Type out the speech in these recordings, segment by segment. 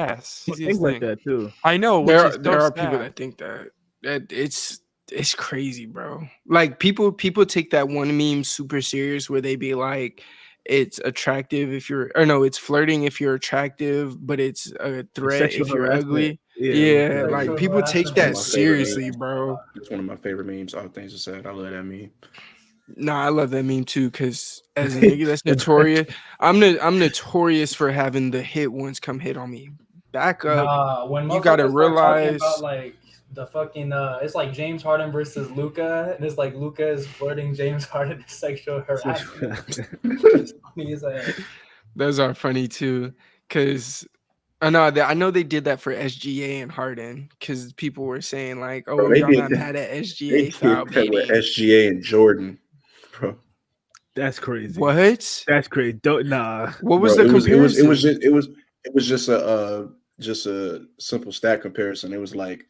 Yes, Things like that too. I know, which is There so are people sad. that think that it's crazy, bro. Like people take that one meme super serious where they be like, it's attractive if you're, or no, it's flirting if you're attractive, but it's a threat Sexual if you're harassment. ugly. Yeah, Yeah, with like Sexual people take harassment One of that my is favorite seriously, memes. bro. It's one of my favorite memes. All things aside, I love that meme. Nah, I love that meme too, because as a nigga that's notorious, I'm notorious for having the hit ones come hit on me. Back up. Nah, when You gotta motherfuckers start talking about realize. like the fucking it's like James Harden versus Luca, and it's like Luca is flirting James Harden as sexual harassment. It's funny as hell. Those are funny too, because I know they did that for SGA and Harden, because people were saying like, Bro, "Oh, y'all not mad at they SGA did foul that with baiting." SGA and Jordan, bro. That's crazy. What? That's crazy. Don't nah. What was Bro, the comparison? it was just a simple stat comparison. It was like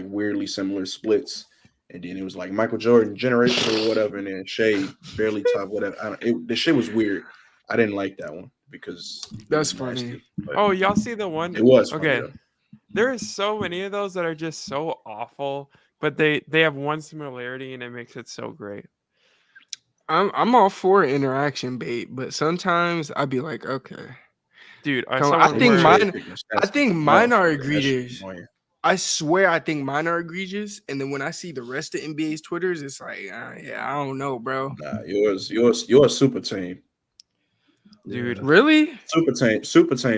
weirdly similar splits, and then it was like Michael Jordan generational or whatever, and then Shea barely top whatever. The shit was weird. I didn't like that one because it That's was funny. nasty, but Oh, y'all see the one? it was funny, Okay. though. There is so many of those that are just so awful, but they have one similarity and it makes it so great. I'm all for interaction bait, but sometimes I'd be like, okay. Dude, I someone think where- mine. Picking I stats think off mine are that shit egregious. annoying. I swear, I think mine are egregious, and then when I see the rest of NBA's Twitters, it's like, yeah, I don't know, bro. Nah, yours super team. dude. Really? Super team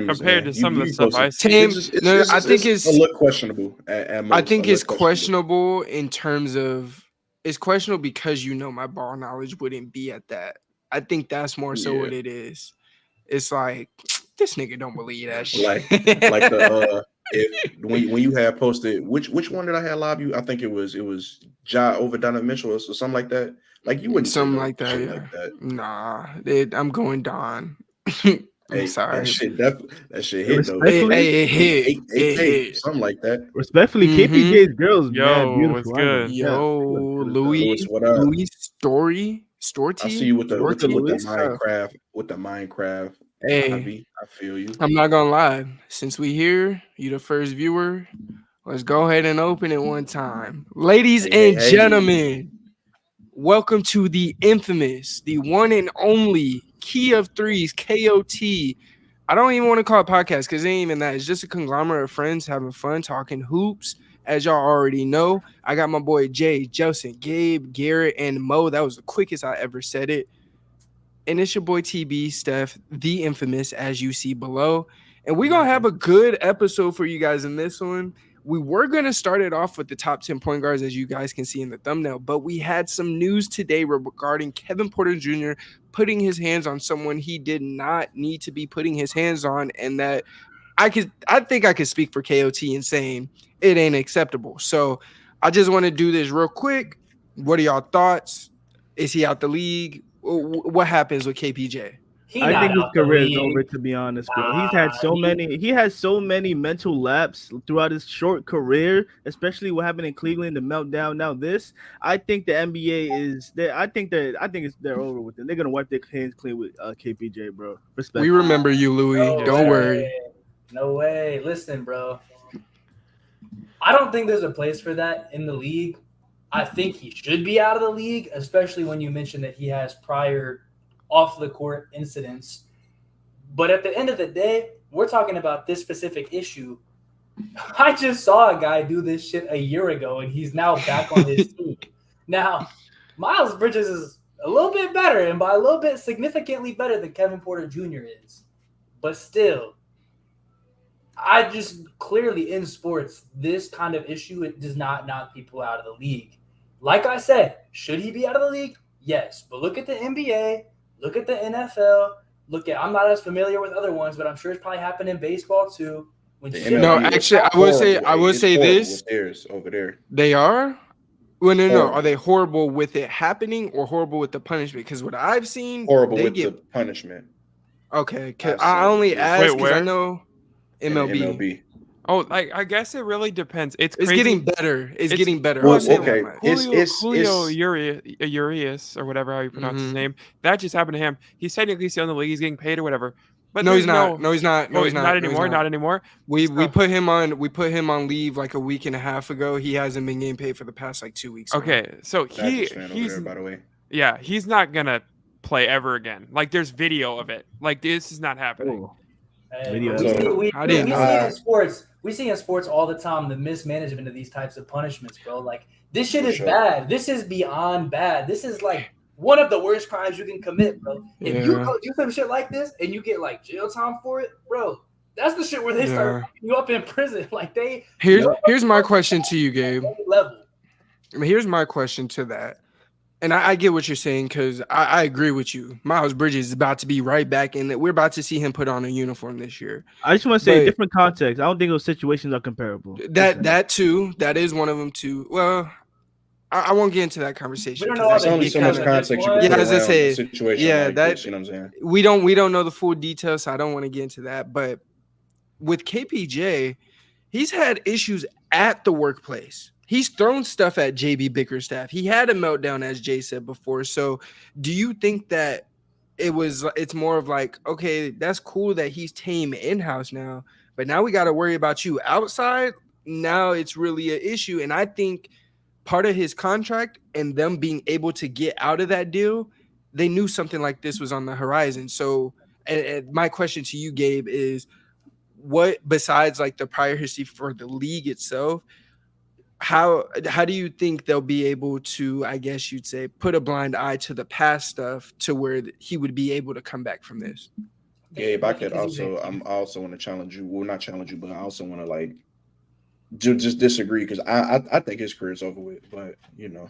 is Compared to some of the you stuff supposed to- I see. Team? It's No, just, I think it's it's a look questionable at most. I think a it's look questionable in terms of it's questionable because my ball knowledge wouldn't be at that. I think that's more so what Yeah. it is. It's like this nigga don't believe that shit. like the when you had posted which one did I have live you? I think it was Ja over Donovan Mitchell or something like that. Like you wouldn't say something no like that. shit Yeah. like that. Nah, I'm going Don. I'm Hey, sorry. that shit hit though. Hey, it hit. It 8K, hit. something like that. Respectfully, KPJ's girls, Yo, man, beautiful. what's good? Yo, Louis, Louis, what up? Louis Storty. I see you with the Louis? Minecraft. Hey, I feel you. I'm not gonna lie. Since we here, you the first viewer. Let's go ahead and open it one time, ladies and Hey. gentlemen. Welcome to the infamous, the one and only Key of Threes KOT. I don't even want to call it podcast because it ain't even that. It's just a conglomerate of friends having fun talking hoops. As y'all already know, I got my boy Jay, JELSON, Gabe, Garrett, and Mo. That was the quickest I ever said it. And it's your boy TB, Steph, the infamous, as you see below. And we're going to have a good episode for you guys in this one. We were going to start it off with the top 10 point guards, as you guys can see in the thumbnail, but we had some news today regarding Kevin Porter Jr. putting his hands on someone he did not need to be putting his hands on, and that I think I could speak for KOT in saying it ain't acceptable. So I just want to do this real quick. What are y'all thoughts? Is he out the league? What happens with KPJ? I think his career is over, to be honest, bro. He has so many mental lapses throughout his short career, especially what happened in Cleveland, the meltdown. Now this, I think the NBA is there. I think they're over with it. They're gonna wipe their hands clean with KPJ, bro. Respect. We remember you, Louis. Don't worry. No way. Listen, bro. I don't think there's a place for that in the league. I think he should be out of the league, especially when you mention that he has prior off the court incidents. But at the end of the day, we're talking about this specific issue. I just saw a guy do this shit a year ago, and he's now back on his team. Now, Miles Bridges is a little bit better, and by a little bit, significantly better than Kevin Porter Jr. is. But still, I just clearly in sports, this kind of issue, it does not knock people out of the league. Like I said, should he be out of the league? Yes. But look at the NBA. Look at the NFL. I'm not as familiar with other ones, but I'm sure it's probably happened in baseball too. Actually, I would say this. Over there. They are? Well, no. Are they horrible with it happening or horrible with the punishment? Because what I've seen, horrible with the punishment. Okay, I only asked because I know MLB. Oh, I guess it really depends. It's getting better. It's getting better. Well, okay. Julio Urias or whatever how you pronounce his name. That just happened to him. He's technically still in the league. He's getting paid or whatever. But No, there's he's not. No, he's not. No, Oh, he's not. not No, he's anymore. not. Not anymore. We So- put him on leave like a week and a half ago. He hasn't been getting paid for the past like 2 weeks. now. Okay, so Dodgers fan over he's there, by the way. yeah, he's not gonna play ever again. Like there's video of it. Like this is not happening. Oh, Hey, Video we see, evidence. we, I we didn't see know. in sports. We see in sports all the time the mismanagement of these types of punishments, bro. Like this shit For is sure. bad. This is beyond bad. This is like one of the worst crimes you can commit, bro. If you Yeah. go do some shit like this and you get like jail time for it, bro, that's the shit where they start Yeah. locking you up in prison. Like they Here's my question to you, Gabe. level. Here's my question to that. And I get what you're saying because I agree with you. Miles Bridges is about to be right back in it. We're about to see him put on a uniform this year. I just want to say But- different context. I don't think those situations are comparable. That too. That is one of them too. Well, I won't get into that conversation. We don't 'cause know that's There's only so much kinda- context you can Yeah, put I was gonna around say, a situation yeah, like that- this, you know what I'm saying? we don't know the full details, so I don't want to get into that. But with KPJ, he's had issues at the workplace. He's thrown stuff at JB Bickerstaff. He had a meltdown, as Jay said before. So, do you think that it's more of like, okay, that's cool that he's tame in-house now, but now we got to worry about you outside? Now it's really an issue, and I think part of his contract and them being able to get out of that deal, they knew something like this was on the horizon. So, and my question to you, Gabe, is what besides like the prior history for the league itself, how do you think they'll be able to, I guess you'd say, put a blind eye to the past stuff to where he would be able to come back from this? Gabe, I also want to challenge you. Well, not challenge you, but I also want to like just disagree because I think his career's over with. But you know,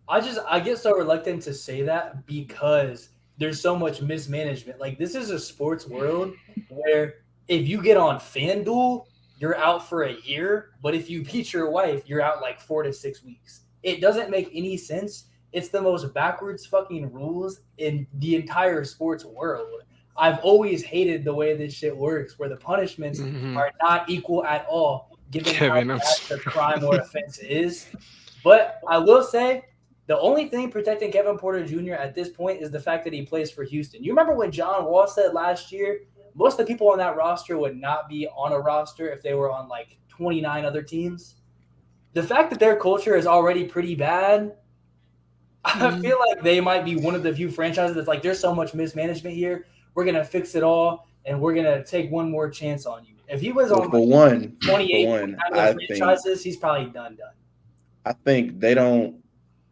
I get so reluctant to say that because there's so much mismanagement. Like this is a sports world where if you get on FanDuel, you're out for a year, but if you beat your wife, you're out like 4 to 6 weeks. It doesn't make any sense. It's the most backwards fucking rules in the entire sports world. I've always hated the way this shit works, where the punishments are not equal at all, given Kevin, how I'm bad the crime or offense is. But I will say, the only thing protecting Kevin Porter Jr. at this point is the fact that he plays for Houston. You remember when John Wall said last year, most of the people on that roster would not be on a roster if they were on like 29 other teams. The fact that their culture is already pretty bad, I feel like they might be one of the few franchises that's like, there's so much mismanagement here. We're going to fix it all, and we're going to take one more chance on you. If he was on 28 franchises, he's probably done. I think they don't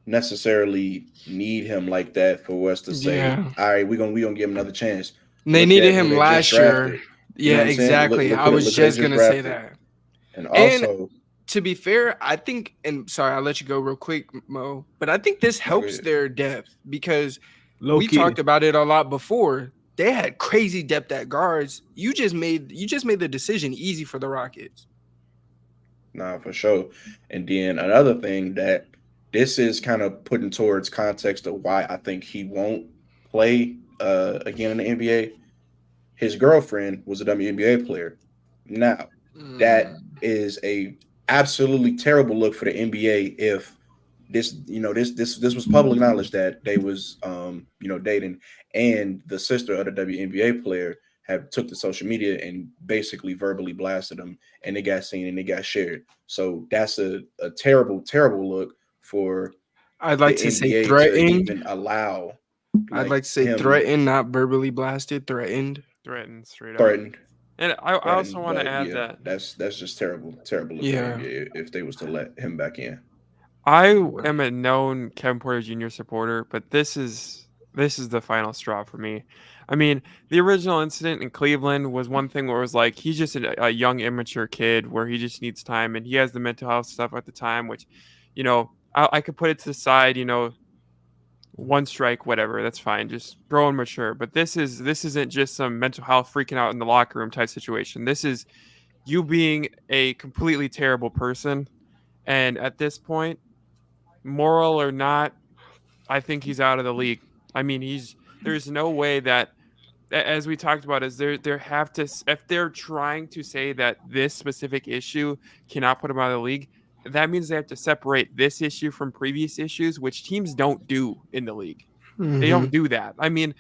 necessarily need him like that for us to say, all right, we're gonna give him another chance. They needed him last year. You know Yeah, exactly. I was just gonna say that. And also, to be fair, I think, and sorry, I'll let you go real quick, Mo, but I think this helps their depth because we talked about it a lot before. They had crazy depth at guards. You just made the decision easy for the Rockets. Nah, for sure. And then another thing that this is kind of putting towards context of why I think he won't play again in the NBA. His girlfriend was a WNBA player. Now, that is a absolutely terrible look for the NBA if this was public knowledge that they was dating, and the sister of the WNBA player took to social media and basically verbally blasted them, and they got seen and they got shared. So that's a terrible, terrible look for I'd like to say threatened. Even allow. I'd like to say threatened, not verbally blasted. Threatened, straight up. Threatened. And I also want to add that that's just terrible if they was to let him back in. I am a known Kevin Porter Jr. supporter, but this is the final straw for me. I mean, the original incident in Cleveland was one thing where it was like he's just a young, immature kid where he just needs time, and he has the mental health stuff at the time, which, I could put it to the side, one strike, whatever, that's fine, just grow and mature. But this isn't just some mental health freaking out in the locker room type situation. This is you being a completely terrible person, and at this point, moral or not, I think he's out of the league. I mean, there's no way that, as we talked about, is there have to, if they're trying to say that this specific issue cannot put him out of the league, that means they have to separate this issue from previous issues, which teams don't do in the league. They don't do that. I mean,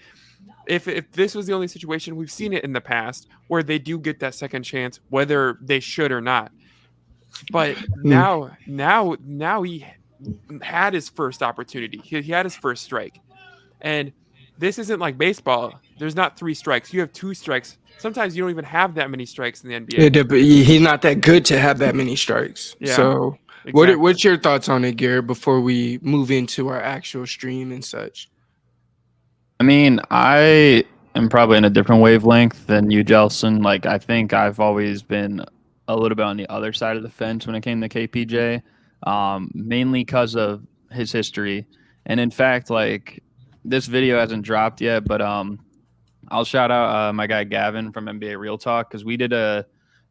if this was the only situation, we've seen it in the past where they do get that second chance, whether they should or not. But now he had his first opportunity. He had his first strike, and this isn't like baseball. There's not 3 strikes. You have 2 strikes. Sometimes you don't even have that many strikes in the NBA. He's not that good to have that many strikes. Yeah, so exactly. what's your thoughts on it, Garrett, before we move into our actual stream and such? I mean, I am probably in a different wavelength than you, Jelson. Like, I think I've always been a little bit on the other side of the fence when it came to KPJ, mainly because of his history. And in fact, like, this video hasn't dropped yet, but I'll shout out my guy Gavin from NBA Real Talk, because we did a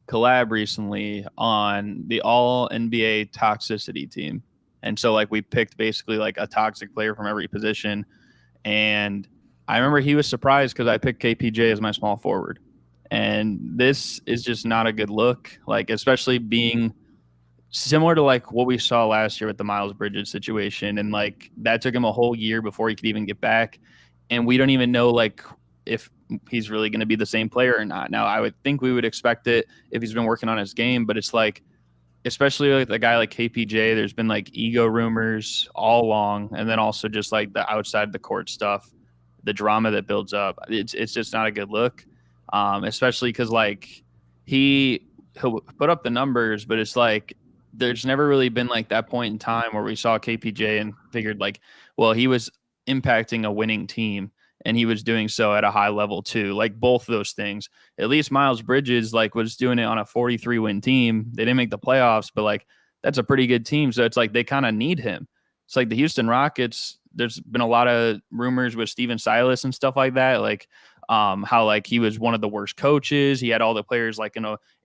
collab recently on the all NBA toxicity team. And so, like, we picked basically like a toxic player from every position. And I remember he was surprised because I picked KPJ as my small forward. And this is just not a good look, like, especially being similar to like what we saw last year with the Miles Bridges situation. And like that took him a whole year before he could even get back. And we don't even know like if he's really going to be the same player or not. Now, I would think we would expect it if he's been working on his game, but it's like, especially with a guy like KPJ, there's been like ego rumors all along. And then also just like the outside the court stuff, the drama that builds up. It's just not a good look, especially because like he'll put up the numbers, but it's like there's never really been like that point in time where we saw KPJ and figured like, well, he was impacting a winning team and he was doing so at a high level too. Like both those things. At least Miles Bridges like was doing it on a 43-win team. They didn't make the playoffs, but like that's a pretty good team. So it's like they kind of need him. It's like the Houston Rockets. There's been a lot of rumors with Steven Silas and stuff like that. Like how like he was one of the worst coaches. He had all the players like in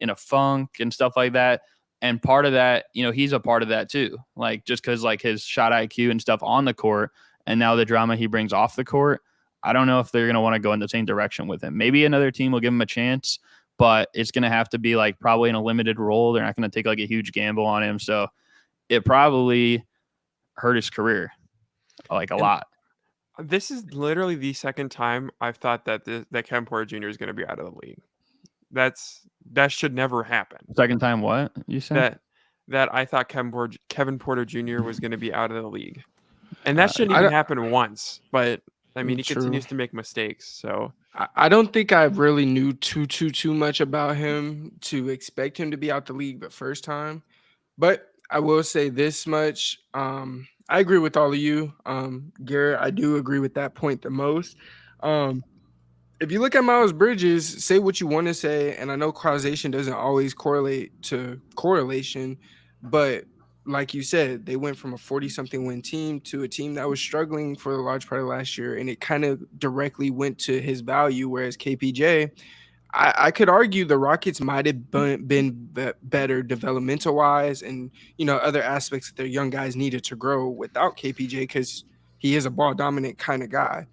a funk and stuff like that. And part of that, you know, he's a part of that too. Like just because like his shot IQ and stuff on the court, and now the drama he brings off the court. I don't know if they're going to want to go in the same direction with him. Maybe another team will give him a chance, but it's going to have to be like probably in a limited role. They're not going to take like a huge gamble on him. So it probably hurt his career like a lot. This is literally the second time I've thought that that Kevin Porter Jr. is going to be out of the league. That should never happen. Second time what you said? That I thought Kevin Porter Jr. was going to be out of the league. And that shouldn't even happen once, but I mean, he continues to make mistakes. So I don't think I really knew too much about him to expect him to be out the league the first time. But I will say this much. I agree with all of you. Garrett, I do agree with that point the most. If you look at Miles Bridges, say what you want to say, and I know causation doesn't always correlate to correlation, but like you said, they went from a 40-something win team to a team that was struggling for a large part of last year, and it kind of directly went to his value, whereas KPJ, I could argue the Rockets might have been better developmental-wise and, you know, other aspects that their young guys needed to grow without KPJ because he is a ball-dominant kind of guy.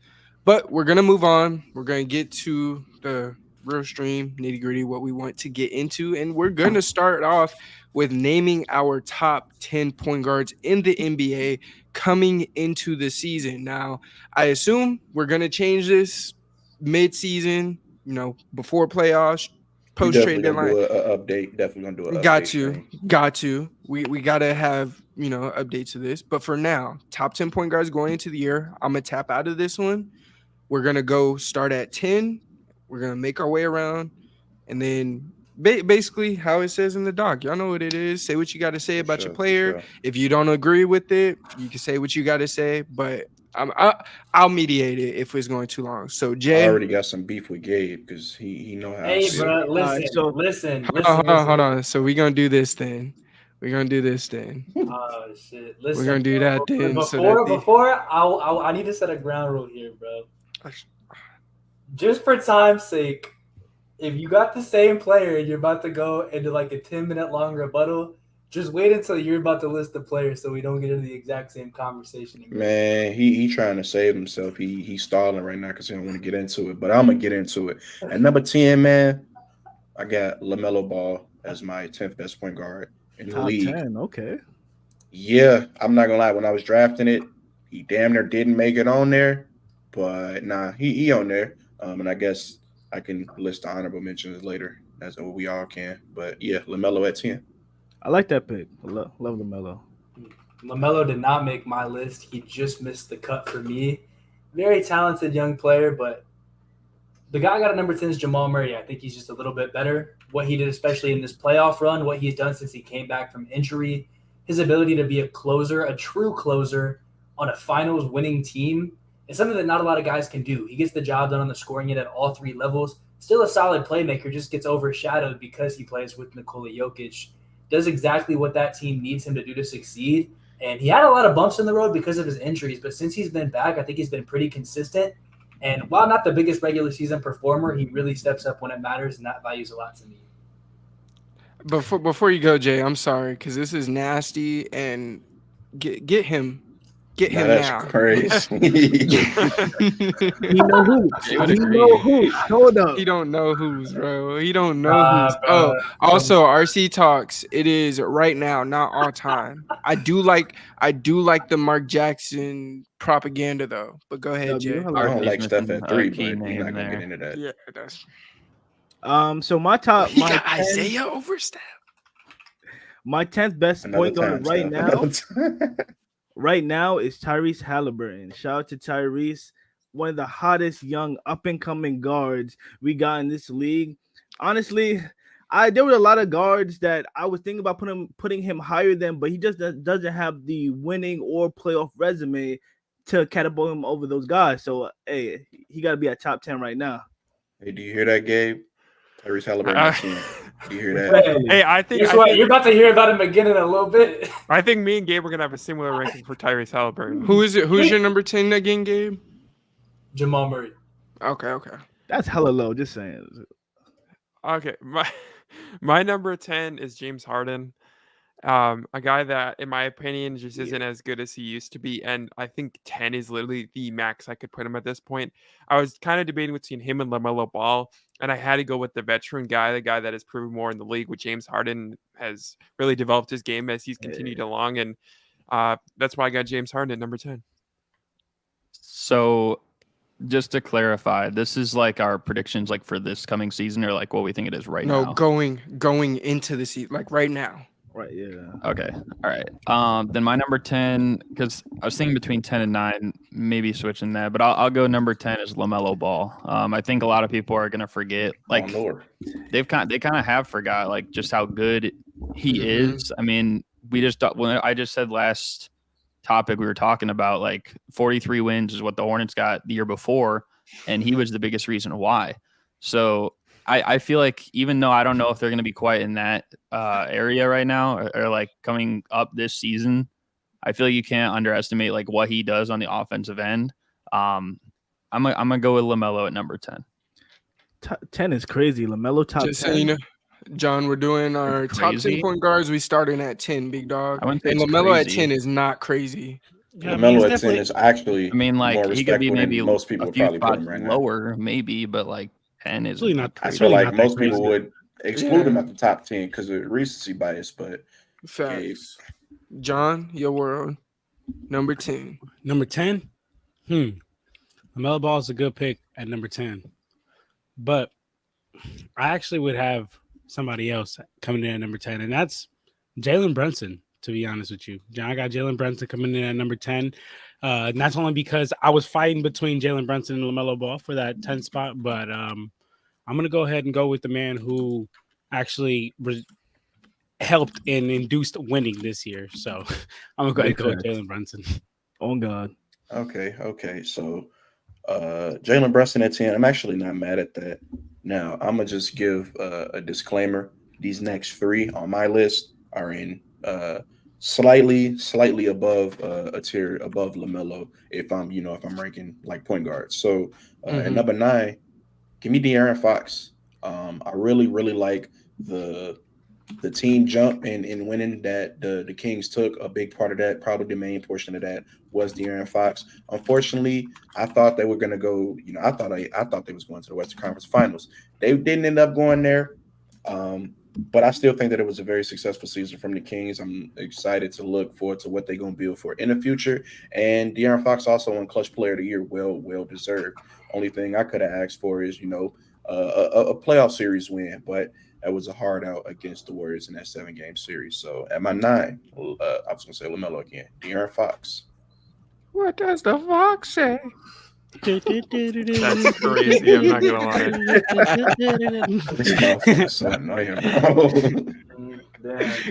But we're going to move on. We're going to get to the real stream, nitty-gritty, what we want to get into, and we're going to start off with naming our top 10 point guards in the NBA coming into the season. Now, I assume we're going to change this mid-season, you know, before playoffs, post-trade deadline. Definitely going to do an update. Got to. We got to have, you know, updates to this. But for now, top 10 point guards going into the year. I'm going to tap out of this one. We're going to go start at 10. We're going to make our way around. And then basically how it says in the doc. Y'all know what it is. Say what you got to say about your player. If you don't agree with it, you can say what you got to say. But I'll mediate it if it's going too long. So Jay, I already got some beef with Gabe because he know how. Hey, bro, listen. Hold on. So we're gonna do this then. Oh shit! Listen, we're gonna do that then. I need to set a ground rule here, bro. Just for time's sake, if you got the same player and you're about to go into like a 10-minute long rebuttal, just wait until you're about to list the players so we don't get into the exact same conversation again. Man, he trying to save himself. He's stalling right now because he don't want to get into it. But I'm gonna get into it. At number 10, man, I got LaMelo Ball as my 10th best point guard in the league. 10, okay. Yeah, I'm not gonna lie. When I was drafting it, he damn near didn't make it on there. but nah, he on there. And I guess I can list the honorable mentions later. That's what we all can. But yeah, LaMelo at 10. I like that pick. Love LaMelo. LaMelo did not make my list. He just missed the cut for me. Very talented young player, but the guy I got at number 10 is Jamal Murray. I think he's just a little bit better. What he did, especially in this playoff run, what he's done since he came back from injury, his ability to be a closer, a true closer on a finals winning team is something that not a lot of guys can do. He gets the job done on the scoring end at all three levels. Still a solid playmaker, just gets overshadowed because he plays with Nikola Jokic. Does exactly what that team needs him to do to succeed. And he had a lot of bumps in the road because of his injuries, but since he's been back, I think he's been pretty consistent. And while not the biggest regular season performer, he really steps up when it matters, and that values a lot to me. Before you go, Jay, I'm sorry because this is nasty, and get him That's now. crazy. He know who. He know who. Hold up. He don't know who's, bro. He don't know who's. Oh, also, RC Talks. It is right now, not all time. I do like the Mark Jackson propaganda though. But go ahead, Jay. I don't like Steph at 3, but we're name not gonna there. get into that. Yeah, that's. So my top, He my got 10 Isaiah Overstep. my 10th best point guard right now. Steph. Right now is Tyrese Halliburton. Shout out to Tyrese, one of the hottest young up-and-coming guards we got in this league. Honestly, there were a lot of guards that I was thinking about putting him higher than, but he just doesn't have the winning or playoff resume to catapult him over those guys. So, hey, he got to be at top 10 right now. Hey, do you hear that, Gabe? Tyrese Halliburton at 10. Do you hear that? Hey, I think You're about to hear about him again in a little bit. I think me and Gabe are gonna have a similar ranking for Tyrese Halliburton. Who is it? Who's your number 10 again, Gabe? Jamal Murray. Okay. That's hella low, just saying. Okay, my number 10 is James Harden. A guy that, in my opinion, just isn't as good as he used to be. And I think 10 is literally the max I could put him at this point. I was kind of debating between him and LaMelo Ball, and I had to go with the veteran guy, the guy that has proven more in the league, with James Harden has really developed his game as he's continued along. And that's why I got James Harden at number 10. So just to clarify, this is like our predictions like for this coming season, or like what we think it is right now? No, going into the season, like right now. Right, yeah. Okay. All right. Then my number 10, because I was thinking between 10 and 9, maybe switching that, but I'll go number 10 is LaMelo Ball. I think a lot of people are gonna forget, like they kind of have forgot like just how good he is. I mean, when I just said last topic we were talking about, like 43 wins is what the Hornets got the year before, and he was the biggest reason why. So I feel like even though I don't know if they're going to be quite in that area right now or like coming up this season, I feel like you can't underestimate like what he does on the offensive end. I'm gonna go with LaMelo at number 10. 10 is crazy. LaMelo top 10. Just so you know, John, we're doing our top 10 point guards. We starting at 10, big dog. And LaMelo at 10 is not crazy. Yeah, LaMelo at 10 is actually. I mean, like he could be maybe most people would probably put him right lower, now. maybe, but like 10 is really not. I feel like most people would exclude him at the top 10 because of recency bias, but facts. John, your world. Number 10. Number 10? LaMelo Ball is a good pick at number 10. But I actually would have somebody else coming in at number 10, and that's Jalen Brunson, to be honest with you. John, I got Jalen Brunson coming in at number 10. And that's only because I was fighting between Jalen Brunson and LaMelo Ball for that 10 spot. But I'm going to go ahead and go with the man who actually helped and induced winning this year. So I'm going to go with Jalen Brunson. Oh, God. Okay. So Jalen Brunson at 10. I'm actually not mad at that. Now, I'm going to just give a disclaimer. These next 3 on my list are in slightly above a tier above LaMelo if I'm ranking like point guards. So at number 9, give me De'Aaron Fox. I really like the team jump and winning that the Kings took. A big part of that, probably the main portion of that, was De'Aaron Fox. Unfortunately, I thought they were going to go. I thought they was going to the Western Conference Finals. They didn't end up going there. But I still think that it was a very successful season from the Kings. I'm excited to look forward to what they're going to build for in the future. And De'Aaron Fox also won Clutch Player of the Year, well deserved. Only thing I could have asked for is, a playoff series win, but that was a hard out against the Warriors in that 7-game series. So at my 9, I was going to say LaMelo again, De'Aaron Fox. What does the fox say? That's crazy. I'm not gonna lie. This motherfucker's so annoying, bro.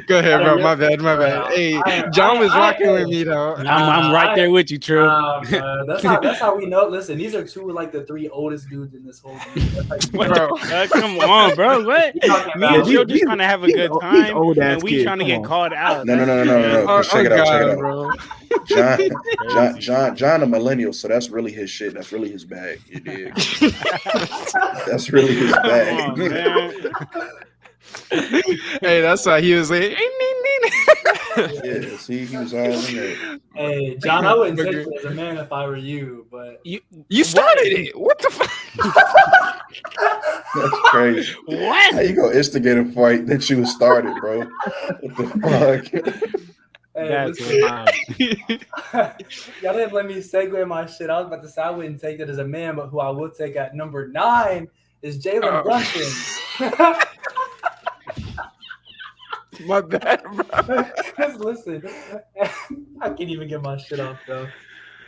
Go ahead, bro. My bad. Hey, John was rocking with me though. I'm right there with you, Trill. That's how we know. Listen, these are 2 like the 3 oldest dudes in this whole league. Bro, come on, bro. What? Me and Trill just trying to have a good time, and we trying to get called out. No. Check it out. Bro. John a millennial, so that's really his shit. That's really his bag. You dig? That's really his bag. Hey, that's why he was like, Yeah, see, he was all in there. Hey, John, I wouldn't take it as a man if I were you, but you started it. What the fuck? That's crazy. What? How you gonna instigate a fight that you started, bro? What the fuck? Hey, That's y'all didn't let me segue my shit. I was about to say I wouldn't take it as a man, but who I would take at number 9 is Jalen Brunson. My bad, bro. Because listen, I can't even get my shit off though,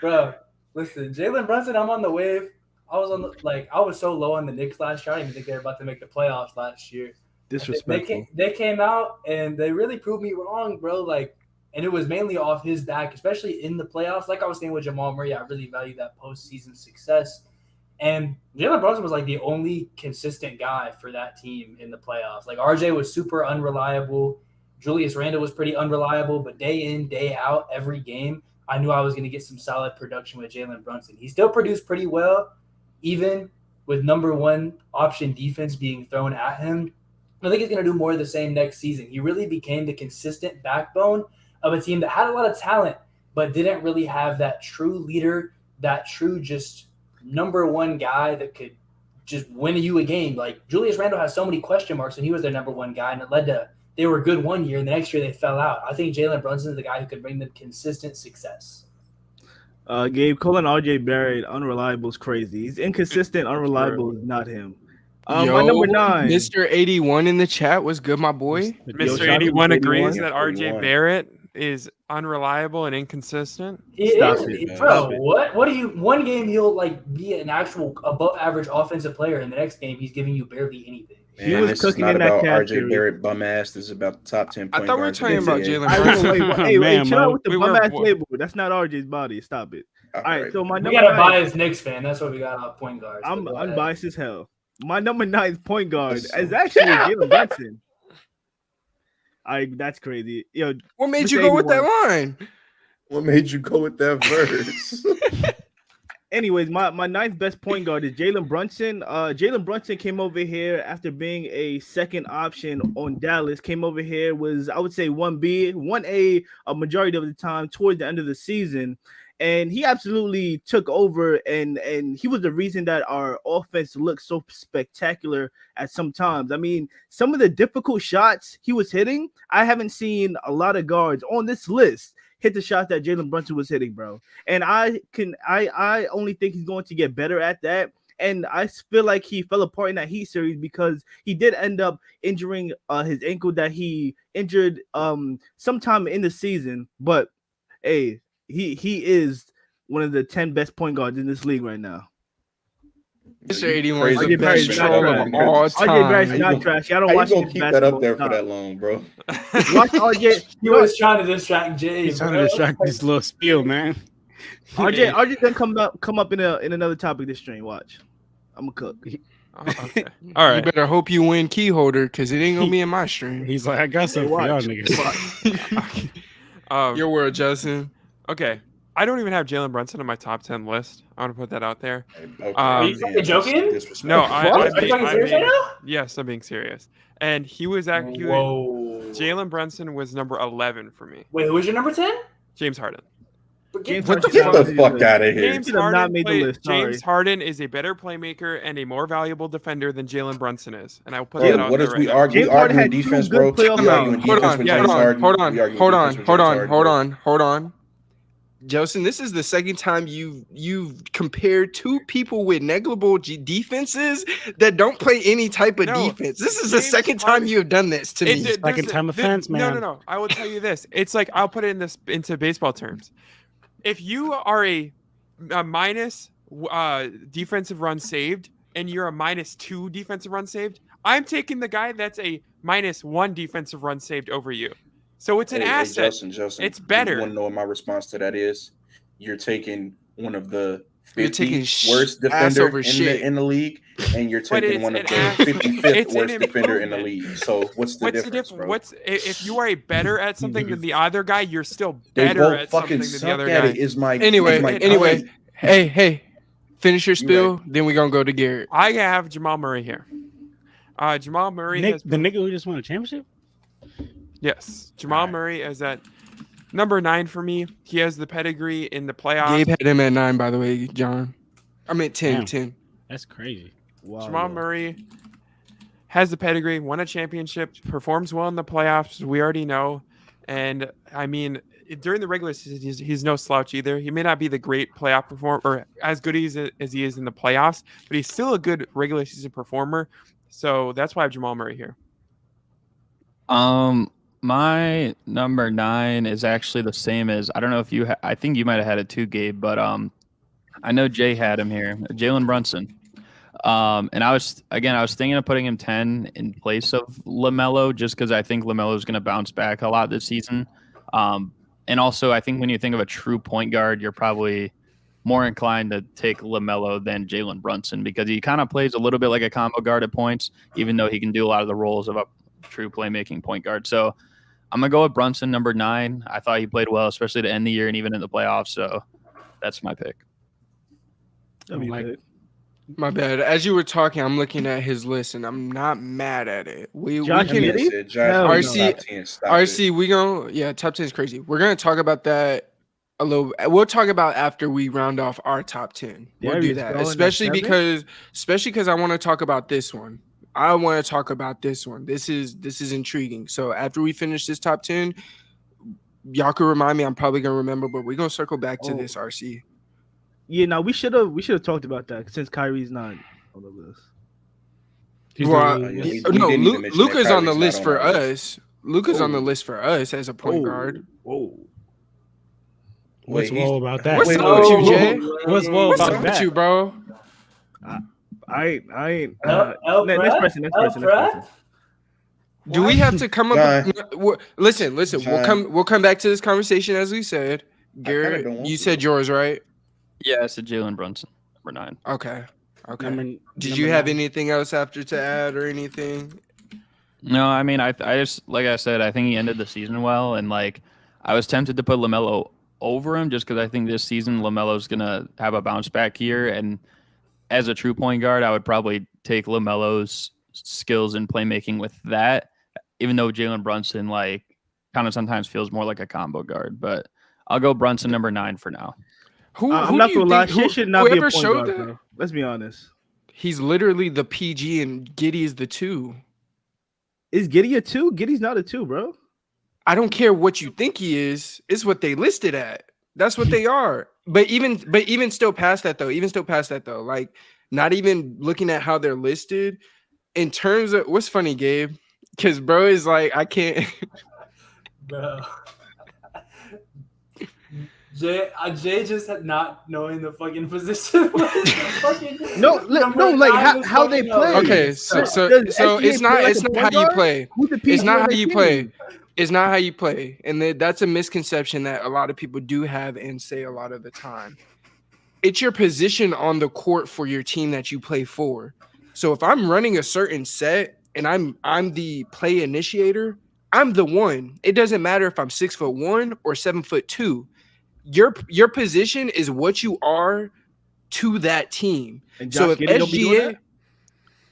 bro. Listen, Jalen Brunson, I'm on the wave. I was so low on the Knicks last year. I didn't even think they were about to make the playoffs last year. Disrespectful. They came out and they really proved me wrong, bro. And it was mainly off his back, especially in the playoffs. Like I was saying with Jamal Murray, I really value that postseason success. And Jalen Brunson was like the only consistent guy for that team in the playoffs. Like RJ was super unreliable. Julius Randle was pretty unreliable, but day in, day out, every game, I knew I was going to get some solid production with Jalen Brunson. He still produced pretty well, even with number 1 option defense being thrown at him. I think he's going to do more of the same next season. He really became the consistent backbone of a team that had a lot of talent, but didn't really have that true leader, that true just number 1 guy that could just win you a game. Like Julius Randle has so many question marks, and he was their number 1 guy, and it led to they were good one year, and the next year they fell out. I think Jalen Brunson is the guy who could bring them consistent success. Gabe, calling RJ Barrett unreliable is crazy. He's inconsistent, unreliable is not him. My number 9. Mr. 81 in the chat was good, my boy. Mr. 81 agrees that RJ Barrett is unreliable and inconsistent. Bro, what do you? One game he'll be an actual above average offensive player, and the next game he's giving you barely anything. Man, he was cooking in that RJ Barrett bum ass. This is about the top 10 point I thought we were guards talking in the about NBA. Jalen Brunson. Wait, chill out with the bum ass label. That's not RJ's body. Stop it. All right, so my we number got a 9, biased Knicks fan. That's what we got on point guards. I'm unbiased as hell. My number 9 point guard is actually Jalen Brunson. That's crazy. Yo, what made you go with that line? What made you go with that verse? Anyways, my 9th best point guard is Jalen Brunson. Jalen Brunson came over here after being a second option on Dallas. Came over here was, I would say, 1B, 1A a majority of the time towards the end of the season. And he absolutely took over, and he was the reason that our offense looked so spectacular at some times. I mean, some of the difficult shots he was hitting, I haven't seen a lot of guards on this list hit the shot that Jalen Brunson was hitting, bro. And I only think he's going to get better at that. And I feel like he fell apart in that Heat series because he did end up injuring his ankle that he injured sometime in the season. But hey, he is one of the 10 best point guards in this league right now. Mr. 81 is the best troll of all time. RJ Barrett's not trash. I don't watch him keep that up there for that long, bro. Watch RJ. He was trying to distract Jay. He's trying to distract this little spiel, man. RJ gonna come up in another topic this stream. Watch. I'm a cook. Okay. All right. You better hope you win key holder because it ain't gonna be in my stream. He's like, I got something for y'all niggas. Your word, Justin. Okay. I don't even have Jalen Brunson on my top 10 list. I want to put that out there. Okay. Are you joking? No, are you talking serious right now? Yes, I'm being serious. And he was actually Jalen Brunson was number 11 for me. Wait, who was your number 10? James Harden. James What the Harden Get should the not fuck be out of here. James Should have not Harden, made the list, James sorry. Harden is a better playmaker and a more valuable defender than Jalen Brunson is, and I will put Bro, that out what there is right we now. argue? We James Harden arguing had 2 defense, good bro. playoff We arguing rounds. defense with Yeah, James Harden. We arguing defense with James Harden, bro. hold on. Jelson, this is the second time you've compared 2 people with negligible defenses that don't play any type of No, defense. This is the James second time Harden- you have done this to me. Second time offense, man. No. I will tell you this. It's like I'll put it into baseball terms. If you are a minus defensive run saved and you're a -2 defensive run saved, I'm taking the guy that's a -1 defensive run saved over you. So it's an asset. Jelson, It's better. You want to know what my response to that is? You're taking one of the You're 50 taking worst ass defender over in shit. the league, and you're But taking it's one of an the asset. 55th It's an worst defender in the improvement. league. So what's the difference, bro? If you are a better at something than the other guy, you're still They better both at something fucking than the suck other at guy. it. Is my Anyway, point. hey, finish your You spiel, then we're gonna go to Garrett. I have Jamal Murray here. Jamal Murray Nick, has the nigga who just won a championship. yes. Jamal Murray is at number 9 for me. He has the pedigree in the playoffs. Gabe had him at 9, by the way, John. I meant 10. Damn. 10. That's crazy. Wow. Jamal Murray has the pedigree, won a championship, performs well in the playoffs. We already know. And I mean, during the regular season, he's no slouch either. He may not be the great playoff performer or as good as he is in the playoffs, but he's still a good regular season performer. So that's why I have Jamal Murray here. My number 9 is actually the same as, I don't know if you I think you might have had it too, Gabe, but I know Jay had him here, Jalen Brunson. And I was thinking of putting him 10 in place of LaMelo, just because I think LaMelo is going to bounce back a lot this season. And also, I think when you think of a true point guard, you're probably more inclined to take LaMelo than Jalen Brunson, because he kind of plays a little bit like a combo guard at points, even though he can do a lot of the roles of a true playmaking point guard. So I'm going to go with Brunson, number 9. I thought he played well, especially to end the year and even in the playoffs. So that's my pick. My bad. As you were talking, I'm looking at his list, and I'm not mad at it. We Josh can Giddey? RC, we gonna top 10 is crazy. We're gonna talk about that a little. We'll talk about after we round off our top 10. We'll do that, especially because I want to talk about this one. This is intriguing. So after we finish this top 10, y'all can remind me. I'm probably gonna remember, but we're gonna circle back to this, RC. Yeah, now we should have talked about that since Kyrie's not on the list. Luka's on the list for us. Luka's on the list for us as a point guard. Whoa. What's low about that? What's up with you, Jay? What's low What's about up that? with you, bro? I ain't. El Next person. Do we have to come up? Listen. John. We'll come back to this conversation as we said. Garrett, you said yours, right? Yeah, I said Jalen Brunson, number 9. Okay. Did Number you have 9. anything else after to add or anything? No, I mean, I just, like I said, I think he ended the season well, and like I was tempted to put LaMelo over him just because I think this season LaMelo's gonna have a bounce back year, and as a true point guard, I would probably take LaMelo's skills in playmaking with that, even though Jalen Brunson like kind of sometimes feels more like a combo guard. But I'll go Brunson number 9 for now. I'm not gonna lie, shit should not be a point guard, bro. Let's be honest. He's literally the PG and Giddey is the 2. Is Giddey a 2? Giddey's not a 2, bro. I don't care what you think he is. It's what they listed at. That's what they are. But even still past that though, like not even looking at how they're listed in terms of what's funny, Gabe, because bro is like I can't. Bro. Jay just had not knowing the fucking position. How they play. Okay, so it's not how you play. It's not how you play. It's not how you play, and that's a misconception that a lot of people do have and say a lot of the time. It's your position on the court for your team that you play for. So if I'm running a certain set and I'm the play initiator, I'm the one. It doesn't matter if I'm 6'1" or 7'2". Your position is what you are to that team. And so if Giddey don't be doing SGA, that?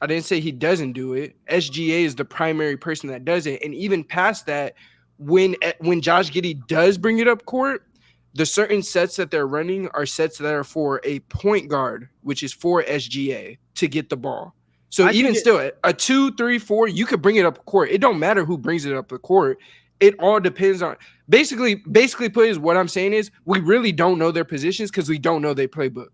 I didn't say he doesn't do it. SGA is the primary person that does it. And even past that, when Josh Giddey does bring it up court, the certain sets that they're running are sets that are for a point guard, which is for SGA to get the ball. So even still, a 2, 3, 4, you could bring it up the court. It don't matter who brings it up the court. It all depends on basically put is what I'm saying is we really don't know their positions because we don't know their playbook.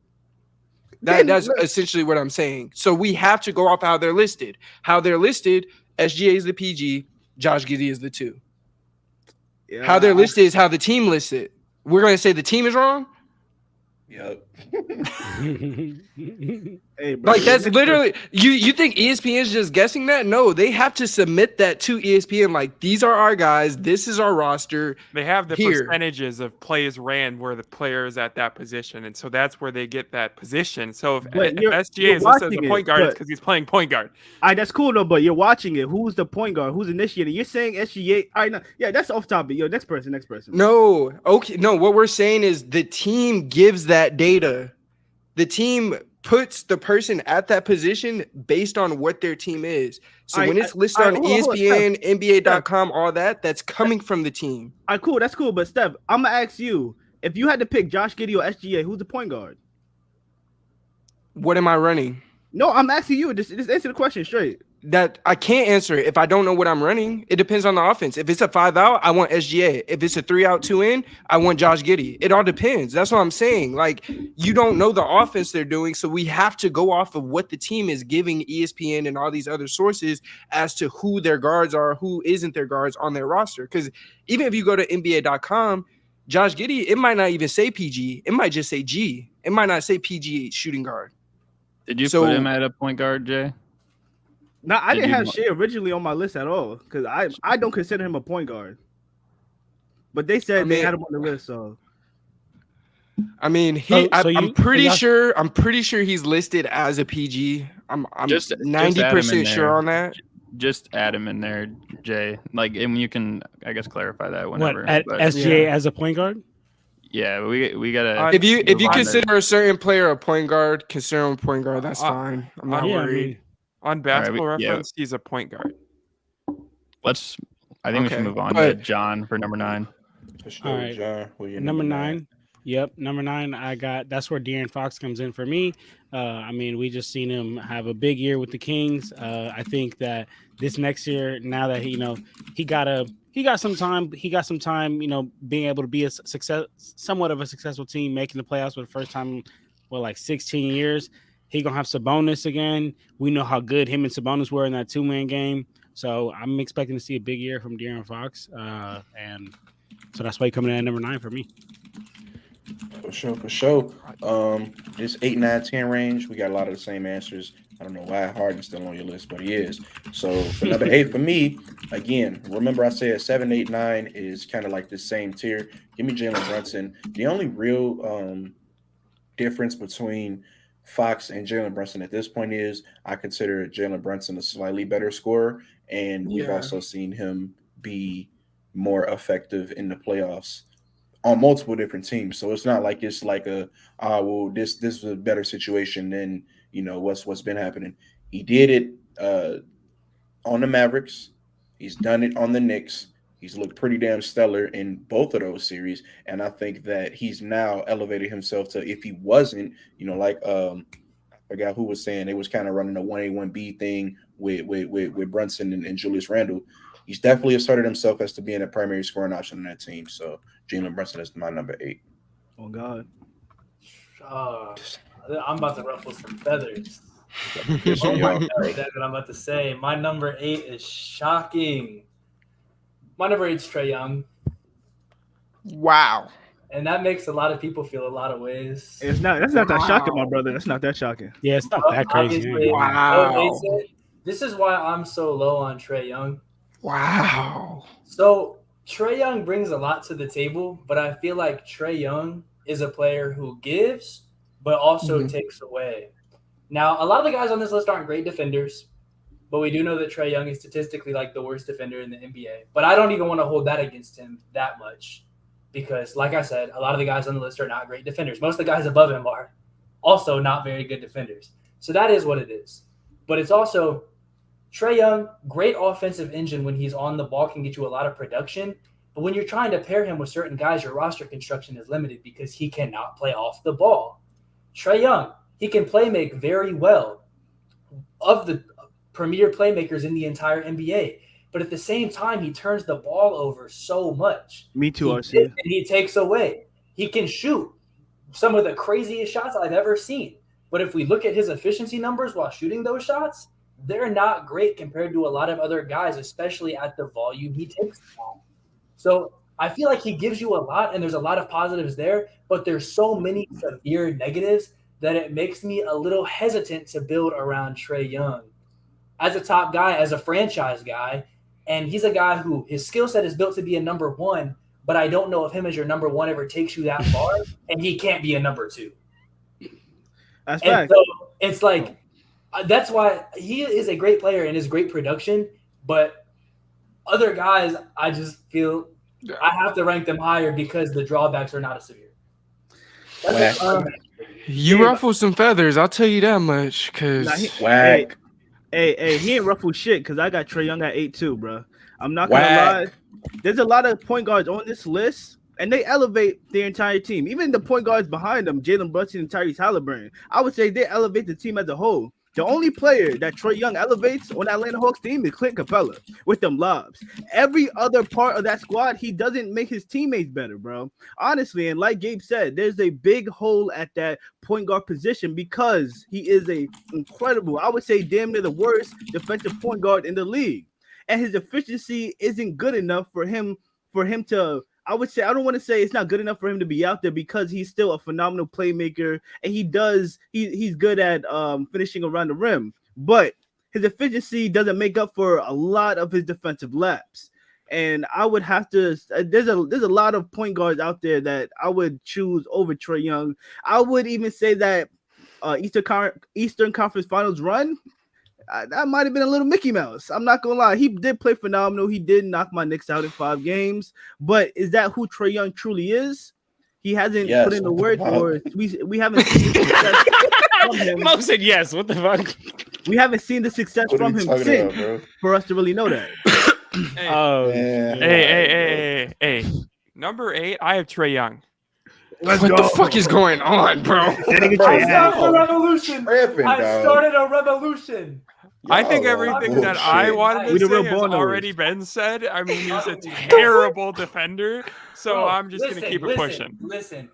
That's essentially what I'm saying. So we have to go off how they're listed. How they're listed, SGA is the PG, Josh Giddey is the 2. Yeah. How they're listed is how the team listed. We're going to say the team is wrong? Yep. Hey, bro, like that's literally you think ESPN is just guessing that? No, they have to submit that to ESPN. Like, these are our guys, this is our roster. They have the percentages of plays ran where the player is at that position, and so that's where they get that position. So if SGA is listed as a point guard, it's because he's playing point guard. All right, that's cool though, but you're watching it. Who's the point guard? Who's initiating? You're saying SGA. All right, no, yeah, that's off topic. Yo, next person. No, okay, no. What we're saying is the team gives that data. The team puts the person at that position based on what their team is. So when it's listed on ESPN, NBA.com, all that's coming from the team. All right, cool. That's cool. But Steph, I'm gonna ask you, if you had to pick Josh Giddey or SGA, who's the point guard? What am I running? No, I'm asking you. Just answer the question straight. That I can't answer it if I don't know what I'm running. It depends on the offense. If it's a 5 out, I want SGA. If it's a 3 out, 2 in, I want Josh Giddey. It all depends. That's what I'm saying. Like, you don't know the offense they're doing, so we have to go off of what the team is giving ESPN and all these other sources as to who their guards are, who isn't their guards on their roster. Because even if you go to NBA.com, Josh Giddey, it might not even say PG. It might just say G. It might not say PG shooting guard. Did you put him at a point guard, Jay? No, I didn't have Shea originally on my list at all because I don't consider him a point guard. But they said they had him on the list, so. I mean, I'm pretty sure he's listed as a PG. I'm just 90% sure on that. Just add him in there, Jay. Like, and you can, I guess, clarify that whenever. What, SGA as a point guard? Yeah, we gotta. If you consider a certain player a point guard, consider him a point guard. That's fine. I'm not worried. On Basketball Reference, he's a point guard. I think we should move on to John for number 9. All right, John, number 9. Yep, number 9. That's where De'Aaron Fox comes in for me. I mean, we just seen him have a big year with the Kings. I think that this next year, now that he got some time, being able to be a somewhat of a successful team, making the playoffs for the first time, like 16 years. He gonna have Sabonis again. We know how good him and Sabonis were in that 2-man game. So I'm expecting to see a big year from De'Aaron Fox, and so that's why he's coming in at number 9 for me. For sure. It's 8, 9, 10 range. We got a lot of the same answers. I don't know why Harden's still on your list, but he is. So for number 8 for me, again, remember I said 7, 8, 9 is kind of like the same tier. Give me Jalen Brunson. The only real difference between Fox and Jalen Brunson at this point is I consider Jalen Brunson a slightly better scorer, and we've also seen him be more effective in the playoffs on multiple different teams. So it's not like it's like this is a better situation than what's been happening. He did it on the Mavericks. He's done it on the Knicks. He's looked pretty damn stellar in both of those series, and I think that he's now elevated himself to, if he wasn't, I forgot who was saying they was kind of running a 1A 1B thing with Brunson and Julius Randle. He's definitely asserted himself as to being a primary scoring option on that team. So Jalen Brunson is my number 8. Oh God, I'm about to ruffle some feathers. Oh my God, that's what I'm about to say. My number 8 is shocking. My number 8 is Trae Young. Wow. And that makes a lot of people feel a lot of ways. That's not that shocking, my brother. That's not that shocking. Yeah, it's not that crazy. Wow. This is why I'm so low on Trae Young. Wow. So Trae Young brings a lot to the table, but I feel like Trae Young is a player who gives, but also takes away. Now, a lot of the guys on this list aren't great defenders, but we do know that Trae Young is statistically like the worst defender in the NBA. But I don't even want to hold that against him that much because, like I said, a lot of the guys on the list are not great defenders. Most of the guys above him are also not very good defenders. So that is what it is. But it's also Trae Young, great offensive engine when he's on the ball, can get you a lot of production. But when you're trying to pair him with certain guys, your roster construction is limited because he cannot play off the ball. Trae Young, he can play make very well, of the premier playmakers in the entire NBA. But at the same time, he turns the ball over so much. Me too, RC. And he takes away. He can shoot some of the craziest shots I've ever seen. But if we look at his efficiency numbers while shooting those shots, they're not great compared to a lot of other guys, especially at the volume he takes them. So I feel like he gives you a lot, and there's a lot of positives there, but there's so many severe negatives that it makes me a little hesitant to build around Trae Young as a top guy, as a franchise guy. And he's a guy who his skill set is built to be a number one, but I don't know if him as your number one ever takes you that far, and he can't be a number two. That's and fact. so it's like that's why he is a great player and is great production, but other guys, I just feel I have to rank them higher because the drawbacks are not as severe. You ruffle some feathers, I'll tell you that much. Whack. Hey, he ain't ruffled shit because I got Trae Young at 8-2, bro. I'm not gonna lie. There's a lot of point guards on this list, and they elevate their entire team. Even the point guards behind them, Jalen Brunson and Tyrese Halliburton, I would say they elevate the team as a whole. The only player that Trae Young elevates on Atlanta Hawks team is Clint Capella with them lobs. Every other part of that squad, he doesn't make his teammates better, bro. Honestly, and like Gabe said, there's a big hole at that point guard position because he is a incredible, I would say damn near the worst defensive point guard in the league. And his efficiency isn't good enough for him to, I would say, I don't want to say it's not good enough for him to be out there because he's still a phenomenal playmaker and he's good at finishing around the rim, but his efficiency doesn't make up for a lot of his defensive laps. And I would have to, there's a lot of point guards out there that I would choose over Trae Young. I would even say that Eastern Conference Finals run, that might have been a little Mickey Mouse. I'm not gonna lie. He did play phenomenal. He did knock my Knicks out in 5 games. But is that who Trae Young truly is? He hasn't put in the work, or we haven't seen the success from him. Mo said yes. What the fuck? We haven't seen the success from him since for us to really know that. Hey. Number 8, I have Trae Young. What the fuck is going on, bro? I started a revolution. I started a revolution. I think everything that I wanted to say has already been said. I mean, he's a terrible defender, so bro, I'm just going to keep it pushing. Listen.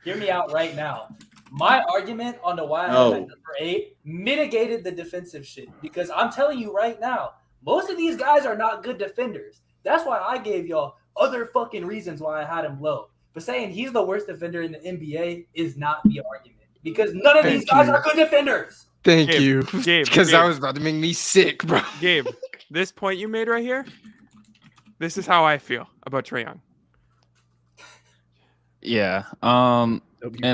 Hear me out right now. My argument on the why I have number 8 mitigated the defensive shit because I'm telling you right now, most of these guys are not good defenders. That's why I gave y'all other fucking reasons why I had him low. But saying he's the worst defender in the NBA is not the argument because none of these guys are good defenders. Thank you. Gabe, because that was about to make me sick, bro. Gabe, this point you made right here, this is how I feel about Trae Young. Yeah. And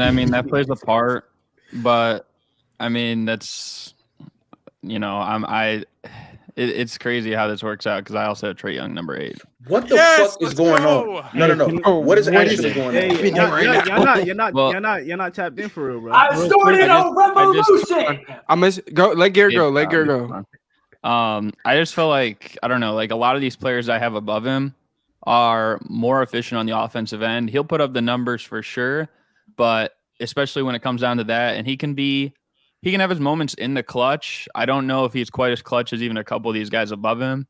I mean, that plays a part, but I mean, that's, it's crazy how this works out because I also have Trae Young number 8. What the fuck is going on? No. What is actually going on? You're not tapped in for real, bro. I started a revolution. I must go. Let Garrett go. Let Garrett go. I just feel like, I don't know, like a lot of these players I have above him are more efficient on the offensive end. He'll put up the numbers for sure, but especially when it comes down to that, and he can have his moments in the clutch. I don't know if he's quite as clutch as even a couple of these guys above him,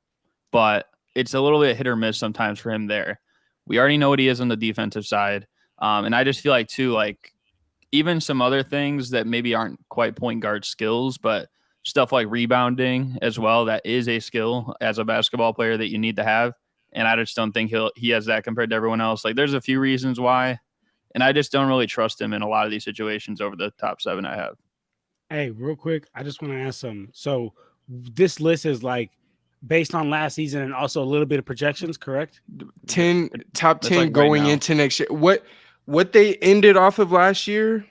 but it's a little bit hit or miss sometimes for him there. We already know what he is on the defensive side. And I just feel like too, like even some other things that maybe aren't quite point guard skills, but stuff like rebounding as well, that is a skill as a basketball player that you need to have. And I just don't think he has that compared to everyone else. Like there's a few reasons why, and I just don't really trust him in a lot of these situations over the top 7 I have. Hey, real quick, I just want to ask something. So this list is like based on last season and also a little bit of projections, correct? Top 10 like going right into next year. What they ended off of last year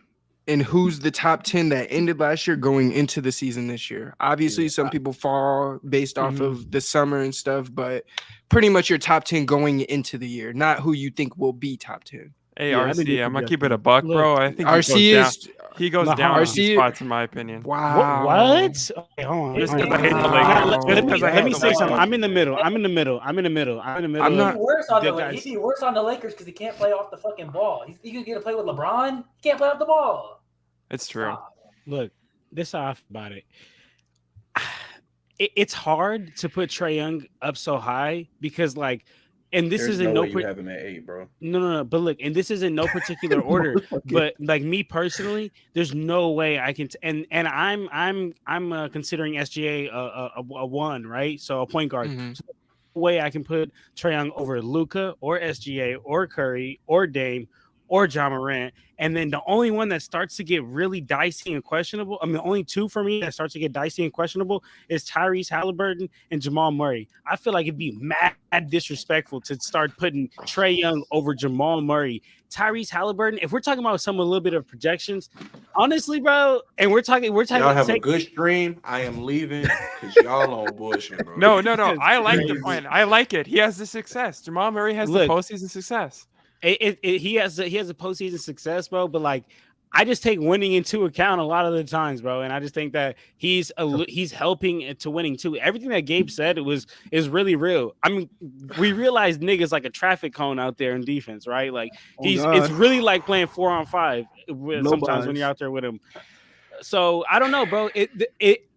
and who's the top 10 that ended last year going into the season this year? Obviously, some people fall based off of the summer and stuff, but pretty much your top 10 going into the year, not who you think will be top 10. Hey, Yeah, I think RC, it I'm could gonna be keep it a SGA. buck, Look, bro. I think RC is he goes No, down a RC few spots in my opinion. wow. What? Okay, hold on. Just hold 'cause on. I hate the Now, Lakers. let Just me 'cause I let hate me the say something. Lakers. I'm in the middle. I'm in the middle. I'm not- He'd be worse on The the guys- He'd be worse on the Lakers because he can't play off the fucking ball. He could get to play with LeBron. He can't play off the ball. It's true. Stop. Look, this off about it. It's hard to put Trae Young up so high because, like, and this There's is in no no way you have him at 8, bro. no. But look, and this is in no particular order. But like me personally, there's no way I can. And I'm considering SGA a 1, right? So a point guard. Mhm. So no way I can put Trae Young over Luka or SGA or Curry or Dame or John Morant. And then the only one that starts to get really dicey and questionable, I mean, the only two for me that starts to get dicey and questionable is Tyrese Halliburton and Jamal Murray. I feel like it'd be mad disrespectful to start putting Trae Young over Jamal Murray. Tyrese Halliburton, if we're talking about some a little bit of projections, honestly, bro, and we're talking Y'all have a good stream. I am leaving because y'all on bullshit, bro. No. I like the crazy. point. I like it. He has the success. Jamal Murray has the Look, postseason success. he has a postseason success, bro. But like, I just take winning into account a lot of the times, bro. And I just think that he's helping to winning too. Everything that Gabe said is really real. I mean, we realize niggas like a traffic cone out there in defense, right? Like it's really like playing 4-on-5 sometimes when you're out there with him. So I don't know, bro.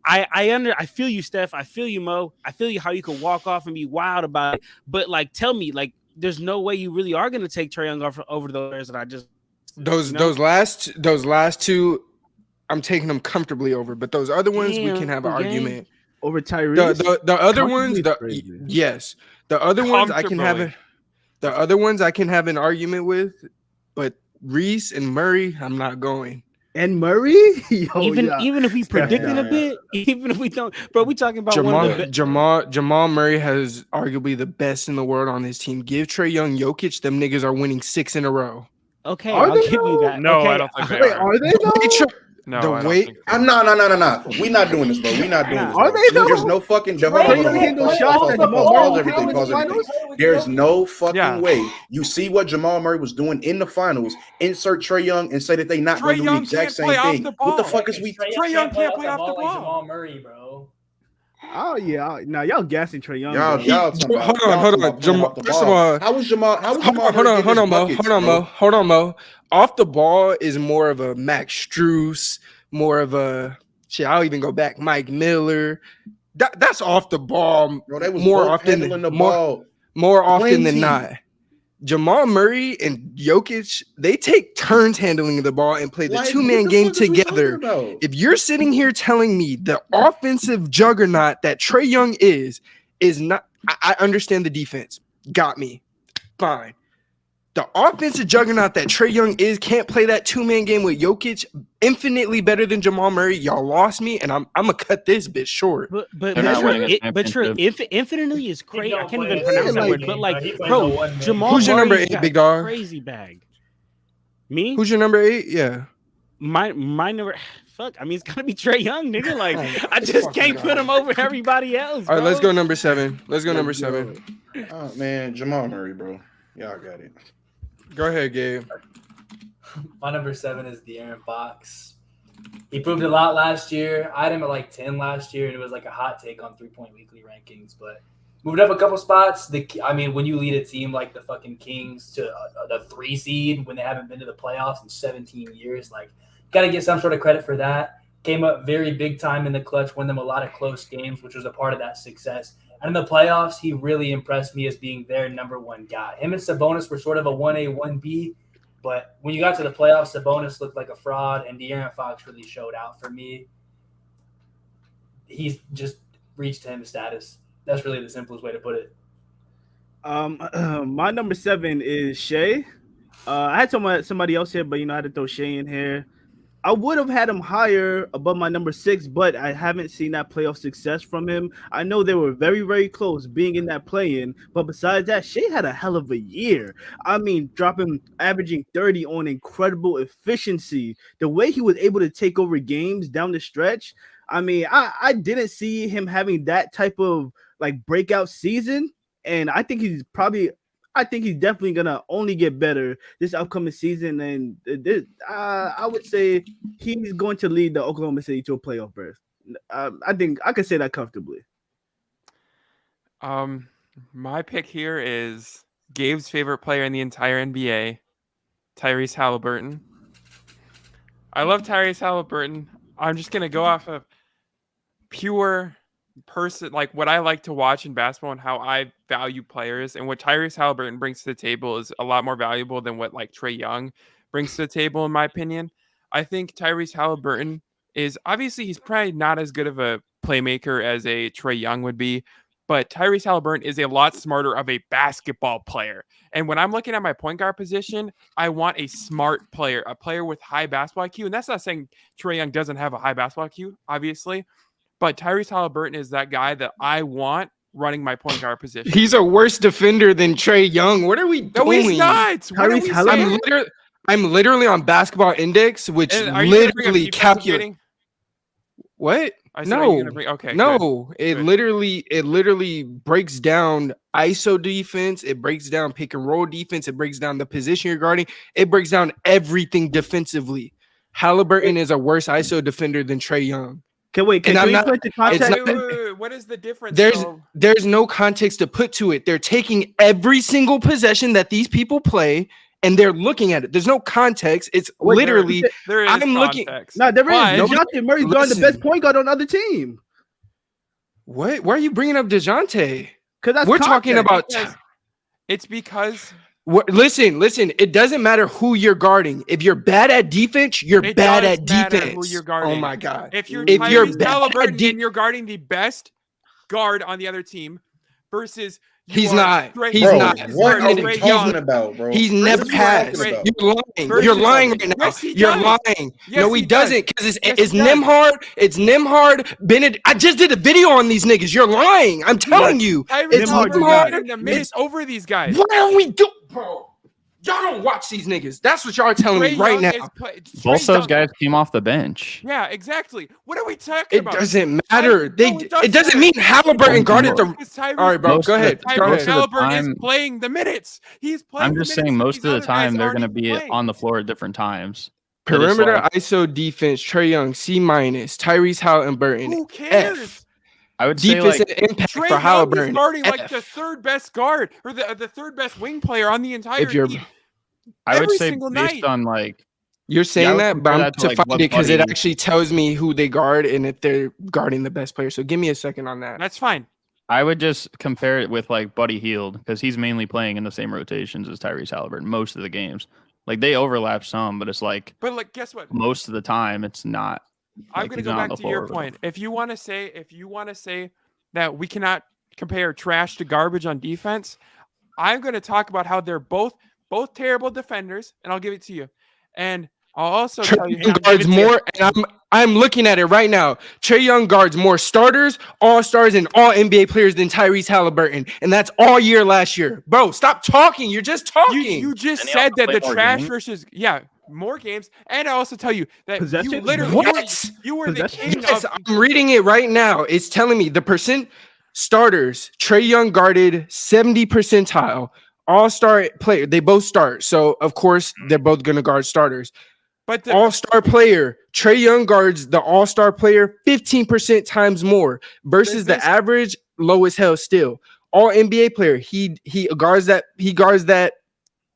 I feel you, Steph. I feel you, Mo. I feel you how you can walk off and be wild about it. But like, tell me, like, there's no way you really are going to take Trae Young over those players that I just Those last two, I'm taking them comfortably over. But those other ones, we can have an argument. Over Tyrese. The other ones, crazy. yes, the other ones I can have an argument with, but Reese and Murray, I'm not going. And Murray, even if we predicting a bit, even if we don't, bro, we talking about Jamal Murray has arguably the best in the world on his team. Give Trae Young Jokic, them niggas are winning 6 in a row. Okay, I'll give you that. No, okay. I don't think they are. Are they though? No, The I don't way- think No. We not doing this, bro. We not doing this. Are Bro. they though? There's no fucking. Hold on. Pause everything. There's no fucking way. You see what Jamal Murray was doing in the finals. Insert Trae Young and say that they not going to do the exact same thing. What the fuck is we? Trae Young can't play off the ball. Like Jamal Murray, bro. Oh yeah. Now y'all gassing Trae Young. Y'all Hold on. Jamal, first of all, how was Jamal? Hold on, Mo. Off the ball is more of a Max Strus, more of a shit. I'll even go back, Mike Miller. That's off the ball. Bro, they was more both often handling than the ball. more often than Plenty. not. Jamal Murray and Jokic, they take turns handling the ball and play the Like, two-man what the game fuck is we together. talking about? If you're sitting here telling me the offensive juggernaut that Trae Young is not, I understand the defense. Got me. Fine. The offensive juggernaut that Trae Young is can't play that two-man game with Jokic infinitely better than Jamal Murray. Y'all lost me, and I'm gonna cut this bit short. But They're not winning a true, championship. infinitely is crazy. I don't can't play even it. pronounce that Like, word. But like, he plays bro, a one-man. Jamal Who's your number Murray's 8, got big dog? crazy bag. Me? Who's your number 8? Yeah. My number? Fuck. I mean, it's gotta be Trae Young, nigga. Like, I just can't put him over everybody else. All right, let's bro. go number 7. Let's go number 7. Oh man, Jamal Murray, bro. Y'all got it. Go ahead, Gabe. My number 7 is De'Aaron Fox. He proved a lot last year. I had him at like 10 last year, and it was like a hot take on 3-point weekly rankings. But moved up a couple spots. When you lead a team like the fucking Kings to the 3 seed when they haven't been to the playoffs in 17 years, like, got to get some sort of credit for that. Came up very big time in the clutch, won them a lot of close games, which was a part of that success. And in the playoffs, he really impressed me as being their number 1 guy. Him and Sabonis were sort of a 1A, 1B. But when you got to the playoffs, Sabonis looked like a fraud, and De'Aaron Fox really showed out for me. He's just reached him status. That's really the simplest way to put it. My number 7 is Shea. I had somebody else here, but I had to throw Shea in here. I would have had him higher above my number 6, but I haven't seen that playoff success from him. I know they were very, very close being in that play-in, but besides that, Shea had a hell of a year. I mean, averaging 30 on incredible efficiency. The way he was able to take over games down the stretch, I mean, I didn't see him having that type of like breakout season, and I think he's probably I think he's definitely gonna only get better this upcoming season, and I would say he's going to lead the Oklahoma City to a playoff berth. I think I could say that comfortably. My pick here is Gabe's favorite player in the entire NBA, Tyrese Halliburton. I love Tyrese Halliburton. I'm just gonna go off of pure person, like what I like to watch in basketball and how I value players, and what Tyrese Halliburton brings to the table is a lot more valuable than what like Trae Young brings to the table, in my opinion. I think Tyrese Halliburton is obviously he's probably not as good of a playmaker as a Trae Young would be, but Tyrese Halliburton is a lot smarter of a basketball player. And when I'm looking at my point guard position, I want a smart player, a player with high basketball IQ. And that's not saying Trae Young doesn't have a high basketball IQ, obviously, but Tyrese Halliburton is that guy that I want running my point guard position. He's a worse defender than Trae Young. What are we doing? No, he's not. What are we saying? I'm literally on Basketball Index, which literally calculates. What? No, okay, no. good. It literally breaks down ISO defense. It breaks down pick and roll defense. It breaks down the position you're guarding. It breaks down everything defensively. Halliburton is a worse ISO defender than Trae Young. Can we put the context? What is the difference? There's no context to put to it. They're taking every single possession that these people play and they're looking at it. There's no context. It's literally there is I'm context. looking. No, there is. DeJounte Murray's guarding the best point guard on the other team. What? Why are you bringing up DeJounte? Because we're talking about. It's because. Listen. It doesn't matter who you're guarding. If you're bad at defense, you're bad at defense. Who you're guarding. Oh my god! If you're Halliburton and you're guarding the best guard on the other team, versus he's not. What are you talking about, bro? He's never has. You're lying. You're lying right now. You're lying. No, he doesn't, because it's Nimhard. It's Nimhard. Bennett. I just did a video on these niggas. You're lying. I'm telling you. It's Nimhard in the minutes over these guys. What are we doing, bro? Y'all don't watch these niggas. That's what y'all are telling me right now. Both those guys came off the bench. Yeah, exactly. What are we talking about? It doesn't matter. It doesn't mean Halliburton guarded the. All right, bro. Go ahead. Halliburton is playing the minutes. He's playing. I'm just saying, most of the time they're going to be on the floor at different times. Perimeter ISO defense. Trae Young C-. Tyrese Halliburton. Who cares? F. I would say defensive impact Trae for Halliburton. Is guarding like the third best guard or the third best wing player on the entire team. I would say based on like you're saying that, but I'm to find it because it actually tells me who they guard and if they're guarding the best player. So give me a second on that. That's fine. I would just compare it with like Buddy Hield because he's mainly playing in the same rotations as Tyrese Halliburton most of the games. Like they overlap some, but it's like. But like, guess what? Most of the time, it's not. I'm gonna go back to your point. If you want to say that we cannot compare trash to garbage on defense, I'm going to talk about how they're both terrible defenders, and I'll give it to you. And I'll also tell you Young guards more, and I'm looking at it right now. Trae Young guards more starters, all-stars, and all NBA players than Tyrese Halliburton, and that's all year last year. Bro, stop talking. You're just talking. You just said that the trash versus more games, and I also tell you that you literally you were the king of. I'm reading it right now. It's telling me the percent starters. Trae Young guarded 70 percentile. All-star player, they both start. So, of course, they're both going to guard starters. But the all-star player, Trae Young guards the all-star player 15% times more versus the average low as hell still. All NBA player, he guards that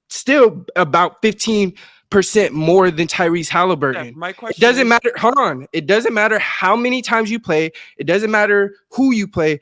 still about 15% more than Tyrese Halliburton. My question it doesn't matter. Hold on. It doesn't matter how many times you play. It doesn't matter who you play.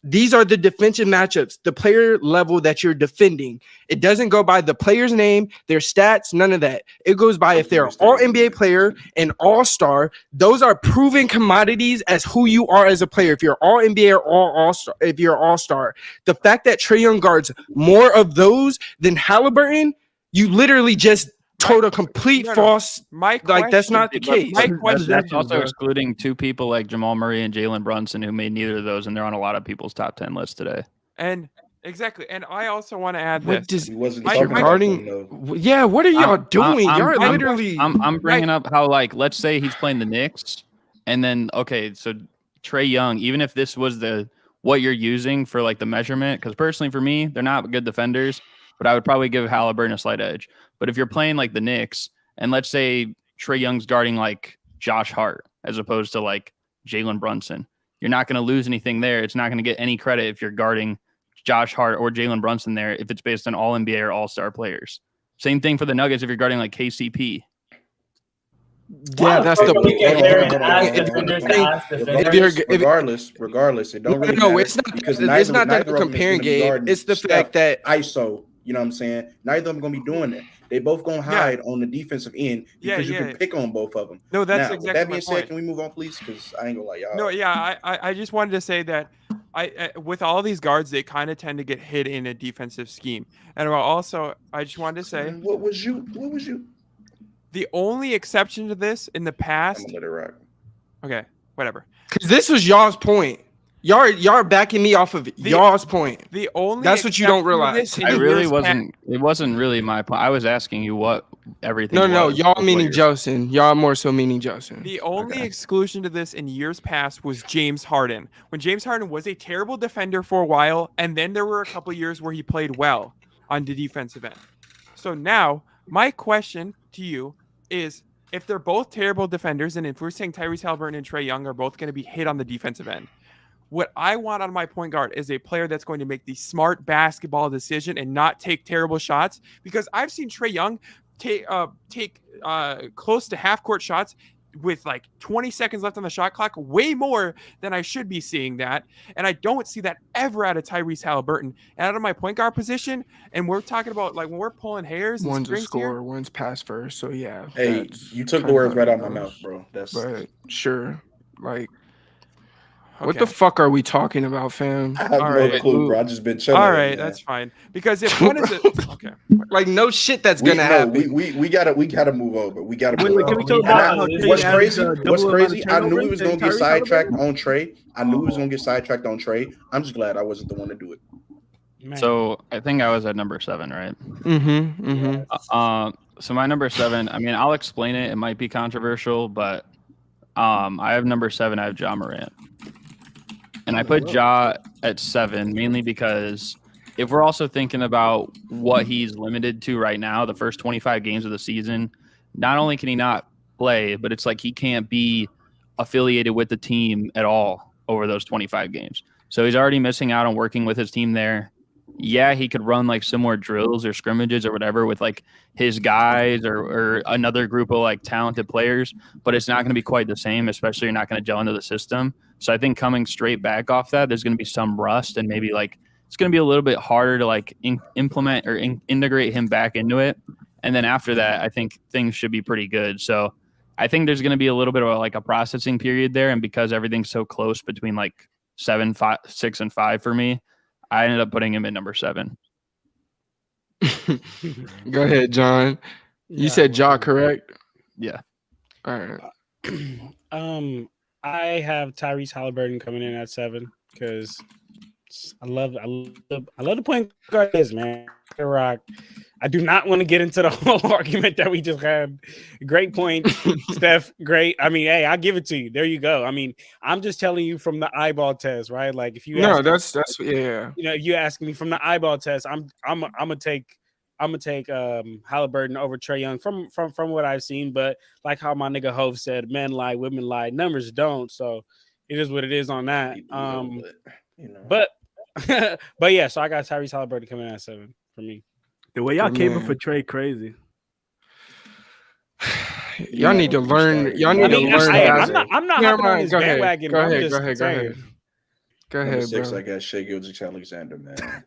These are the defensive matchups, the player level that you're defending. It doesn't go by the player's name, their stats, none of that. It goes by if they're all NBA player and all-star. Those are proven commodities as who you are as a player. If you're all NBA or all-star, if you're all-star. The fact that Trae Young guards more of those than Halliburton, you literally just told a complete false. Like that's not the case. That's also excluding two people like Jamal Murray and Jalen Brunson who made neither of those, and they're on a lot of people's top 10 lists today. And exactly, and I also want to add this. He wasn't regarding. Yeah, what are y'all doing? You're literally. I'm bringing up how like let's say he's playing the Knicks, and then okay, so Trae Young, even if this was what you're using for like the measurement, because personally for me, they're not good defenders. but I would probably give Halliburton a slight edge. But if you're playing like the Knicks, and let's say Trae Young's guarding like Josh Hart as opposed to like Jalen Brunson, you're not going to lose anything there. It's not going to get any credit if you're guarding Josh Hart or Jalen Brunson there if it's based on all NBA or all-star players. Same thing for the Nuggets if you're guarding like KCP. Yeah, that's the regardless, it don't really no, matter it's not because it's not that neither they're of them is comparing gonna be Gabe. guarding It's the Steph, fact that ISO, you know what I'm saying? Neither of them gonna be doing that. They both gonna hide on the defensive end because you can pick on both of them. No, that's now, exactly with that being my said, point. can we move on, please? Because I ain't gonna lie, y'all. No, yeah, I just wanted to say that I with all these guards, they kind of tend to get hit in a defensive scheme. And also, I just wanted to say, What was you? the only exception to this in the I'm past. gonna let it rock. Okay, whatever. because this was y'all's point. Y'all are backing me off of y'all's point. The only That's what you don't realize. exception to I this in really years wasn't. It wasn't really my point. I was asking you what everything. No, was y'all before meaning your- JELSON. Y'all more so meaning JELSON. The only Okay. exclusion to this in years past was James Harden. When James Harden was a terrible defender for a while, and then there were a couple years where he played well on the defensive end. So now, my question to you is, if they're both terrible defenders, and if we're saying Tyrese Halliburton and Trae Young are both going to be hit on the defensive end, what I want out of my point guard is a player that's going to make the smart basketball decision and not take terrible shots. Because I've seen Trae Young take close to half court shots with like 20 seconds left on the shot clock, way more than I should be seeing that. And I don't see that ever out of Tyrese Halliburton. And out of my point guard position, and we're talking about like when we're pulling hairs and One's a strings scorer, here. one's pass first. So yeah. Hey, that's you took the kinda words how right it out of my goes. mouth, bro. That's But sure, like, what Okay. the fuck are we talking about, fam? I have All no right. clue, bro. I just been chilling. All here, right, man. that's fine. Because if one is okay. Like, no shit that's We gonna happen. we gotta move over. We gotta move Wait, over. can we talk And about how Trey what's averaged crazy? a What's double amount crazy? of I knew we turnovers was than gonna get Tyrese sidetracked Halliburton? on Trey. I knew we was gonna get sidetracked on Trey. I'm just glad I wasn't the one to do it. Man. So I think I was at number 7, right? So my number 7. I mean, I'll explain it. It might be controversial, but I have number 7. I have Ja Morant. And I put Ja at 7 mainly because if we're also thinking about what he's limited to right now, the first 25 games of the season, not only can he not play, but it's like he can't be affiliated with the team at all over those 25 games. So he's already missing out on working with his team there. Yeah, he could run like similar drills or scrimmages or whatever with like his guys or another group of like talented players, but it's not going to be quite the same, especially you're not going to gel into the system. So I think coming straight back off that, there's going to be some rust and maybe like it's going to be a little bit harder to like implement or integrate him back into it. And then after that, I think things should be pretty good. So I think there's going to be a little bit of like a processing period there. And because everything's so close between like 7, 5, 6, and 5 for me, I ended up putting him at number 7. Go ahead, John. You said Ja, correct? Yeah. All right. I have Tyrese Halliburton coming in at 7 because I love the point guard is, man. Rock. I do not want to get into the whole argument that we just had. Great point, Steph. Great. I mean, hey, I'll give it to you. There you go. I mean, I'm just telling you from the eyeball test, right? Like if you that's yeah. You know, you ask me from the eyeball test, I'm gonna take Halliburton over Trae Young from what I've seen. But like how my nigga Hove said, men lie, women lie, numbers don't. So it is what it is on that. But but yeah, so I got Tyrese Halliburton coming in at 7 for me. The way y'all came in for Trey, crazy. Y'all need to learn. Y'all need to learn. I'm not hopping on this bandwagon. Go ahead. Go Number ahead, 6, bro. I got Shai Gilgeous-Alexander, man.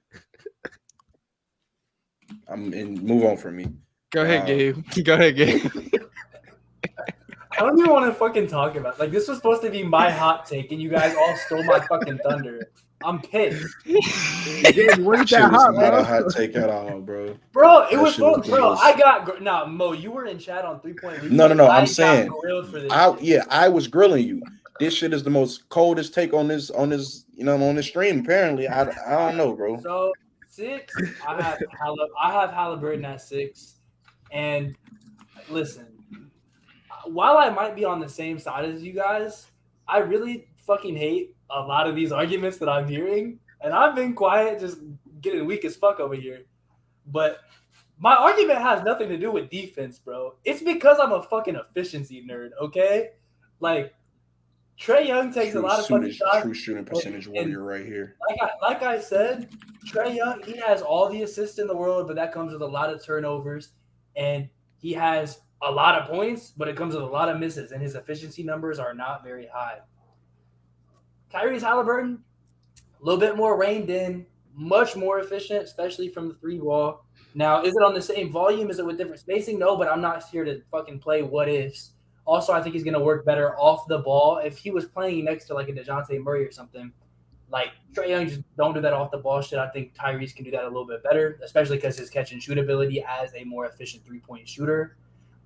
Move on from me. Go ahead, Gabe. Go ahead, Gabe. I don't even want to fucking talk about it. Like, this was supposed to be my hot take, and you guys all stole my fucking thunder. I'm pissed. Where's Shit that was hot, not bro? a hot take at all, bro. Bro, it That was shit was supposed, bro. gross. I got Mo. You were in chat on 3-point league. No. I I'm saying, got grilled for this. I was grilling you. This shit is the most coldest take on this, on this stream. Apparently, I don't know, bro. So 6, I have Halliburton at 6, and listen, while I might be on the same side as you guys, I really fucking hate a lot of these arguments that I'm hearing, and I've been quiet, just getting weak as fuck over here. But my argument has nothing to do with defense, bro. It's because I'm a fucking efficiency nerd, okay? Like, Trae Young takes a lot of fucking shots. True shooting percentage warrior right here. Like I said, Trae Young, he has all the assists in the world, but that comes with a lot of turnovers. And he has a lot of points, but it comes with a lot of misses, and his efficiency numbers are not very high. Tyrese Halliburton, a little bit more reined in, much more efficient, especially from the three ball. Now, is it on the same volume? Is it with different spacing? No, but I'm not here to fucking play what ifs. Also, I think he's going to work better off the ball. If he was playing next to like a DeJounte Murray or something, like Trae Young, just don't do that off the ball shit. I think Tyrese can do that a little bit better, especially because his catch and shoot ability as a more efficient 3-point shooter.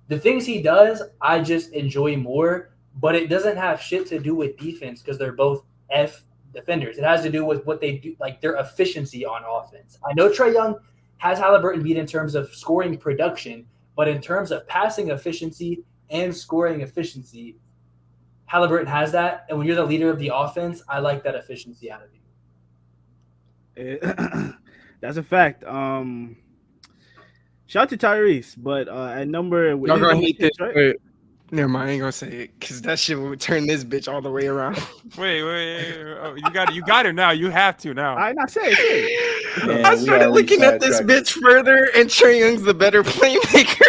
The things he does, I just enjoy more, but it doesn't have shit to do with defense because they're both F defenders. It has to do with what they do, like their efficiency on offense. I know Trae Young has Halliburton beat in terms of scoring production, but in terms of passing efficiency and scoring efficiency, Halliburton has that. And when you're the leader of the offense, I like that efficiency out of you. That's a fact. Shout out to Tyrese, but at number, Y'all gonna hate this, right? Never mind, I ain't gonna say it because that shit would turn this bitch all the way around. Wait. Oh, you got it now. You have to now. I not say it. Man, I we started already looking at this sidetracked. bitch further, and Trae Young's the better playmaker.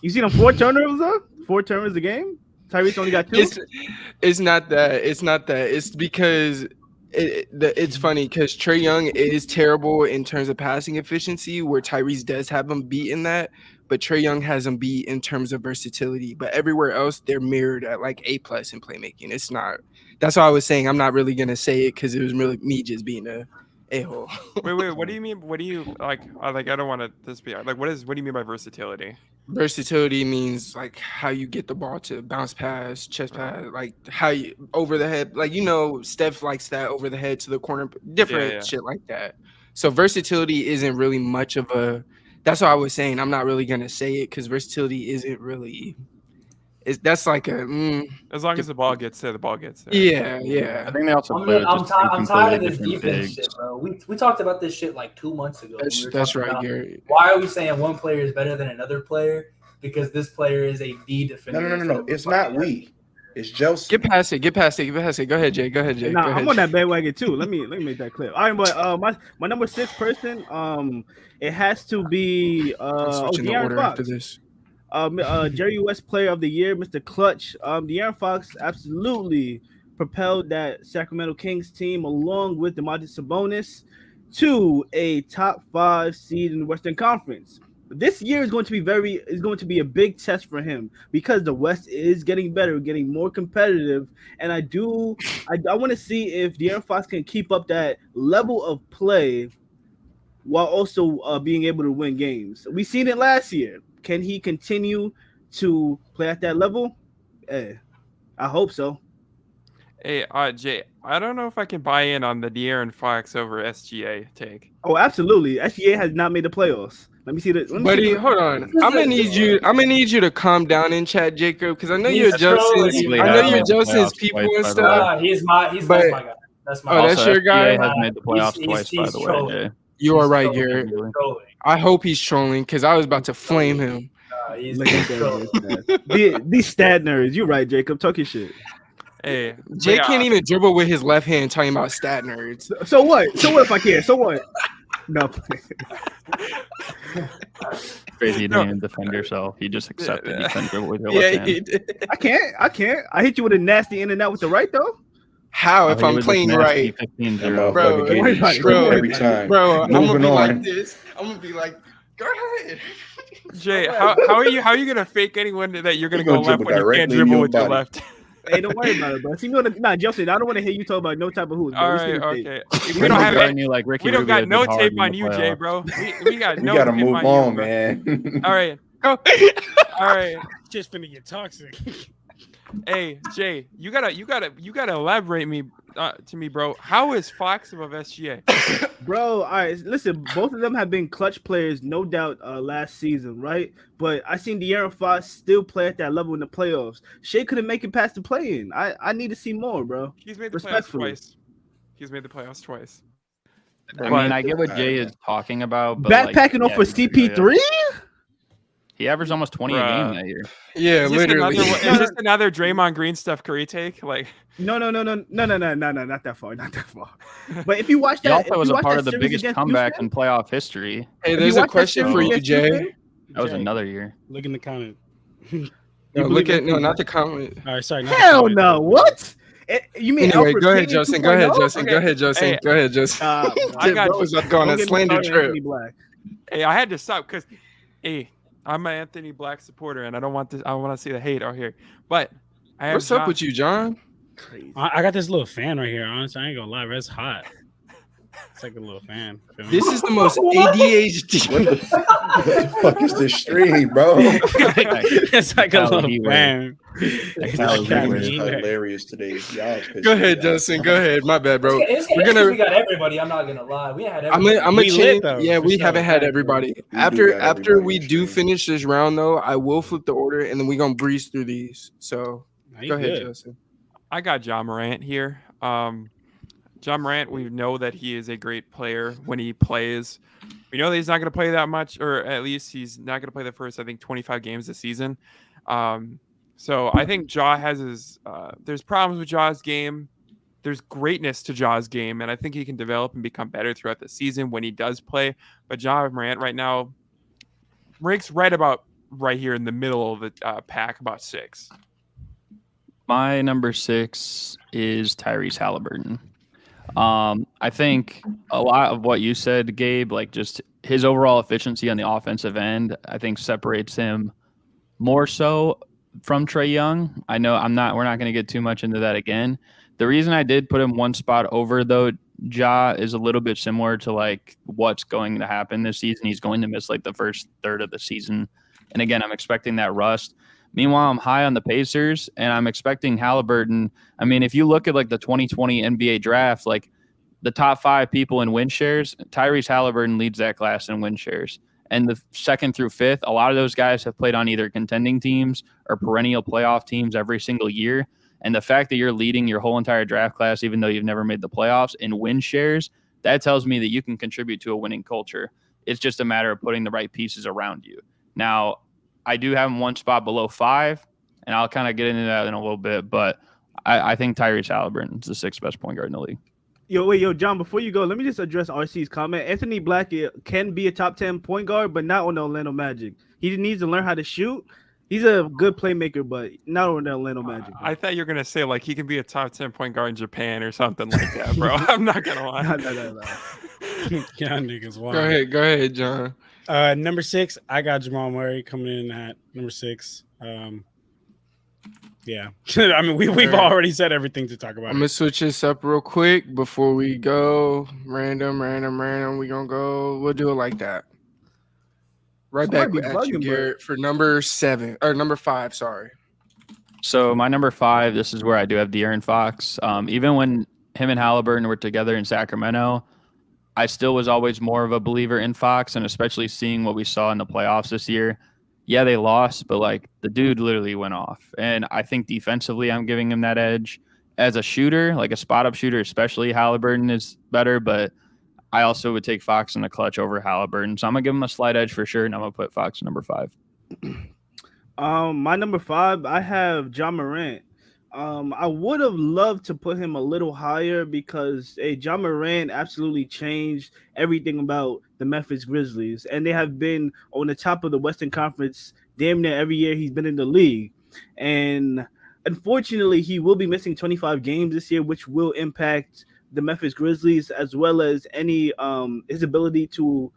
You see them 4 turnovers though? 4 turnovers a game. Tyrese only got 2. It's not that. It's not that. It's because it's funny because Trae Young is terrible in terms of passing efficiency, where Tyrese does have him beat in that. But Trae Young has him beat in terms of versatility. But everywhere else, they're mirrored at like A+ in playmaking. It's not. That's why I was saying I'm not really gonna say it because it was really me just being a hole. Wait. What do you mean? What do you like? I don't want to this be like. What do you mean by versatility? Versatility means like how you get the ball to bounce pass, chest pass, like how you over the head. Like Steph likes that over the head to the corner, different shit like that. So versatility isn't really much of a. That's what I was saying. I'm not really gonna say it because versatility isn't really. That's like a. As long as the ball gets there, the ball gets there. Yeah. I think they also play with I'm just tired of this completely defense different shit, bro. We talked about this shit like 2 months ago. That's right, Gary. Why are we saying one player is better than another player? Because this player is a D defender. No. It's not we. It's JELSON. Get past it. Go ahead, Jay. Nah, I'm on that bandwagon too. Let me make that clear. All right, but my number 6 person, it has to be switching the order Fox. after this. Jerry West Player of the Year, Mr. Clutch. De'Aaron Fox absolutely propelled that Sacramento Kings team along with DeMontis Sabonis to a top 5 seed in the Western Conference. This year is going to be a big test for him because the West is getting better, getting more competitive, and I want to see if De'Aaron Fox can keep up that level of play while also being able to win games. We seen it last year. Can he continue to play at that level? I hope so. Hey, Jay, I don't know if I can buy in on the De'Aaron Fox over SGA take. Oh, absolutely. SGA has not made the playoffs. Let me see that. Buddy, hold on. I'm gonna need you to calm down in chat, Jacob, because I know you're Jelson's people and stuff. He's my guy. That's my. That's your guy. SGA has made the playoffs twice, by the way. Jay. You are right, Garrett. I hope he's trolling because I was about to flame him. These stat nerds. You're right, Jacob. Talk your shit. Hey, Jay can't even dribble with his left hand talking about stat nerds. So what? So what if I can? So what? No. Crazy you didn't even defend yourself. You just accepted you couldn't dribble with your left hand. He did. I can't. I hit you with a nasty in and out with the right though. How if I'm playing right? 15-0. Bro, every time. Bro, I'm gonna be on. like this. I'm gonna be like, go ahead. Jay, how are you gonna fake anyone that you're gonna go left when you can't dribble with your left? Hey, don't worry about it, bro. See, Justin, I don't want to hear you talk about no type of hoops. All right, okay. We don't have any like Ricky. We don't Rubio got no did hard tape in on the you, Jay, playoffs. bro. We got no. We gotta tape move on on, you, bro. man. All right, go. All right. Just finna get toxic. Hey, Jay, you gotta elaborate to me, bro. How is Fox above SGA? Bro, all right, listen, both of them have been clutch players, no doubt, last season, right? But I seen De'Aaron Fox still play at that level in the playoffs. Shea couldn't make it past the play-in. I need to see more, bro. He's made the playoffs twice. I mean, I get what Jay is talking about, but backpacking off for CP3. He averaged almost 20 a game that year. Yeah, literally. Is this another Draymond Green Steph Curry take? Like, no, not that far, not that far. But if you watch that, he also was a part of the biggest comeback in playoff history. Hey, there's a question for you, Jay. That was another year. Look in the comment. Not the comment. All right, sorry. Hell no. What? You mean anyway? Alfred Go ahead, Payton Justin. 2.0? Go ahead, Justin. Okay. Go ahead, Justin. Hey, go ahead, Justin. I got Bro was about to go on a slander trip. Hey, I had to stop because, hey, I'm an Anthony Black supporter, and I don't want to. I want to see the hate out here. But what's up with you, John? Crazy. I got this little fan right here. Honestly, I ain't gonna lie, bro. It's hot. It's like a little fan. This is the most ADHD. What the fuck is this stream, bro? It's like a little fan. It's hilarious today. Go ahead, Justin. Go ahead. My bad, bro. We got everybody. I'm not gonna lie. We had everybody. I'm a change. Yeah, we haven't had everybody. After we do finish this round, though, I will flip the order, and then we're gonna breeze through these. So go ahead, Justin. I got John Morant here. John Morant, we know that he is a great player when he plays. We know that he's not going to play that much, or at least he's not going to play the first, 25 games this season. So I think Ja has his there's problems with Ja's game. There's greatness to Ja's game, and I think he can develop and become better throughout the season when he does play. But Ja Morant right now ranks right here in the middle of the pack, about 6. My number 6 is Tyrese Halliburton. I think a lot of what you said, Gabe, like just his overall efficiency on the offensive end, I think separates him more so from Trae Young. I know we're not going to get too much into that again. The reason I did put him one spot over, though, Ja, is a little bit similar to like what's going to happen this season. He's going to miss like the first third of the season. And again, I'm expecting that rust. Meanwhile, I'm high on the Pacers, and I'm expecting Halliburton. I mean, if you look at like the 2020 NBA draft, like the top 5 people in win shares, Tyrese Halliburton leads that class in win shares. And the 2nd through 5th, a lot of those guys have played on either contending teams or perennial playoff teams every single year. And the fact that you're leading your whole entire draft class, even though you've never made the playoffs, in win shares, that tells me that you can contribute to a winning culture. It's just a matter of putting the right pieces around you. Now, I do have him one spot below 5, and I'll kind of get into that in a little bit, but I think Tyrese Halliburton is the 6th best point guard in the league. Yo, John, before you go, let me just address RC's comment. Anthony Black can be a top 10 point guard, but not on the Orlando Magic. He needs to learn how to shoot. He's a good playmaker, but not on the Orlando Magic. I thought you were going to say, like, he can be a top 10 point guard in Japan or something like that, bro. I'm not going to lie. No. Yeah, niggas wild. Go ahead, John. Number 6, I got Jamal Murray coming in at number 6. Yeah, I mean we've already said everything to talk about. I'm gonna switch this up real quick before we go. Random. We gonna go. We'll do it like that. Right back at you, Garrett, for number 7 or number 5. Sorry. So my number 5, this is where I do have De'Aaron Fox. Even when him and Halliburton were together in Sacramento, I still was always more of a believer in Fox, and especially seeing what we saw in the playoffs this year. Yeah, they lost, but like the dude literally went off. And I think defensively, I'm giving him that edge. As a shooter, like a spot-up shooter, especially Halliburton is better, but I also would take Fox in the clutch over Halliburton. So I'm going to give him a slight edge for sure, and I'm going to put Fox number 5. My number 5, I have John Morant. I would have loved to put him a little higher because John Morant absolutely changed everything about the Memphis Grizzlies, and they have been on the top of the Western Conference damn near every year he's been in the league. And unfortunately, he will be missing 25 games this year, which will impact the Memphis Grizzlies as well as any his ability to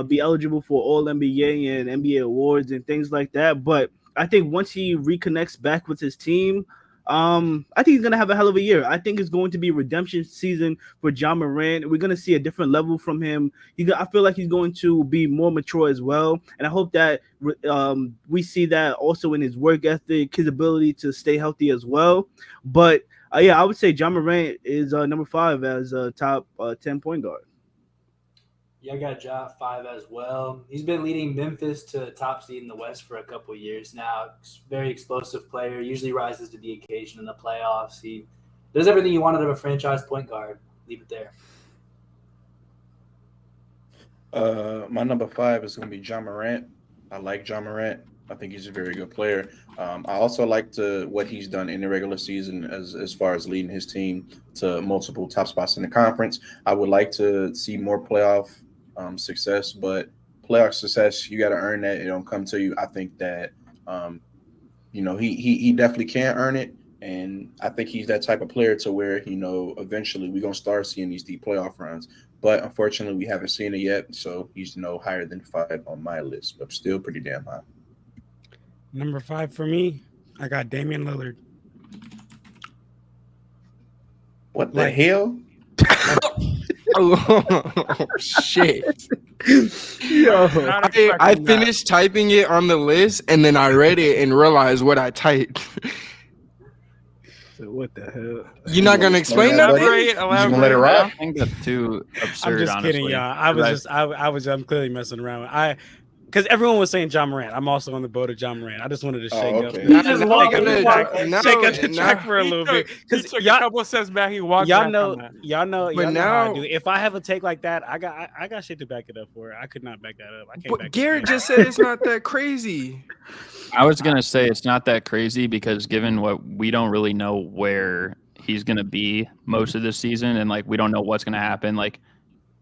be eligible for all NBA and NBA awards and things like that. But I think once he reconnects back with his team, I think he's gonna have a hell of a year. I think it's going to be a redemption season for John Morant. We're gonna see a different level from him. I feel like he's going to be more mature as well, and I hope that we see that also in his work ethic, his ability to stay healthy as well. But yeah, I would say John Morant is number 5 as a top 10 point guard. Yeah, I got Ja 5 as well. He's been leading Memphis to top seed in the West for a couple of years now. Very explosive player, usually rises to the occasion in the playoffs. He does everything you want out of a franchise point guard. Leave it there. My number 5 is going to be John Morant. I like John Morant. I think he's a very good player. I also like what he's done in the regular season as far as leading his team to multiple top spots in the conference. I would like to see more playoff success, but playoff success, you got to earn that. It don't come to you. I think that he definitely can earn it, and I think he's that type of player to where eventually we're gonna start seeing these deep playoff runs. But unfortunately, we haven't seen it yet, so he's no higher than 5 on my list, but still pretty damn high. Number 5 for me, I got Damian Lillard. What the hell? Oh shit! Yo, I finished typing it on the list, and then I read it and realized what I typed. So what the hell? You're not gonna explain that? You gonna let it ride? I think that's too absurd. I'm just kidding, honestly. y'all. I'm clearly messing around. Because everyone was saying John Morant. I'm also on the boat of John Morant. I just wanted to shake up. okay. You just walked up Shake up the track for a little bit. Because a couple of steps back, he walked. Y'all know how now- I do. If I have a take like that, I got shit to back it up for. I could not back that up. I can't. But Garrett just said it's not that crazy. I was gonna say it's not that crazy because given what we don't really know where he's gonna be most of this season, and like we don't know what's gonna happen. Like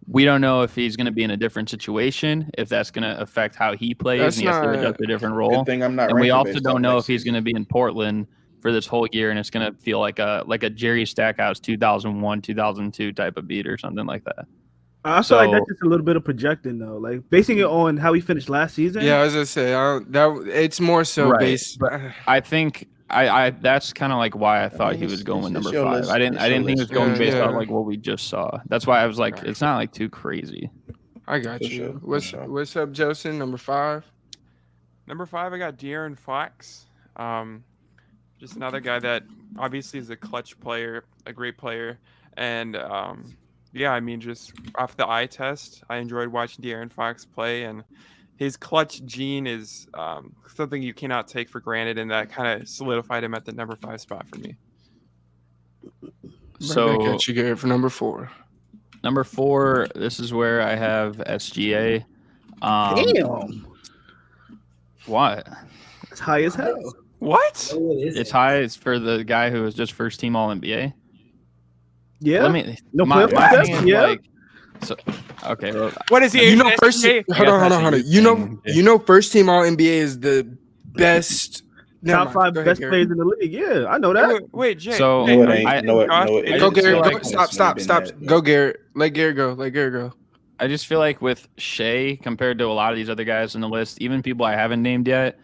we don't know if he's gonna be in a different situation, if that's gonna affect how he plays, That's and he has to not- adjust to a different role. Good thing I'm not. And we ranking also based don't off know next if he's season. gonna be in Portland for this whole year, and it's gonna feel like a Jerry Stackhouse 2001, 2002 type of beat or something like that. I feel like that's just a little bit of projecting though, like basing it on how he finished last season. Yeah, as I say, it's more so Right. based. I think I that's kind of like why I thought he was going with number 5. I didn't think he was going based on like what we just saw. That's why I was like, it's not like too crazy. I got For you. sure. What's up, JELSON? Number 5. Number 5, I got De'Aaron Fox. Just another guy that obviously is a clutch player, a great player, and yeah, I mean, just off the eye test, I enjoyed watching De'Aaron Fox play, and his clutch gene is something you cannot take for granted, and that kind of solidified him at the number 5 spot for me. So I got you, Garrett, for number 4. number 4, this is where I have SGA. Damn, What? it's high as hell. What? It's high. It's for the guy who was just first team All NBA. Yeah, Let me. No my playoff success? hand, Yeah. like, so, okay. Well, What is he? You know, first. SGA? Hold on. that's a You know, thing. you know, first team All NBA is the best. Never Top mind. 5 Go ahead, best Garrett. players in the league. Yeah, I know that. Wait, Jay. So, Jay, No, it are ain't. you- I- No, it. Josh, No, it it. is Go, I just feel Garrett. like Go. it's Stop. never been that. Go, Garrett. Let Garrett go. Let Garrett go. I just feel like with Shea compared to a lot of these other guys on the list, even people I haven't named yet,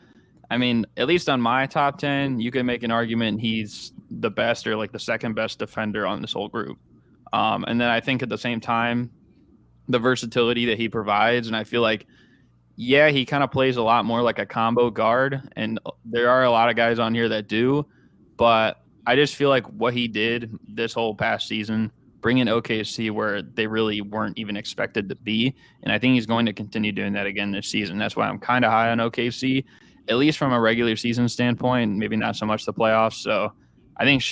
I mean, at least on my top 10, you can make an argument he's the best or like the second best defender on this whole group. And then I think at the same time, the versatility that he provides, and I feel like, yeah, he kind of plays a lot more like a combo guard, and there are a lot of guys on here that do, but I just feel like what he did this whole past season, bringing OKC where they really weren't even expected to be, and I think he's going to continue doing that again this season. That's why I'm kind of high on OKC, at least from a regular season standpoint, maybe not so much the playoffs. So I think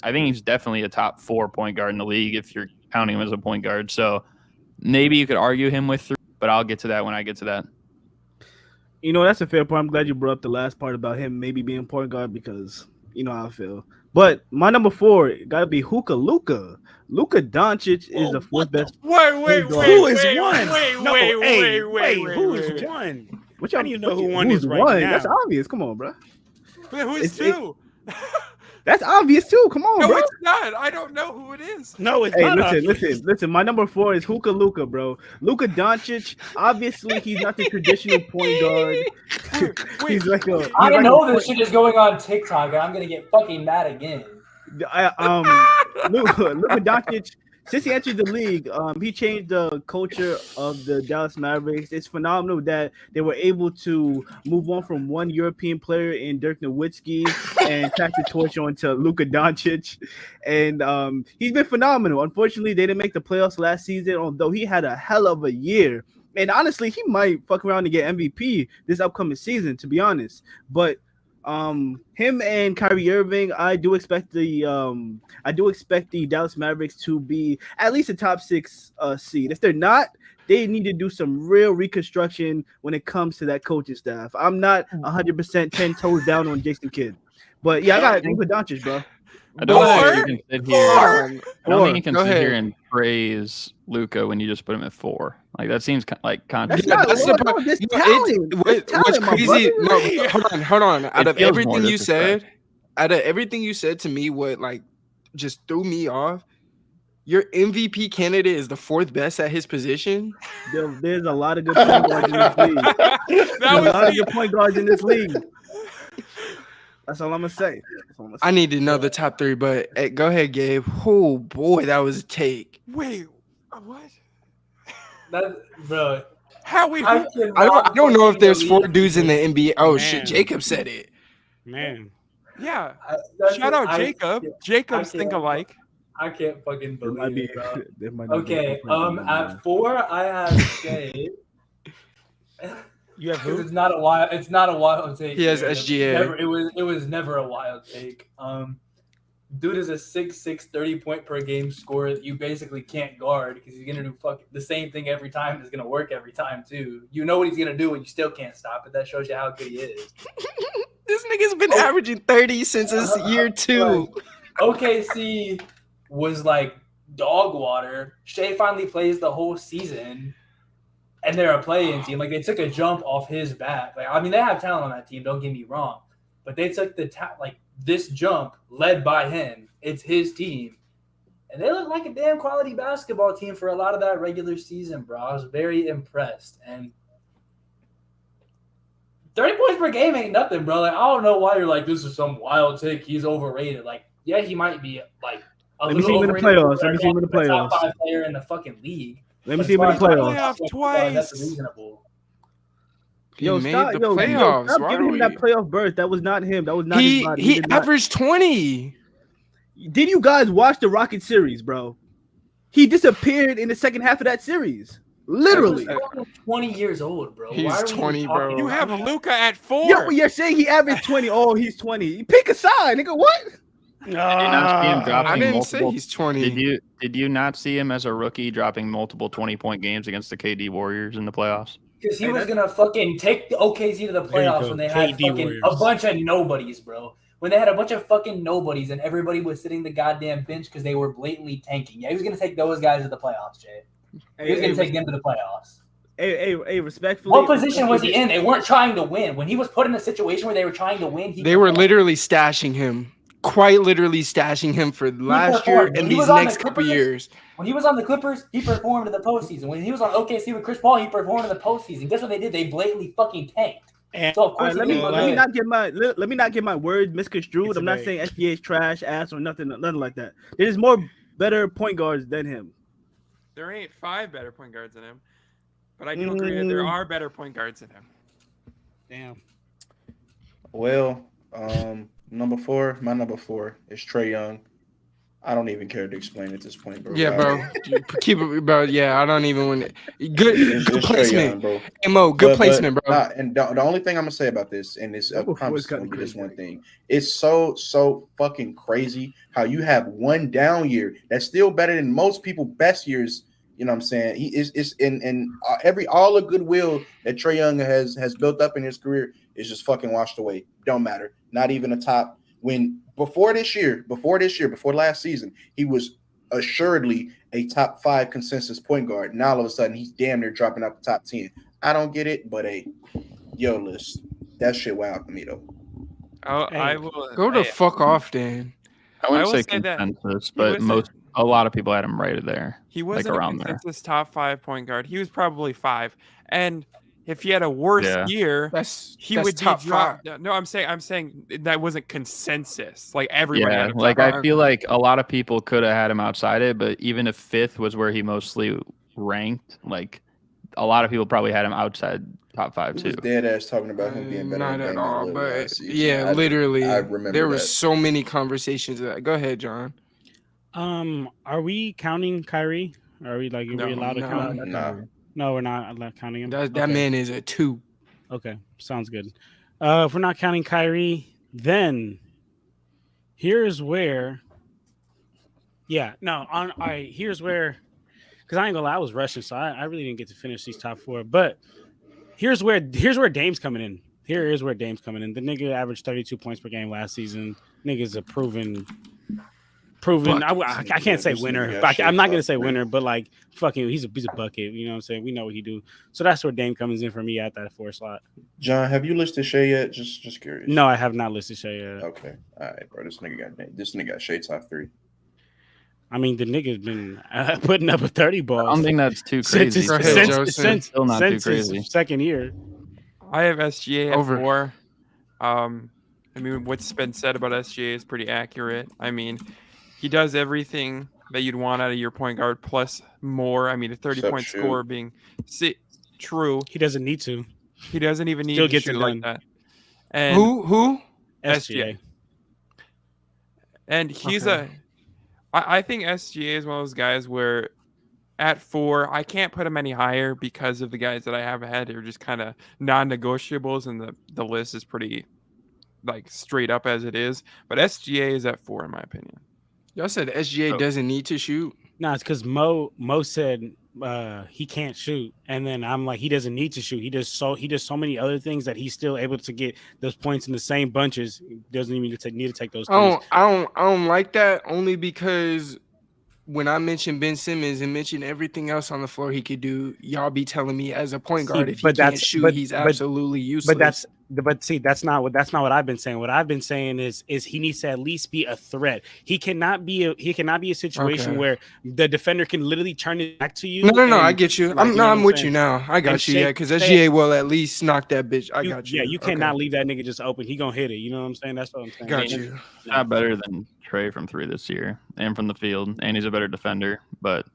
I think he's definitely a top 4 point guard in the league if you're counting him as a point guard. So maybe you could argue him with 3, but I'll get to that when I get to that. You know, that's a fair point. I'm glad you brought up the last part about him maybe being point guard because you know how I feel. But my number 4 got to be Luka Doncic is the 4th best. Wait, Who is one? wait, Who is one? Which I don't even know who one who's is right one? now. That's obvious. Come on, bro. Who is It's- 2? That's obvious too. Come on, No, bro. it's not. I don't know who it is. No, it's Hey, not. listen. My number 4 is Luka, bro. Luka Doncic. Obviously, he's not the traditional point guard. He's like a. I he's like know a this shit is going on TikTok, and I'm gonna get fucking mad again. Luka Doncic. Since he entered the league, he changed the culture of the Dallas Mavericks. It's phenomenal that they were able to move on from one European player in Dirk Nowitzki and pass the torch on to Luka Doncic. And he's been phenomenal. Unfortunately, they didn't make the playoffs last season, although he had a hell of a year. And honestly, he might fuck around and get MVP this upcoming season, to be honest. But him and Kyrie Irving, I do expect the Dallas Mavericks to be at least a top 6 seed. If they're not, they need to do some real reconstruction when it comes to that coaching staff. I'm not 100% 10 toes down on Jason Kidd, but yeah, I got Luka Doncic, bro. I don't Four? think you can sit here. Hold on. I don't think you can Go sit ahead. here and praise Luka when you just put him at 4. Like that seems like That's contradictory. not that's no, the part. this No, talent. This what's talent, my crazy? brother. No, hold on. Out of feels more everything you disrespect. said, to me, what like just threw me off. Your MVP candidate is the 4th best at his position. There's a lot of good point guards in this league. There's a lot of good point guards in this league. That's all I'm gonna say. I need to know the top 3, but go ahead, Gabe. Oh boy, that was a take. Wait, what? That, bro. How we? I don't know if there's 4 dudes in the NBA. Oh shit, Man. Jacob said it. Man, Yeah. Shout out Jacob. Jacobs think alike. I can't fucking There might believe be. it, bro. There might not be Okay, good point guards at 4 I have Shea. you have Because who? it's not a wild take. He has here. SGA. It was never a wild take. Dude is a 6'6", 30-point per game scorer that you basically can't guard because he's gonna do the same thing every time. It's gonna work every time too. You know what he's gonna do, and you still can't stop it. That shows you how good he is. This nigga's been averaging 30 since his year 2. OKC was like dog water. Shea finally plays the whole season, and they're a play-in team. Like they took a jump off his back. Like I mean, they have talent on that team. Don't get me wrong, but they took this jump led by him. It's his team, and they look like a damn quality basketball team for a lot of that regular season, bro. I was very impressed, and 30 points per game ain't nothing, bro. Like I don't know why you're like this is some wild take. He's overrated. Like yeah, he might be like. Let me see him in the playoffs. Let me see him in the playoffs. Top 5 player in the fucking league. Let me see him in the playoffs. Playoff twice. That's reasonable. He made the playoffs. Stop Why giving are him that we- playoff berth. That was not him. That was not his body. He did not- averaged 20. Did you guys watch the Rocket series, bro? He disappeared in the second half of that series. Literally. He was 20 years old, bro. He's Why are we 20, talking bro. You about have that? Luca at 4. Yo, you're saying he averaged 20. Oh, he's 20. Pick a side, nigga. What? Did you not see him dropping I didn't multiple? say he's 20. Did you not see him as a rookie dropping multiple 20-point games against the KD Warriors in the playoffs? Because he was gonna fucking take the OKC to the There you playoffs go. when they had KD fucking Warriors. a bunch of nobodies, bro. When they had a bunch of fucking nobodies and everybody was sitting the goddamn bench because they were blatantly tanking. Yeah, he was gonna take those guys to the playoffs, Jay. He was gonna take them to the playoffs. Hey, respectfully. What position was he in? They weren't trying to win. When he was put in a situation where they were trying to win, They were literally stashing him. Quite literally stashing him for last year performed. and He these was on next the couple Clippers. years. When he was on the Clippers, he performed in the postseason. When he was on OKC with Chris Paul, he performed in the postseason. Guess what they did? They blatantly fucking tanked. And So of course, Let he me didn't let me win. not get my words misconstrued. It's I'm not okay. saying SGA is trash, ass, or nothing like that. There's more better point guards than him. There ain't 5 better point guards than him. But I do agree that there are better point guards than him. damn. Well, number 4, my number 4 is Trae Young. I don't even care to explain at this point, bro. Yeah, bro. Keep it, bro. Yeah, I don't even want to. Good It's Trae Young, placement. bro. Mo, good But- placement, bro. and the only thing I'm gonna say about this, and it's I Number 4 promise is it's gonna kinda be this crazy. one thing. It's so fucking crazy how you have one down year that's still better than most people's best years. You know what I'm saying? He is in all the goodwill that Trae Young has built up in his career is just fucking washed away. Don't matter. Not even a top. When before last season, he was assuredly a top 5 consensus point guard. Now all of a sudden he's damn near dropping out the top 10. I don't get it, but list that shit wild to me though. I will Go to hey, fuck off, Dan. I wouldn't will say say that consensus, he but wasn't- a lot of people had him right there. He wasn't around a there. consensus top 5 point guard. He was probably 5. And if he had a worse Yeah. year, That's he that's would top be dropped. 5. No, I'm saying that wasn't consensus. Like everybody Yeah, had him like top I feel like a lot of people could have had him outside it, but even if 5th was where he mostly ranked, like a lot of people probably had him outside top 5 He too. was dead ass talking about him being better Not than at Damian all, Lillard but last season. yeah, literally. I remember there that. was so many conversations of that. Go ahead, John. Are we counting Kyrie? Are we like? Are we allowed to no, count? Nah. No, we're not allowed counting him. That Okay. man is a 2. Okay, sounds good. If we're not counting Kyrie, then here's where. Yeah, no. All right. Here's where because I ain't gonna lie, I was rushing, so I really didn't get to finish these top 4. But here's where Dame's coming in. Here is where Dame's coming in. The nigga averaged 32 points per game last season. Nigga's a proven. I can't say winner. But I'm not gonna say winner, but like fucking, he's a bucket. You know what I'm saying? We know what he do. So that's where Dame comes in for me at that 4 slot. John, have you listed Shea yet? Just curious. No, I have not listed Shea yet. Okay, all right, bro. This nigga got Shea top 3. I mean, the nigga's been putting up a 30 balls. I don't think that's too crazy. Since Still not too crazy. his second year. I have SGA at Over. 4. I mean, what's been said about SGA is pretty accurate. I mean, he does everything that you'd want out of your point guard plus more. I mean, a 30-point score being true. He doesn't need to. He doesn't even need Still to gets shoot it like done. that. And Who? SGA. And he's I think SGA is one of those guys where at 4, I can't put him any higher because of the guys that I have ahead. They're just kind of non-negotiables, and the list is pretty like straight up as it is. But SGA is at 4 in my opinion. Y'all said SGA doesn't need to shoot. No, it's because Mo said he can't shoot, and then I'm like, he doesn't need to shoot. He does so many other things that he's still able to get those points in the same bunches. Doesn't even need to take those. I don't like that, only because when I mentioned Ben Simmons and mentioned everything else on the floor he could do, y'all be telling me as a point guard if he can't shoot, he's absolutely useless. That's not what I've been saying. What I've been saying is he needs to at least be a threat. He cannot be a situation where the defender can literally turn it back to you. No, I get you. I'm with you now. I got you. Yeah, because SGA will at least knock that bitch. I got you. Yeah, you cannot leave that nigga just open. He gonna hit it. You know what I'm saying? That's what I'm saying. Got you. Not better than Trey from 3 this year, and from the field, and he's a better defender. But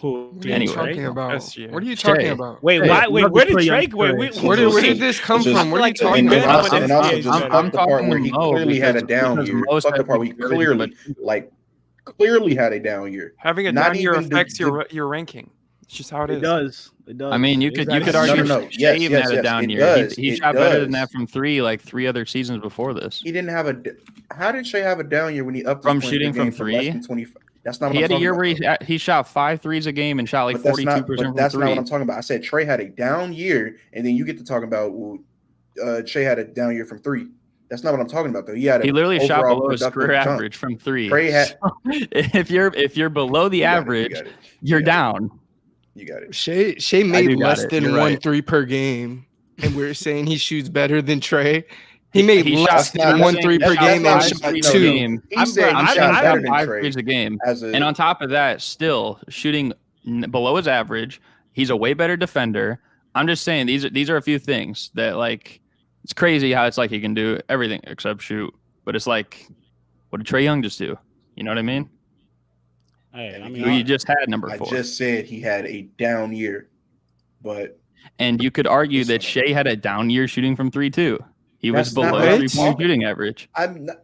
what are Anyway. you talking about? SGA. What are you talking about? Wait, where did Trey go? Where did this come from? What are you talking And about? also just I'm fuck the part talking where he Mo clearly had a because- down because year. Mo Fuck the said part where he clearly had a down year. Having a Not down year even the- affects your ranking. It's just how it is. It does. I mean, you could argue No. Shea Yes, even had a yes, down it year. does. He It shot better than does. that from 3, like 3 other seasons before this. He didn't have how did Shea have a down year when he upped his From points shooting per game from from less 3? than 25? That's not what He I'm had a talking year about. where he shot 5 threes a game and shot like But that's 42% not. from But that's 3. not what I'm talking about. I said Trey had a down year, and then you get to talking about Shea had a down year from 3. That's not what I'm talking about though. He literally shot overall below his productive career jump. average from 3. Trey had. if you're below the average, you're down. You got it. Shea I made do got less it. than You're 1 right. 3 per game, and we're saying he shoots better than Trey. He made He less shot than 1 3 per that's game not- and that's shot not- 2. game. He said he I'm shot saying better than 5 Trey. threes a game. As a, And on top of that, still shooting below his average. He's a way better defender. I'm just saying these are a few things that, like, it's crazy how it's like he can do everything except shoot. But it's like, what did Trae Young just do? You know what I mean? Hey, I Who you just had number 4. I just said he had a down year, but And you could argue that Shea had a down year shooting from 3 too. He was That's not below what I'm 3-point talking- shooting average. I'm not.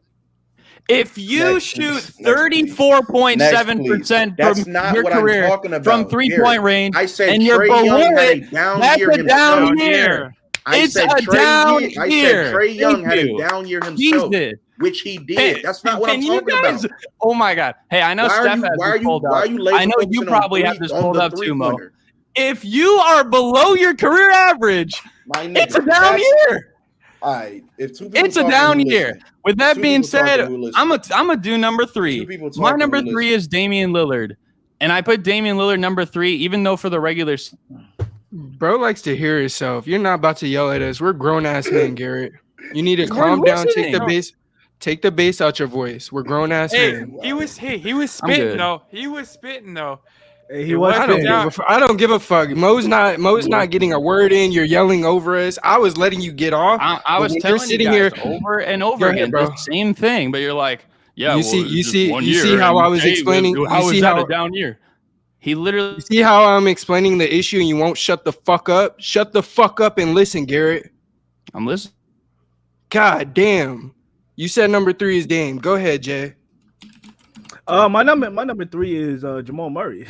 If you Next, shoot please. 34.7% That's from not your what career I'm talking about. from 3-point range, I said and you're Trey below Young had a it, down that's year a himself. down year. It's a down year. I said Trey Young Thank had you. a down year himself, Jesus. which he did. That's not what I'm Can you talking guys? about. Oh my God! Hey, I know Why are Steph you- has why are this you- pulled why up. are you laser I know you focusing on probably have three- this on pulled the up too, Mo. three-pointer? If you are below your career average, My nigga, it's a down that's- year. All right, if two people It's a talking, down who year. listen? With that Two being people talking, said, who listen? I'm gonna do number 3. Two people My talking, number who 3 listen? is Damian Lillard, and I put Damian Lillard number 3, even though for the regular. Bro likes to hear himself. You're not about to yell at us. We're grown ass men, Garrett. You need to calm down. listening. Take the bass out your voice. We're grown ass Hey, men. he was I'm spitting good. though. He was spitting though. Hey, he It was was I don't, spitting. down. give a, I don't give a fuck. Mo's not getting a word in. You're yelling over us. I was letting you get off. I But was when telling you're sitting you guys here- over and over Go ahead, again, bro. the same thing, but you're like, yeah, You see- well, you it's just see- 1 you see year, how and I was hey, explaining- How you was see that how- a down year? He literally. You see how I'm explaining the issue and you won't shut the fuck up? Shut the fuck up and listen, Garrett. I'm listening. God damn. You said number 3 is Dame. Go ahead, Jay. My number 3 is Jamal Murray.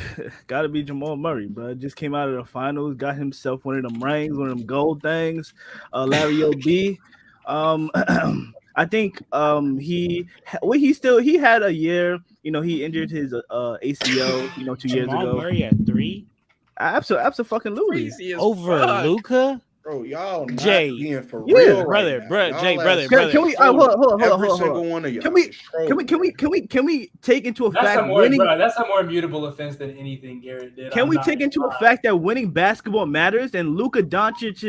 Got to be Jamal Murray, bro. Just came out of the finals, got himself one of them rings, one of them gold things. Larry O.B. I think he had a year. You know, he injured his ACL. You know, 2 years Jamal ago. Murray at 3 Absolutely. Crazy as over fuck. Luca. Bro, y'all not Jay, being for yeah, real brother, right now. bro, Y'all Jay, brother, ass brother. Can we? trolling. Hold Every on. single one of y'all Can we? is trolling. Can we take into a That's fact a more, winning? bro, that's a more immutable offense than anything Garrett did. Can I'm we not take gonna into a lie. fact that winning basketball matters and Luka Doncic's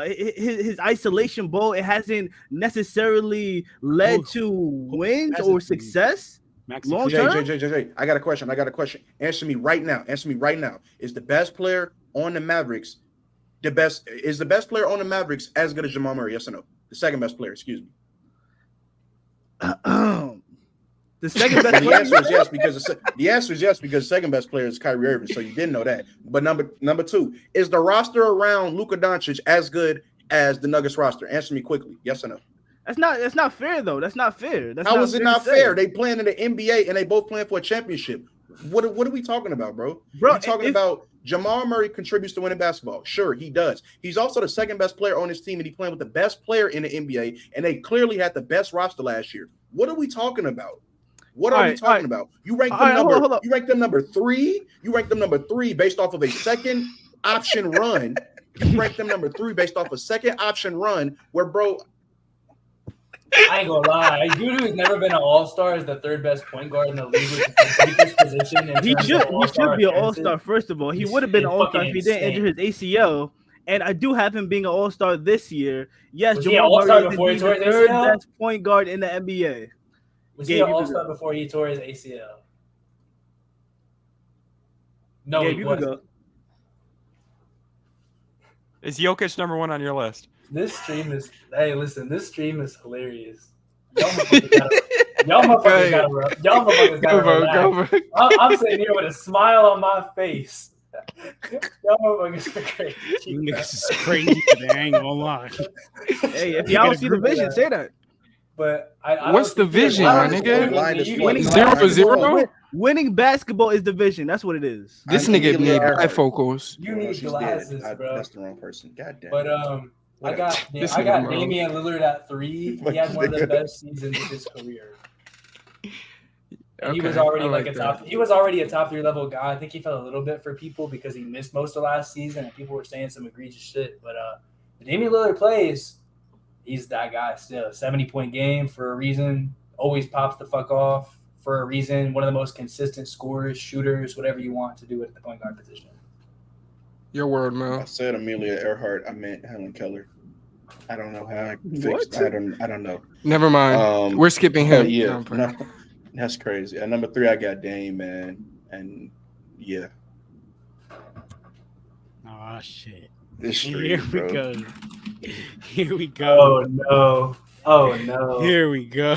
his isolation ball, it hasn't necessarily led to wins That's a or thing. success Maxi long Kleber. term? I got a question. Answer me right now. Is the best player on the Mavericks the best player on the Mavericks as good as Jamal Murray? Yes or no? The second best player, excuse me. The second best The player. answer is yes because the second best player is Kyrie Irving. So you didn't know that. But number two, is the roster around Luka Doncic as good as the Nuggets roster? Answer me quickly. Yes or no? That's not fair though. That's not fair. How is it not fair? They They playing in the NBA and they both playing for a championship. What are we talking about, bro? Bro, We're talking about Jamal Murray contributes to winning basketball. Sure, he does. He's also the second best player on his team, and he's playing with the best player in the NBA, and they clearly had the best roster last year. What are we talking about? What are we talking about? You rank them You rank them number 3. You rank them number 3 based off of a second option run. You rank them number 3 based off a second option run where, bro. I ain't gonna lie. Dude who's never been an all-star is the third best point guard in the league, which is the safest position. He should be an all-star. First of all, he would have been an all-star if he didn't injure his ACL. And I do have him being an all-star this year. Yes, Jamal Murray is the third best point guard in the NBA. Was he an all-star before he tore his ACL? No, he wasn't. Is Jokic number 1 on your list? This stream is hilarious. Y'all motherfuckers gotta relax. I'm sitting here with a smile on my face. Y'all motherfuckers are crazy. You niggas is crazy, but I ain't gonna lie. Hey, if y'all see the vision, say that. But what's the vision, my nigga? 0-0? Winning basketball is the vision. That's what it is. This nigga made bifocals. You need glasses, bro. That's the wrong person. God damn. But I got Damian Lillard at 3. He had one of the best seasons of his career. And he was already He was already a top 3 level guy. I think he fell a little bit for people because he missed most of last season and people were saying some egregious shit. But Damian Lillard plays. He's that guy still. 70-point game for a reason. Always pops the fuck off for a reason. One of the most consistent scorers, shooters, whatever you want to do at the point guard position. Your word, man. I said Amelia Earhart. I meant Helen Keller. I don't know how I fixed. I don't know. Never mind. We're skipping him. Yeah, no, that's crazy. At number 3, I got Dame, man, and yeah. Oh shit. Here we go. Oh no. Here we go.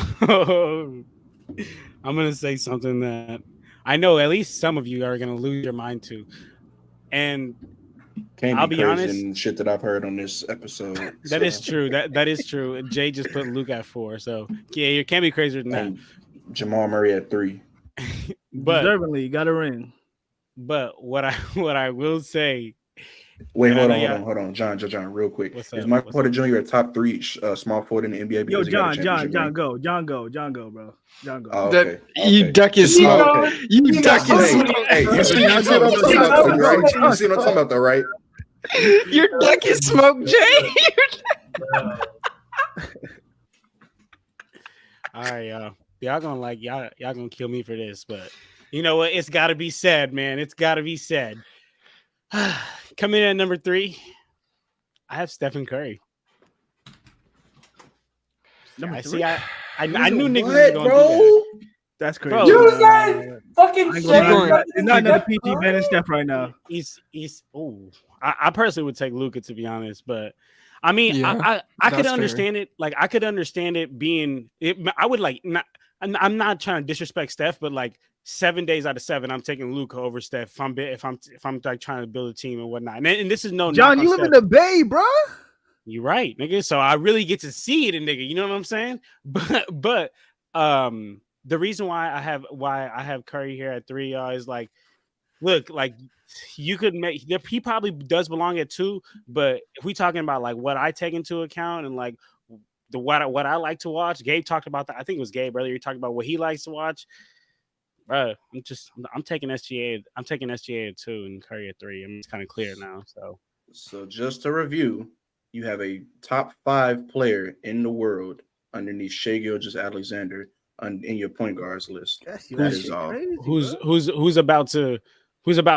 I'm gonna say something that I know at least some of you are gonna lose your mind to, and I'll be honest. And shit that I've heard on this episode. That is true. That is true. And Jay just put Luke at 4, so yeah, you can't be crazier than that. Jamal Murray at 3. But deservingly, you got a ring. But what I will say. Wait, hold on, John, real quick. Is Michael Porter Jr. a top 3 small forward in the NBA? Yo, John, go, bro. John, go. Oh, okay. You duck your smoke. You duck your smoke. Hey, you see what I'm talking about, right? You see what I'm talking about, though, right? You're ducking smoke, Jay. All right, y'all. Y'all gonna kill me for this, but you know what? It's got to be said, man. It's got to be said. Coming in at number 3, I have Stephen Curry. Number 3? I knew niggas were going to do that. That's crazy. Bro, you said fucking shit. It's not another PG Ben and Steph right now. I personally would take Luka, to be honest, but I mean, yeah, I could understand it. Like, I could understand it being. I would like not. I'm not trying to disrespect Steph, but like 7 days out of 7, I'm taking Luka over Steph. If I'm like trying to build a team and whatnot. And this is no John. You live in the Bay, bro. You're right, nigga. So I really get to see it, nigga. You know what I'm saying? But the reason why I have Curry here at 3, y'all, is like, look, like you could make. He probably does belong at 2, but if we talking about like what I take into account and like what I like to watch. Gabe talked about that. I think it was Gabe earlier. He talked about what he likes to watch. Bro, I'm taking SGA. I'm taking SGA at 2 and Curry at 3. I mean, it's kind of clear now. So just to review, you have a top 5 player in the world underneath Shai Gilgeous-Alexander in your point guards list. That is all.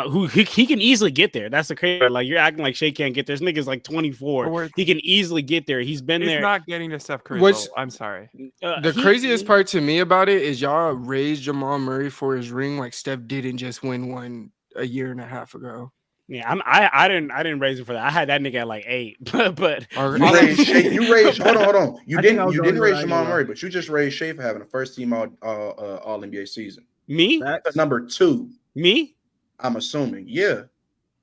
Who he can easily get there. That's the crazy. Like you're acting like Shai can't get there. This nigga's like 24. He can easily get there. He's been there. He's not getting to Steph Curry. I'm sorry. The craziest part to me about it is y'all raised Jamal Murray for his ring like Steph didn't just win one a year and a half ago. Yeah, I didn't raise him for that. I had that nigga at like 8, but you raised hold on. You didn't raise Jamal Murray, but you just raised Shai for having a first team all NBA season. Me? That's number 2. Me? I'm assuming. Yeah.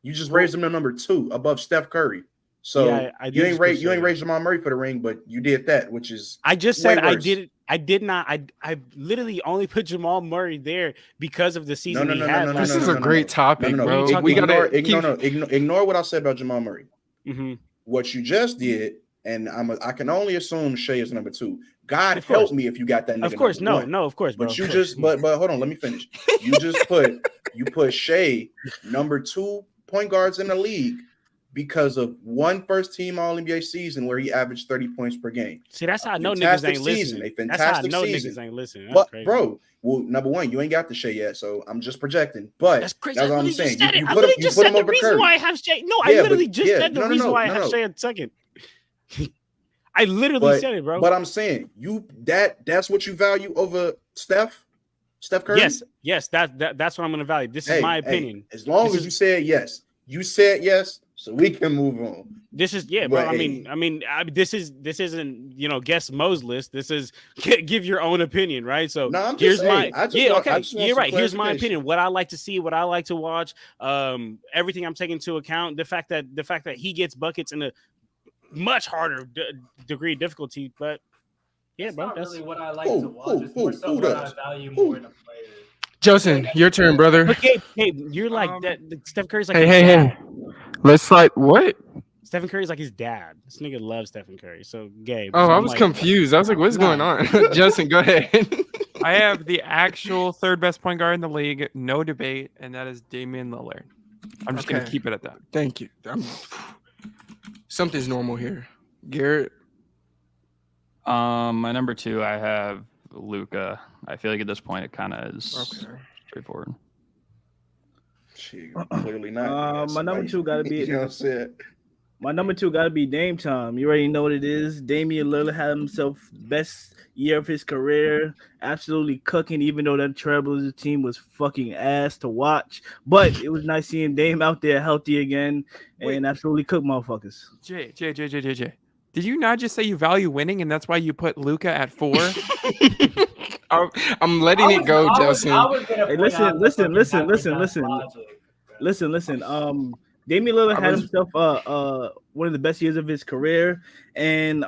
You just raised him to number 2 above Steph Curry. So yeah, you ain't raised Jamal Murray for the ring, but you did that, which is I just said I did it. I did not. I literally only put Jamal Murray there because of the season he had. This is a great topic, bro. We gotta ignore what I said about Jamal Murray. Mm-hmm. What you just did, and I can only assume Shai is number 2. God help me if you got that nigga. Of course, no, of course. But you just but hold on, let me finish. You just put Shai number 2 point guards in the league because of one first team All NBA season where he averaged 30 points per game. See, that's how I know niggas ain't listening. A fantastic season. Niggas ain't listening. But bro, well, number 1, you ain't got the Shai yet, so I'm just projecting. But that's crazy. That's what I'm saying. You put him over Curry. The reason why I have Shai. No, I literally just said the reason why I have Shai at 2nd. I literally said it, bro. But I'm saying that's what you value over Steph Curry. Yes, that's what I'm gonna value. This is my opinion. As long as you said yes, so we can move on. This is bro. I mean, this isn't guess Mo's list. This is give your own opinion, right? So here's my you're right. Here's my opinion. What I like to see, what I like to watch, everything I'm taking into account. The fact that he gets buckets in a much harder degree of difficulty, but that's really what I like to watch. It's more so what I value more in a player. JELSON, your turn, brother. But Gabe, you're like that. Steph Curry's like hey. Let's what? Stephen Curry's like his dad. This nigga loves Stephen Curry. So Gabe. Oh, I was confused. I was like, what's going on? JELSON, go ahead. I have the actual 3rd best point guard in the league, no debate, and that is Damian Lillard. I'm just gonna keep it at that. Thank you. Something's normal here. Garrett. My number 2, I have Luka. I feel like at this point it kind of is straightforward. Clearly not. My number 2 got to be. You know what I'm saying? My number 2 got to be Dame time. You already know what it is. Damian Lillard had himself best year of his career, absolutely cooking. Even though that Trailblazers team was fucking ass to watch, but it was nice seeing Dame out there healthy again and absolutely cook motherfuckers. Jay. Did you not just say you value winning and that's why you put Luka at 4? I'm letting it go, JELSON. Hey, listen. Damian Lillard had himself one of the best years of his career, and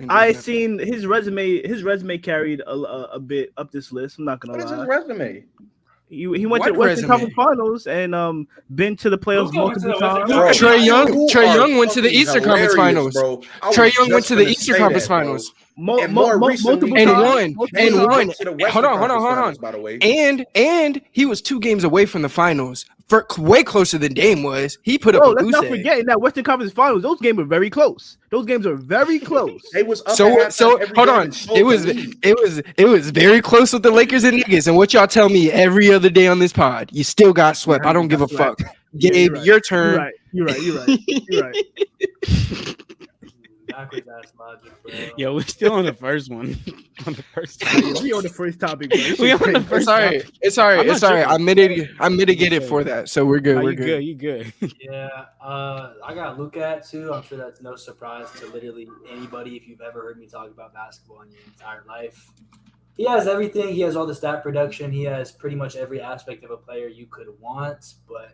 I seen his resume. His resume carried a bit up this list. I'm not gonna lie. What is his resume? He went to Western Conference Finals and been to the playoffs multiple times. Trae Young went to the Eastern Conference Finals. Trae Young went to the Eastern Conference Finals. Multiple and won. Hold on. By the way, and he was 2 games away from the finals, way closer than Dame was. He put up a goose egg. Let's not forget in that Western Conference Finals, those games were very close. It was up so hold on. It was very close with the Lakers and Nuggets. And what y'all tell me every other day on this pod, you still got swept. I don't give a fuck. Gabe, your turn. You're right. Backwards ass logic, bro. Yo, we're still on the first one. We on the first topic. We on the first. It's all right. I mitigated for that, so we're good. You good. Yeah, I got Luka at 2. I'm sure that's no surprise to literally anybody if you've ever heard me talk about basketball in your entire life. He has everything. He has all the stat production. He has pretty much every aspect of a player you could want, but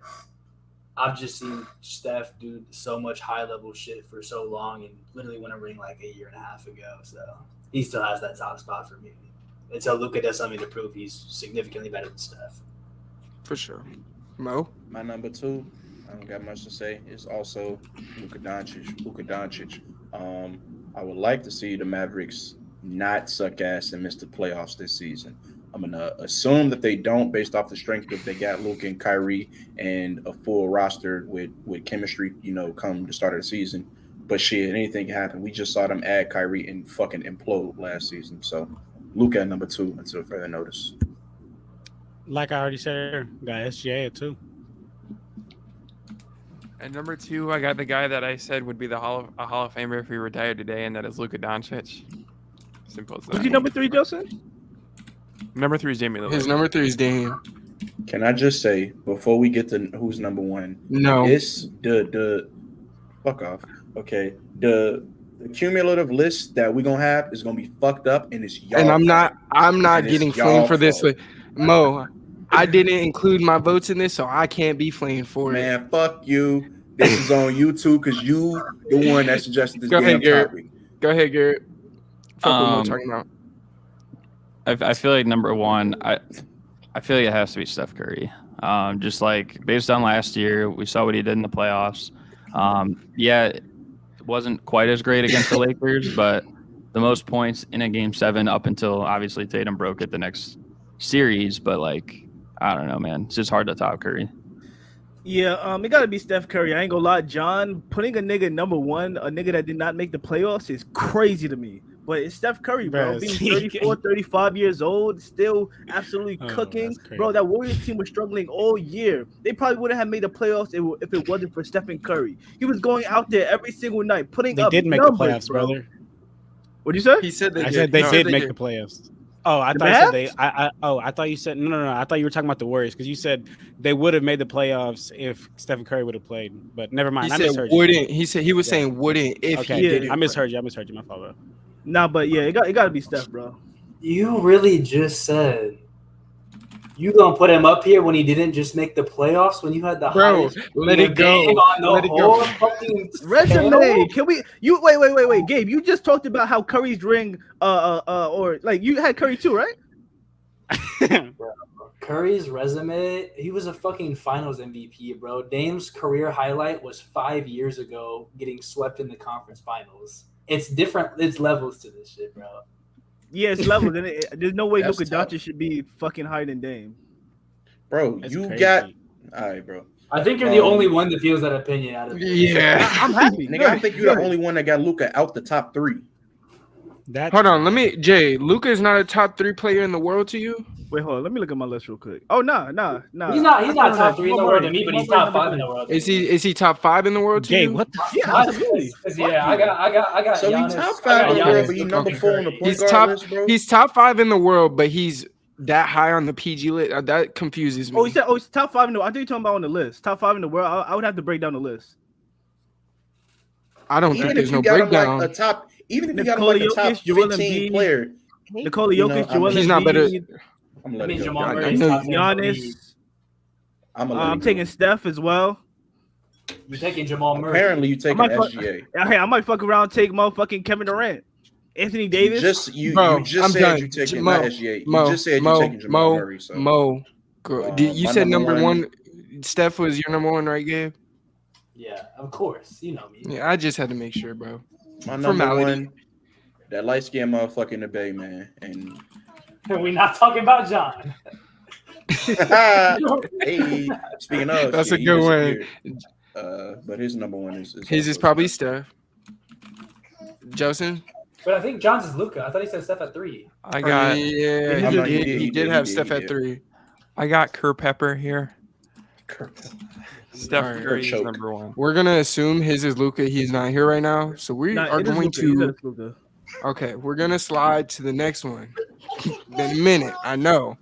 I've just seen Steph do so much high-level shit for so long and literally won a ring like a year and a half ago. So he still has that top spot for me. Until Luka does something to prove he's significantly better than Steph. For sure. Mo? My number 2, I don't got much to say. It's also Luka Doncic. I would like to see the Mavericks not suck ass and miss the playoffs this season. I'm gonna assume that they don't, based off the strength of they got Luka and Kyrie and a full roster with chemistry. Come the start of the season. But shit, anything can happen. We just saw them add Kyrie and fucking implode last season. So Luka at number 2 until further notice. Like I already said, got SGA at 2. At number 2, I got the guy that I said would be a Hall of Famer if he retired today, and that is Luka Doncic. Simple as that. Who's your number 3, Joseph? Number 3 is Jamie Lillard. His number 3 is Dame. Can I just say before we get to who's number 1? No. It's the fuck off. Okay, the cumulative list that we're gonna have is gonna be fucked up, and it's y'all. And I'm fault. not And getting it's y'all flamed for this. fault. Mo, I didn't include my votes in this, so I can't be flamed for it. Man, fuck you. This is on YouTube because you the one that suggested this Go ahead, damn Garrett. topic. Go ahead, Garrett. Fuck what we're talking about. I feel like number 1, I feel like it has to be Steph Curry. Just like based on last year, we saw what he did in the playoffs. Yeah, it wasn't quite as great against the Lakers, but the most points in a game 7 up until obviously Tatum broke it the next series. But like, I don't know, man. It's just hard to top Curry. Yeah, it gotta be Steph Curry. I ain't gonna lie, John. Putting a nigga number 1, a nigga that did not make the playoffs, is crazy to me. But it's Steph Curry, bro. Bro, Being see, 34, 35 years old, still absolutely cooking. that's crazy. Bro, that Warriors team was struggling all year. They probably wouldn't have made the playoffs if it wasn't for Stephen Curry. He was going out there every single night, putting They up did make numbers, the playoffs, bro. brother. What'd you say? He said they I did. said they No, did make the playoffs. Oh, I The thought you said they. Mavs? I thought you said no. I thought you were talking about the Warriors because you said they would have made the playoffs if Stephen Curry would have played. But never mind. He I said misheard you. wouldn't. He said he was Yeah. saying wouldn't if Okay, he Yeah. did. I misheard you. My fault, bro. Nah, but yeah, it got to be Steph, bro. You really just said you gonna put him up here when he didn't just make the playoffs when you had the Bro, highest let it go. rating on the Let it whole go. fucking Resume. panel? Can we? You wait, Gabe. You just talked about how Curry's ring, or like you had Curry too, right? Curry's resume, he was a fucking finals MVP, bro. Dame's career highlight was 5 years ago getting swept in the conference finals. It's different. It's levels to this shit, bro. Yeah, it's levels. And there's no way That's Luka tough. Doncic should be fucking higher than Dame. Bro, That's you crazy. got all right, bro. I think you're the only one that feels that opinion out of it. Yeah. I'm happy. Nigga, I think you're the only one that got Luka out the top 3. That's Hold on. Jay, Luka is not a top 3 player in the world to you? Wait, hold on. Let me look at my list real quick. Oh, nah. He's not top 3 in the world to me, but he's top 5 in the world. Is he top 5 in the world to Gabe, you? what the Yeah, absolutely. Yeah, I got. So Giannis, he top I 5 got in the Giannis world, but he to number fucking 4 on the Curry. point He's guard top. list, bro. He's top 5 in the world, but he's that high on the PG list. That confuses me. Oh, he's top 5 in the world. I think you're talking about on the list. Top 5 in the world. I would have to break down the list. I don't Even think if there's you no got him breakdown. like a top, even if you got him Nikola like a top Jokic, Joel 15 Embiid, player, Nikola you know, Jokic, Joel He's not better. Embiid, I'm I letting mean, go. Jamal I Murray's know top 10 in the league. Giannis. I'm I'm taking Steph as well. You're taking Jamal Murray. Apparently, you taking might fuck- SGA. Hey, I might fuck around and take motherfucking Kevin Durant, Anthony Davis. You Bro, just I'm said done. you taking Mo, not SGA. Mo, You just said Mo, you taking Jamal Mo, Murray. So Mo. You my said number number one- one. Steph was your number 1, right, Gabe? Yeah, of course. You know me. Yeah, I just had to make sure, bro. my number Formality. 1, that light skinned motherfucker in the Bay, man. And We're not talking about John. hey, speaking of, That's shit, a he good one. disappeared. But his number 1 is His is also probably Steph. Steph. Joseph? But I think John's is Luka. I thought he said Steph at 3. I got Yeah, I'm not- he did have he Steph did. at 3. I got Kerr Pepper here. Steph Alright. Curry is Choke. number 1. We're gonna assume his is Luka. He's not here right now, so we Nah, are it is going Luka. He to. said it's Luka. Okay, we're gonna slide to the next one. The minute I know,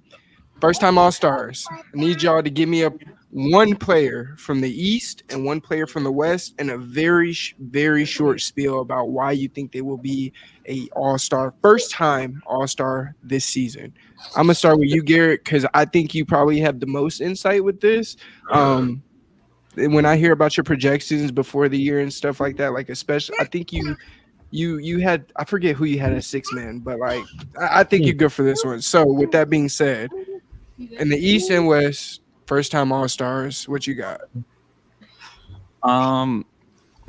first time All Stars. I need y'all to give me one player from the East and one player from the West, and a very short spiel about why you think they will be a All Star, first time All Star this season. I'm gonna start with you, Garrett, because I think you probably have the most insight with this. When I hear about your projections before the year and stuff like that, like especially, I think you had, I forget who you had as 6-man, but like I think you're good for this one. So with that being said, in the East and West, first time All Stars, what you got? My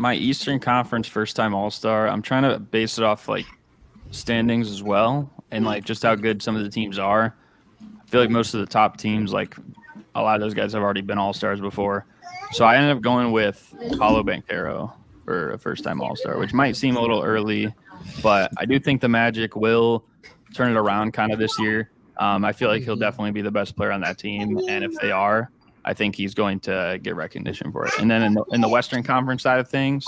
my Eastern Conference first-time All-Star, I'm trying to base it off like standings as well, and like just how good some of the teams are. I feel like most of the top teams, like a lot of those guys have already been All-Stars before. So I ended up going with Paolo Banchero for a first-time All-Star, which might seem a little early, but I do think the Magic will turn it around kind of this year. I feel like he'll definitely be the best player on that team, and if they are, I think he's going to get recognition for it. And then in the Western Conference side of things,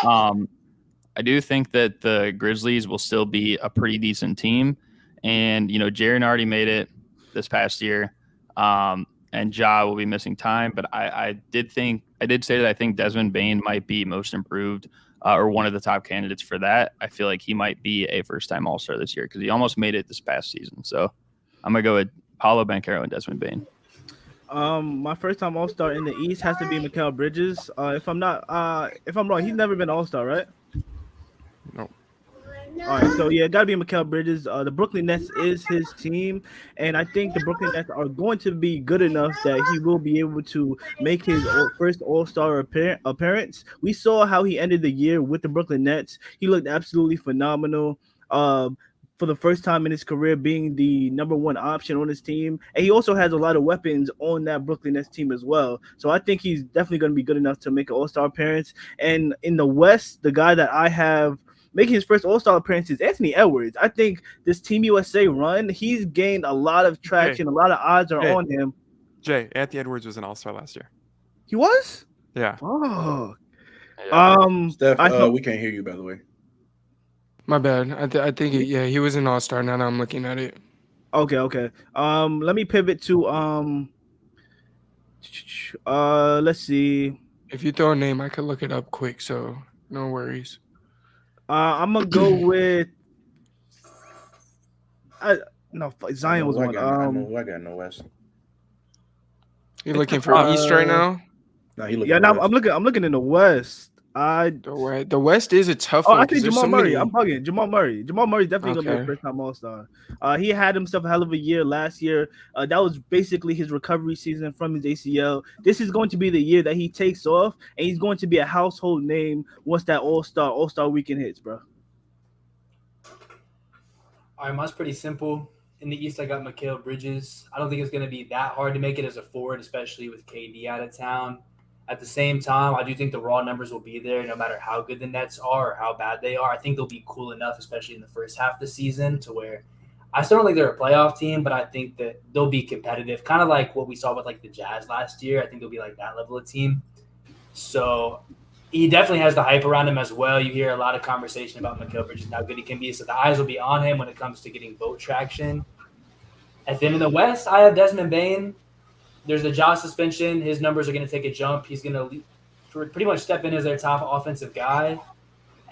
I do think that the Grizzlies will still be a pretty decent team. And, you know, Jaren already made it this past year. And Ja will be missing time. But I did say that I think Desmond Bane might be most improved or one of the top candidates for that. I feel like he might be a first-time All-Star this year because he almost made it this past season. So I'm going to go with Paolo Banchero and Desmond Bane. My first time All-Star in the East has to be Mikal Bridges. If I'm wrong, he's never been All-Star, right? No. All right, so yeah, gotta be Mikal Bridges. The Brooklyn Nets is his team, and I think the Brooklyn Nets are going to be good enough that he will be able to make his first All-Star appearance. We saw how he ended the year with the Brooklyn Nets. He looked absolutely phenomenal. For the first time in his career, being the number one option on his team, and he also has a lot of weapons on that Brooklyn Nets team as well. So I think he's definitely going to be good enough to make an All-Star appearance. And in the West, the guy that I have making his first All-Star appearance is Anthony Edwards. I think this Team USA run, he's gained a lot of traction. A lot of odds are on him. Jay, Anthony Edwards was an All-Star last year. He was? Yeah. Oh. Yeah. Steph, we can't hear you, by the way. My bad. I think he was an All-Star. Now that I'm looking at it. Okay. Let me pivot to let's see. If you throw a name, I could look it up quick, so no worries. I'm gonna go with Zion was one. I got no West. You looking for East right now? No, he looking. Yeah, now I'm looking in the West. The West is a tough one. I think Jamal Murray. I'm bugging. Jamal Murray. Jamal Murray's definitely gonna be a first-time All-Star. He had himself a hell of a year last year. That was basically his recovery season from his ACL. This is going to be the year that he takes off, and he's going to be a household name once that All-Star weekend hits, bro. All right, mine's pretty simple. In the East, I got Mikal Bridges. I don't think it's going to be that hard to make it as a forward, especially with KD out of town. At the same time, I do think the raw numbers will be there no matter how good the Nets are or how bad they are. I think they'll be cool enough, especially in the first half of the season, to where I still don't think they're a playoff team, but I think that they'll be competitive, kind of like what we saw with like the Jazz last year. I think they'll be like that level of team. So he definitely has the hype around him as well. You hear a lot of conversation about Mikal Bridges and how good he can be. So the eyes will be on him when it comes to getting vote traction. And then in the West, I have Desmond Bane. There's the Ja suspension. His numbers are going to take a jump. He's going to pretty much step in as their top offensive guy.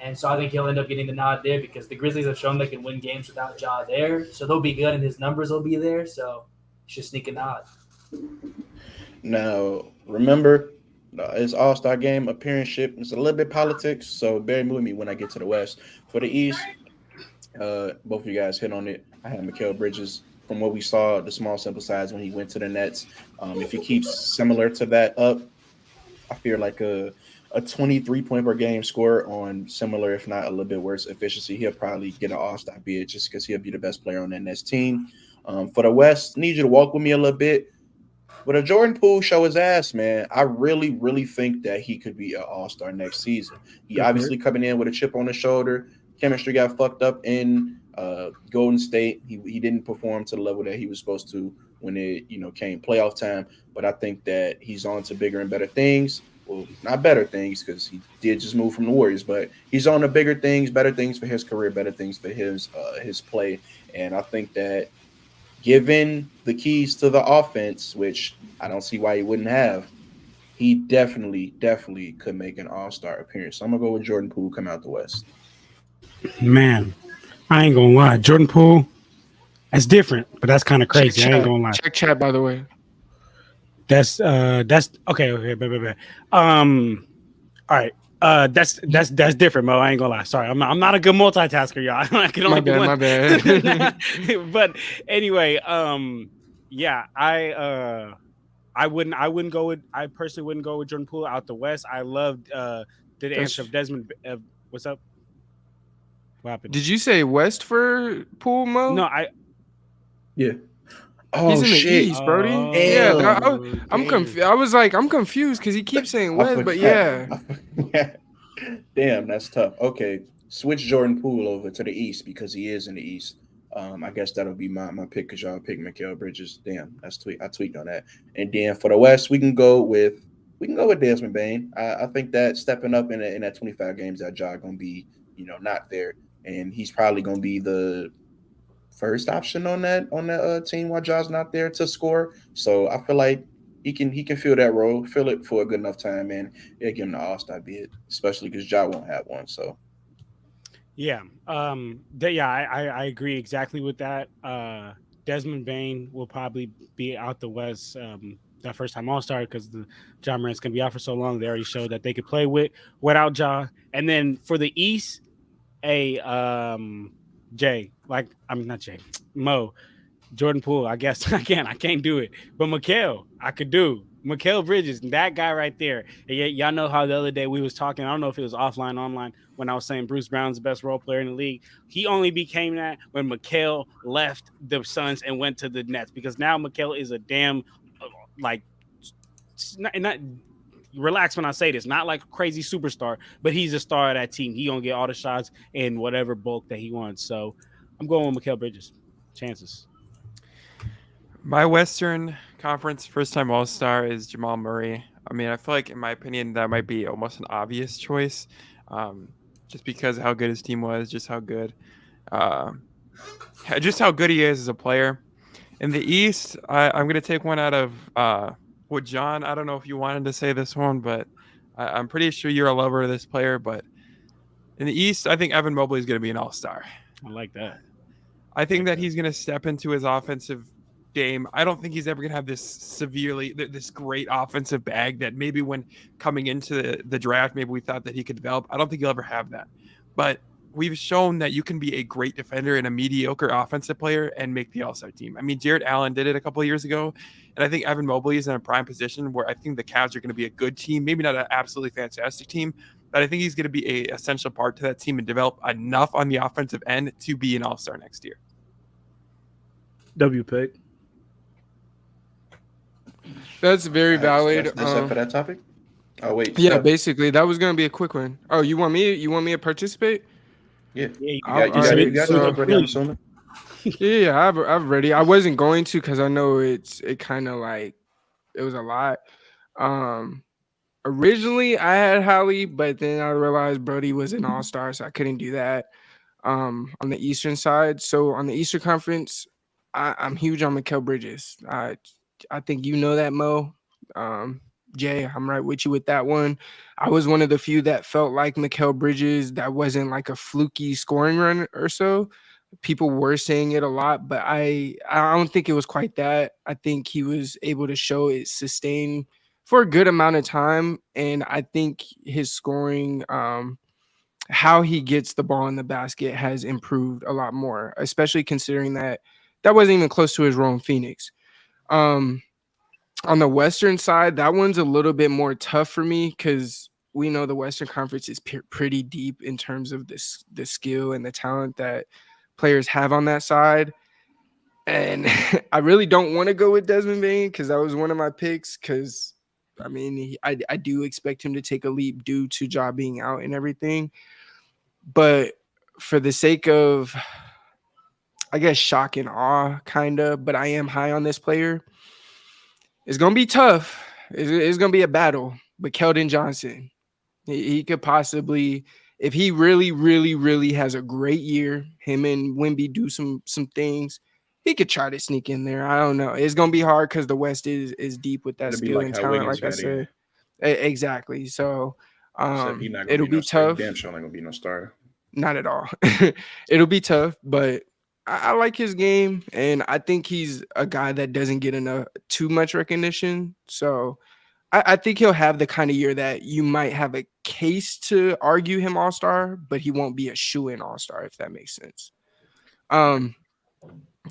And so I think he'll end up getting the nod there because the Grizzlies have shown they can win games without Ja there. So they'll be good and his numbers will be there. So he should sneak a nod. Now, remember, it's All-Star game appearance. It's a little bit politics, so bear with me when I get to the West. For the East, both of you guys hit on it. I have Mikal Bridges. From what we saw, the small sample size when he went to the Nets, if he keeps similar to that up, I feel like a 23-point per game score on similar, if not a little bit worse efficiency, he'll probably get an All-Star bid just because he'll be the best player on that Nets team. For the West, need you to walk with me a little bit. But if Jordan Poole show his ass, man, I really, really think that he could be an All-Star next season. He obviously coming in with a chip on his shoulder. Chemistry got fucked up in Golden State. He didn't perform to the level that he was supposed to when it came playoff time. But I think that he's on to bigger and better things. Well, not better things because he did just move from the Warriors, but he's on to bigger things, better things for his career, better things for his play. And I think that given the keys to the offense, which I don't see why he wouldn't have, he definitely could make an All-Star appearance. So I'm gonna go with Jordan Poole come out the West. Man, I ain't gonna lie. Jordan Poole, that's different, but that's kind of crazy. I ain't gonna lie. Check chat, by the way. That's okay. All right. That's different, Mo. I ain't gonna lie. Sorry, I'm not a good multitasker, y'all. I can only do one. My bad. But anyway, yeah, I wouldn't go with. I personally wouldn't go with Jordan Poole out the West. I loved the answer of Desmond. What's up? What happened? Did you say West for Poole, Mo? No, Yeah. He's Oh in the shit. East, Brody. Oh, Yeah, I'm damn. confused. I was like, I'm confused because he keeps saying I West, but forgot. yeah. Damn, that's tough. Okay, switch Jordan Poole over to the East because he is in the East. I guess that'll be my pick because y'all pick Mikal Bridges. Damn, I tweaked on that. And then for the West, we can go with Desmond Bain. I think that stepping up in that 25 games that Ja gonna be not there, and he's probably gonna be the first option on that team while Ja's not there to score. So I feel like he can fill that role, fill it for a good enough time, and give him the All-Star bid, especially because Ja won't have one. So Yeah. I agree exactly with that. Desmond Bain will probably be out the West that first time All-Star because the Ja Morant's gonna be out for so long. They already showed that they could play without Ja. And then for the East, Jay, not Jay, Mo, Jordan Poole. I guess I can't do it. But Mikal, I could do. Mikal Bridges, that guy right there. And y'all know how the other day we was talking. I don't know if it was offline, online, when I was saying Bruce Brown's the best role player in the league. He only became that when Mikal left the Suns and went to the Nets because now Mikal is a damn not relax when I say this, not like a crazy superstar, but he's a star of that team. He gonna get all the shots in whatever bulk that he wants. So I'm going with Mikal Bridges. Chances. My Western Conference first-time All-Star is Jamal Murray. I mean, I feel like, in my opinion, that might be almost an obvious choice, just because of how good his team was, just how good he is as a player. In the East, I'm going to take one out of John. I don't know if you wanted to say this one, but I'm pretty sure you're a lover of this player. But in the East, I think Evan Mobley is going to be an All-Star. I like that. I think that he's going to step into his offensive game. I don't think he's ever going to have this great offensive bag that maybe when coming into the draft, maybe we thought that he could develop. I don't think he'll ever have that. But we've shown that you can be a great defender and a mediocre offensive player and make the All-Star team. I mean, Jared Allen did it a couple of years ago, and I think Evan Mobley is in a prime position where I think the Cavs are going to be a good team, maybe not an absolutely fantastic team, but I think he's going to be a essential part to that team and develop enough on the offensive end to be an All-Star next year. W pick. That's very valid. That's it for that topic. Oh wait. Yeah, Steph. basically that was gonna be a quick one. Oh, you want me to participate? Yeah. Yeah, You got it ready, I'm assuming. Yeah, I've ready. I wasn't going to because I know it kind of like it was a lot. Originally I had Hallie, but then I realized Brody was an All-Star, so I couldn't do that. On the Eastern side, so on the Eastern Conference, I'm huge on Mikal Bridges. I think you know that, Mo. Jay, I'm right with you with that one. I was one of the few that felt like Mikal Bridges that wasn't like a fluky scoring run or so. People were saying it a lot, but I don't think it was quite that. I think he was able to show it sustained for a good amount of time, and I think his scoring, how he gets the ball in the basket has improved a lot more, especially considering that wasn't even close to his role in Phoenix. On the Western side, that one's a little bit more tough for me because we know the Western Conference is pretty deep in terms of the skill and the talent that players have on that side. And I really don't want to go with Desmond Bain because that was one of my picks because, I mean, I do expect him to take a leap due to Ja being out and everything. But for the sake of, I guess, shock and awe, kind of, but I am high on this player. It's going to be tough. It's going to be a battle. But Keldon Johnson, he could possibly, if he really, really, really has a great year, him and Wemby do some things, he could try to sneak in there. I don't know. It's going to be hard because the West is deep with that It'll be skill like and how talent, Wiggins like I got in. said. Exactly. So Except he's not gonna it'll be be tough. Damn sure not gonna be no star. Not at all. It'll be tough, but I like his game, and I think he's a guy that doesn't get too much recognition. So I think he'll have the kind of year that you might have a case to argue him All-Star, but he won't be a shoo-in All-Star, if that makes sense. Go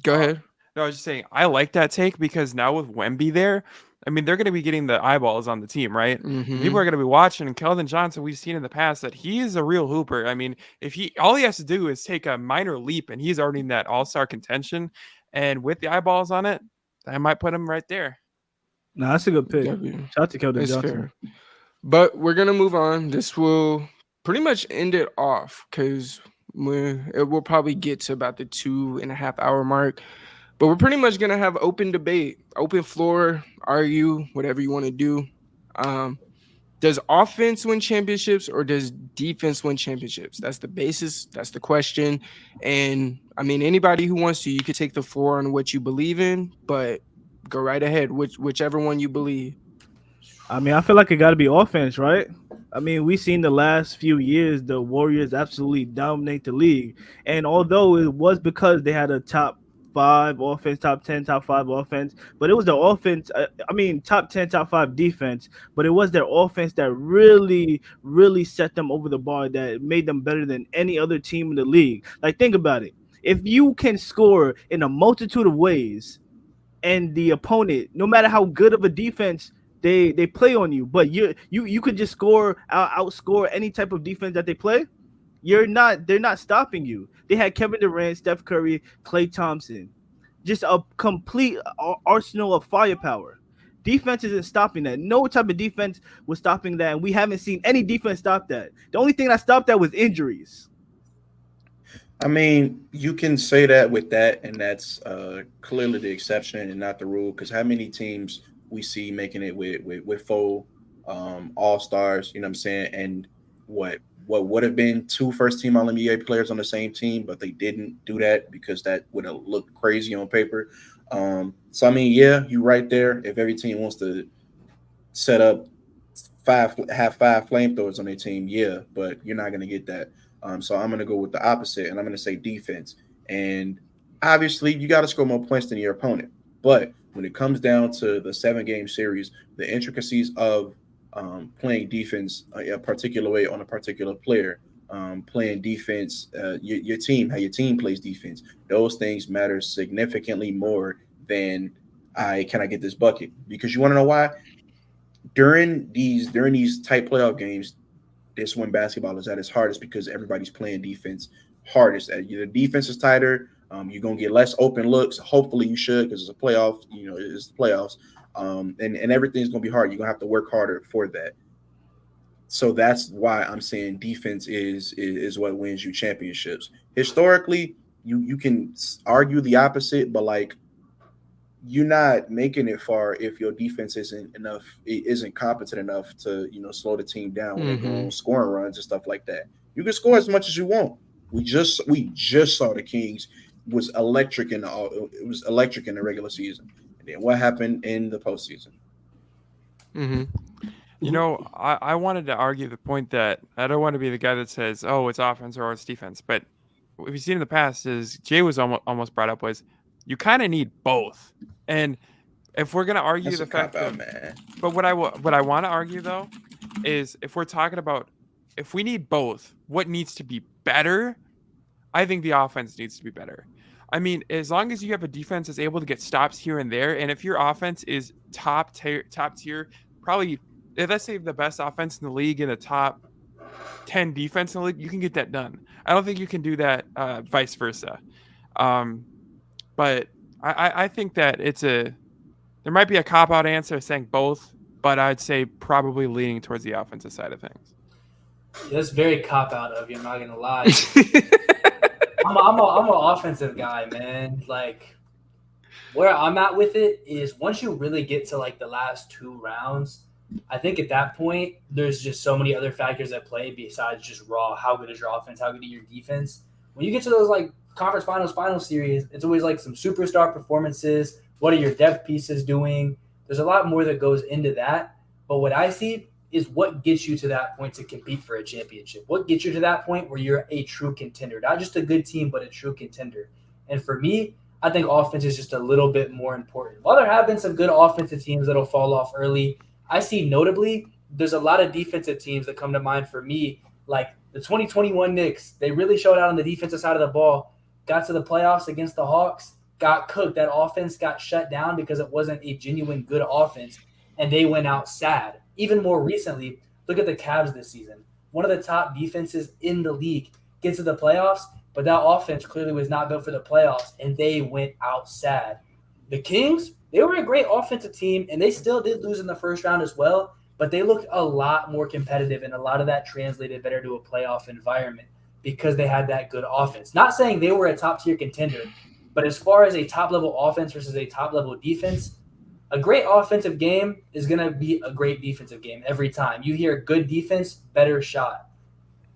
ahead. No, I was just saying I like that take because now with Wemby there, I mean, they're going to be getting the eyeballs on the team, right? Mhm. People are going to be watching. And Keldon Johnson, we've seen in the past that he is a real hooper. I mean, all he has to do is take a minor leap, and he's already in that all-star contention. And with the eyeballs on it, I might put him right there. No, that's a good pick. W. Shout out to Keldon It's Johnson. fair. But we're gonna move on. This will pretty much end it off because it will probably get to about the 2.5 hour mark. But we're pretty much gonna have open debate, open floor, argue, whatever you want to do. Does offense win championships or does defense win championships? That's the basis. That's the question. And I mean, anybody who wants to, you could take the floor on what you believe in, but go right ahead, whichever one you believe. I mean, I feel like it got to be offense, right? I mean, we've seen the last few years the Warriors absolutely dominate the league. And although it was because they had a top 5 offense, top 10, top 5 offense, but it was the offense, top 10, top 5 defense, but it was their offense that really, really set them over the bar, that made them better than any other team in the league. Like, think about it. If you can score in a multitude of ways and the opponent, no matter how good of a defense they play on you, but you could just outscore any type of defense that they play, they're not stopping you. They had Kevin Durant, Steph Curry, Klay Thompson, just a complete arsenal of firepower. Defense isn't stopping that. No type of defense was stopping that, and we haven't seen any defense stop that. The only thing that stopped that was injuries. I mean, you can say that with that, and that's clearly the exception and not the rule. Because how many teams we see making it with full all-stars, you know what I'm saying? And what would have been 2 first-team All-NBA players on the same team, but they didn't do that because that would have looked crazy on paper. So, I mean, yeah, you're right there. If every team wants to set up have 5 flamethrowers on their team, yeah, but you're not going to get that. So I'm going to go with the opposite, and I'm going to say defense. And obviously, you got to score more points than your opponent. But when it comes down to the 7-game series, the intricacies of playing defense a particular way on a particular player, playing defense, your team, how your team plays defense, those things matter significantly more than can I get this bucket? Because you want to know why? During these tight playoff games, this when basketball is at its hardest because everybody's playing defense hardest. The defense is tighter. You're gonna get less open looks. Hopefully, you should because it's a playoff. You know, it's the playoffs, and everything's gonna be hard. You're gonna have to work harder for that. So that's why I'm saying defense is what wins you championships. Historically, you can argue the opposite, but like you're not making it far if your defense isn't competent enough to slow the team down when they go on scoring runs and stuff like that. You can score as much as you want. We just saw the Kings was electric in the regular season, and then what happened in the postseason? You know, I wanted to argue the point that I don't want to be the guy that says, "Oh, it's offense or it's defense," but what we've seen in the past is Jay was almost brought up was you kind of need both. And if we're gonna argue the fact that, man. But what I want to argue though is if we're talking about if we need both, what needs to be better? I think the offense needs to be better. I mean, as long as you have a defense that's able to get stops here and there, and if your offense is top tier, probably let's say the best offense in the league in the top 10 defense in the league, you can get that done. I don't think you can do that vice versa. But I think that there might be a cop-out answer saying both, but I'd say probably leaning towards the offensive side of things. Yeah, that's very cop-out of you, I'm not going to lie. I'm an offensive guy, man. Like, where I'm at with it is once you really get to, like, the last 2 rounds, I think at that point, there's just so many other factors at play besides just raw, how good is your offense, how good is your defense. When you get to those, like, conference final series, it's always like some superstar performances. What are your depth pieces doing? There's a lot more that goes into that. But what I see is what gets you to that point to compete for a championship. What gets you to that point where you're a true contender, not just a good team, but a true contender. And for me, I think offense is just a little bit more important. While there have been some good offensive teams that'll fall off early, I see notably there's a lot of defensive teams that come to mind for me, like the 2021 Knicks. They really showed out on the defensive side of the ball. Got to the playoffs against the Hawks, got cooked. That offense got shut down because it wasn't a genuine good offense. and they went out sad. Even more recently, look at the Cavs this season. One of the top defenses in the league gets to the playoffs, but that offense clearly was not built for the playoffs, and they went out sad. The Kings, they were a great offensive team, and they still did lose in the first round as well, but they looked a lot more competitive, and a lot of that translated better to a playoff environment because they had that good offense. Not saying they were a top-tier contender, but as far as a top-level offense versus a top-level defense, a great offensive game is going to be a great defensive game every time. You hear good defense, better shot.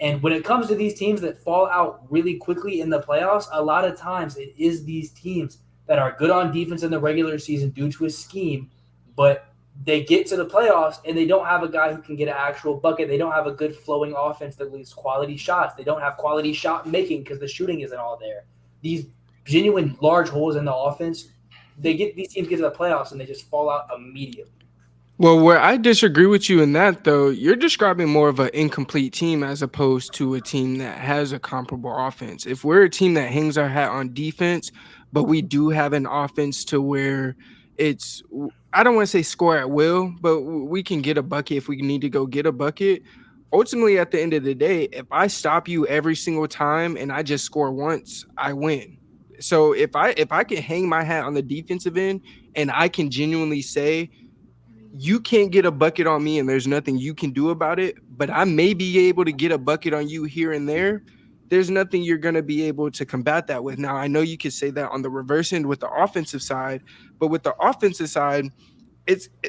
And when it comes to these teams that fall out really quickly in the playoffs, a lot of times it is these teams that are good on defense in the regular season due to a scheme, but they get to the playoffs and they don't have a guy who can get an actual bucket. They don't have a good flowing offense that leaves quality shots. They don't have quality shot making because the shooting isn't all there. These genuine large holes in the offense, these teams get to the playoffs and they just fall out immediately. Well, where I disagree with you in that, though, you're describing more of an incomplete team as opposed to a team that has a comparable offense. If we're a team that hangs our hat on defense, but we do have an offense to where it's, I don't want to say score at will, but we can get a bucket if we need to go get a bucket. Ultimately, at the end of the day, if I stop you every single time and I just score once, I win. So if I can hang my hat on the defensive end and I can genuinely say, you can't get a bucket on me and there's nothing you can do about it, but I may be able to get a bucket on you here and there, there's nothing you're going to be able to combat that with. Now, I know you could say that on the reverse end with the offensive side, but with the offensive side,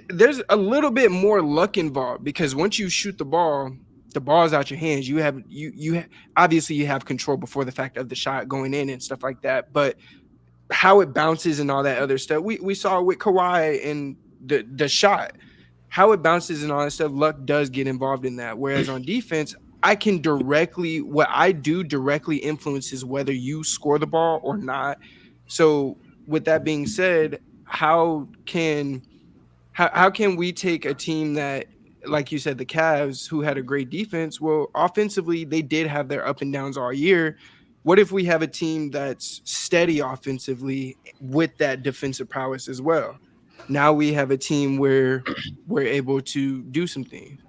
there's a little bit more luck involved because once you shoot the ball's out your hands. You have obviously you have control before the fact of the shot going in and stuff like that, but how it bounces and all that other stuff, we saw with Kawhi and the shot, how it bounces and all that stuff, luck does get involved in that. Whereas on defense, what I do directly influences whether you score the ball or not. So with that being said, how can we take a team that, like you said, the Cavs, who had a great defense? Well, offensively, they did have their up and downs all year. What if we have a team that's steady offensively with that defensive prowess as well? Now we have a team where we're able to do some things.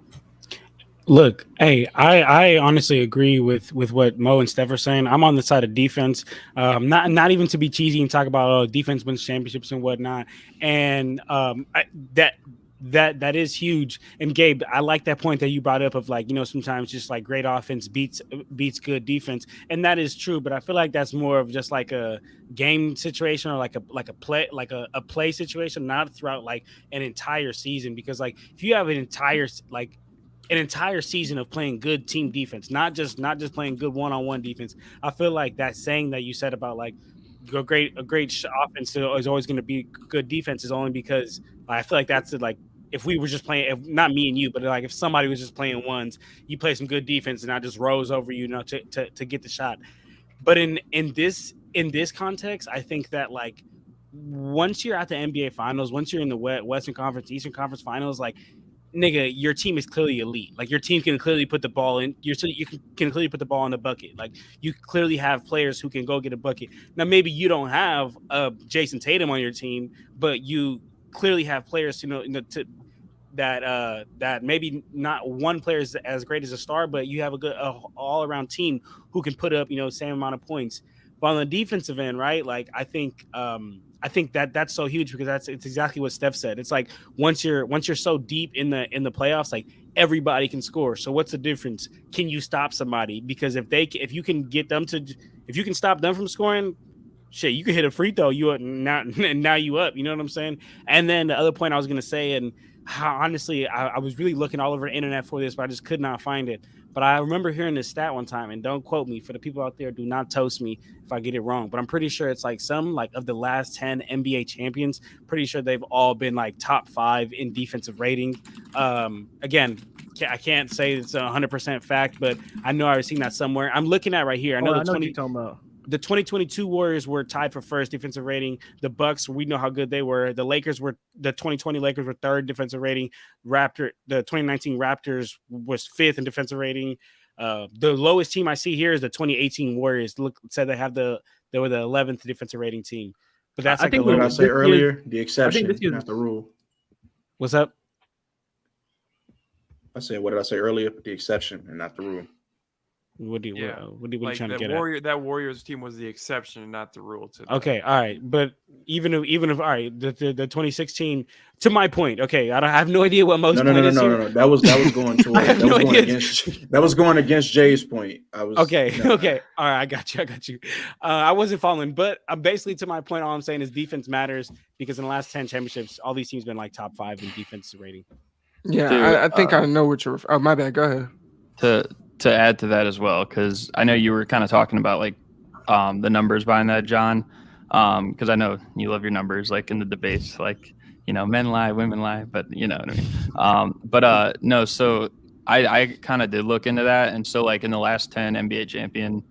Look, hey, I honestly agree with what Mo and Steph are saying. I'm on the side of defense, not even to be cheesy and talk about defense wins championships and whatnot. And that is huge. And Gabe, I like that point that you brought up of like, sometimes just like great offense beats good defense, and that is true. But I feel like that's more of just like a game situation or like a play situation, not throughout like an entire season. Because like if you have an entire season of playing good team defense, not just playing good one-on-one defense, I feel like that saying that you said about like a great offense is always going to be good defense is only because I feel like that's like if we were just playing, if not me and you, but like if somebody was just playing ones, you play some good defense and I just rose over to get the shot. But in this context, I think that like once you're at the NBA Finals, once you're in the Western Conference, Eastern Conference Finals, like nigga, your team is clearly elite. Like your team can clearly put the ball in. You can clearly put the ball in the bucket. Like you clearly have players who can go get a bucket. Now maybe you don't have Jason Tatum on your team, but you clearly have players that maybe not one player is as great as a star, but you have a good all around team who can put up same amount of points. But on the defensive end, right? Like I think that's so huge because it's exactly what Steph said. It's like once you're so deep in the playoffs, like everybody can score. So what's the difference? Can you stop somebody? Because if you can stop them from scoring, shit, you can hit a free throw. Now you up. You know what I'm saying? And then the other point I was gonna say, and how honestly I was really looking all over the internet for this, but I just could not find it. But I remember hearing this stat one time, and don't quote me. For the people out there, do not toast me if I get it wrong. But I'm pretty sure it's like of the last 10 NBA champions, pretty sure they've all been like top 5 in defensive rating. Again, I can't say it's 100% fact, but I know I've seen that somewhere. I'm looking at right here. I know what you're talking about. The 2022 Warriors were tied for first defensive rating. The Bucks, we know how good they were. The 2020 Lakers were third defensive rating. The 2019 Raptors was 5th in defensive rating. The lowest team I see here is the 2018 Warriors. Said they were the 11th defensive rating team. But that's I think what I said earlier, the exception, I think this not the rule. What's up? I said, what did I say earlier? The exception and not the rule. What are you like trying to get that Warriors team was the exception, not the rule. To Okay, all right, but even if all right, the 2016. To my point, okay, I have no idea what most point is here. No. That was going toward. That was going against Jay's point. I was okay. All right, I got you. I wasn't following, but basically to my point, all I'm saying is defense matters because in the last 10 championships, all these teams been like top 5 in defense rating. Yeah, I think I know what you're. Oh, my bad. Go ahead. To add to that as well, because I know you were kind of talking about like the numbers behind that, John. Because I know you love your numbers, like in the debates, like men lie, women lie, but you know what I mean. No, so I kind of did look into that, and so like in the last 10 NBA champion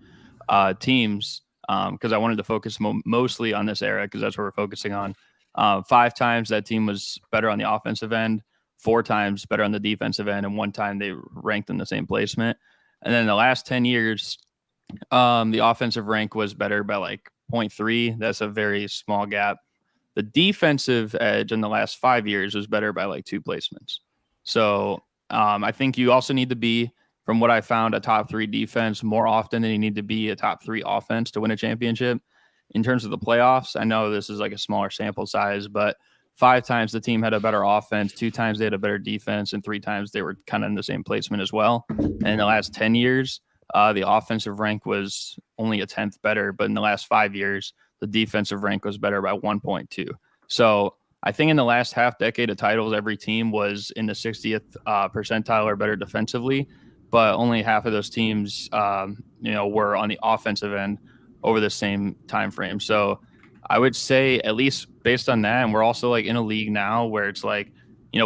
teams, because I wanted to focus mostly on this era because that's what we're focusing on. 5 times that team was better on the offensive end, 4 times better on the defensive end, and 1 time they ranked in the same placement. And then the last 10 years, the offensive rank was better by like 0.3. That's a very small gap. The defensive edge in the last 5 years was better by like 2 placements. So I think you also need to be, from what I found, a top 3 defense more often than you need to be a top 3 offense to win a championship. In terms of the playoffs, I know this is like a smaller sample size, but 5 times the team had a better offense, 2 times they had a better defense, and 3 times they were kind of in the same placement as well. And in the last 10 years, the offensive rank was only a 10th better, but in the last 5 years, the defensive rank was better by 1.2. So I think in the last half decade of titles, every team was in the 60th percentile or better defensively, but only half of those teams, were on the offensive end over the same time frame. So I would say, at least based on that, and we're also like in a league now where it's like,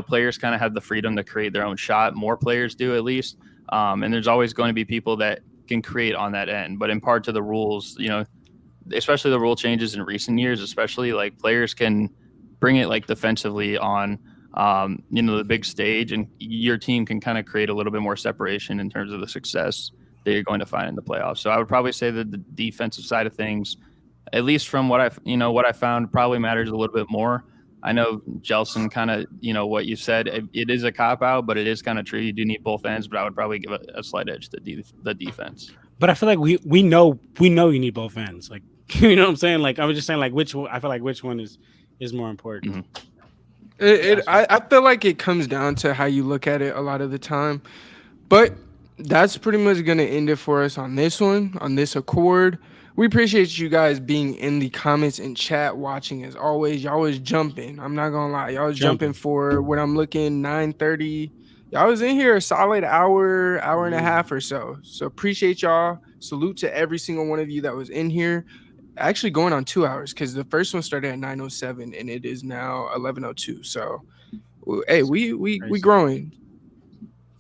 players kind of have the freedom to create their own shot. More players do, at least. And there's always going to be people that can create on that end. But in part to the rules, especially the rule changes in recent years, especially like players can bring it like defensively on, the big stage, and your team can kind of create a little bit more separation in terms of the success that you're going to find in the playoffs. So I would probably say that the defensive side of things, at least from what I found, probably matters a little bit more. I know Jelson kind of, what you said, it is a cop out, but it is kind of true. You do need both ends, but I would probably give a slight edge to the defense. But I feel like we know you need both ends. Like, you know what I'm saying? Like, I was just saying, like, I feel like which one is more important. Mm-hmm. I feel like it comes down to how you look at it a lot of the time. But that's pretty much going to end it for us on this one, on this Accord. We appreciate you guys being in the comments and chat, watching as always. Y'all was jumping. I'm not gonna lie, y'all was jumping for what I'm looking 9:30. Y'all was in here a solid hour and a half or so. So appreciate y'all. Salute to every single one of you that was in here. Actually going on 2 hours because the first one started at 9:07 and it is now 11:02. So hey, we growing.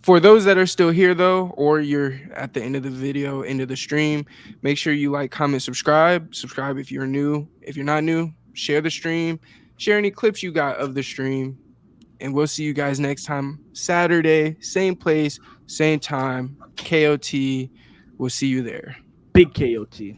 For those that are still here, though, or you're at the end of the video, end of the stream, make sure you like, comment, subscribe. Subscribe if you're new. If you're not new, share the stream. Share any clips you got of the stream. And we'll see you guys next time. Saturday, same place, same time. KOT. We'll see you there. Big KOT.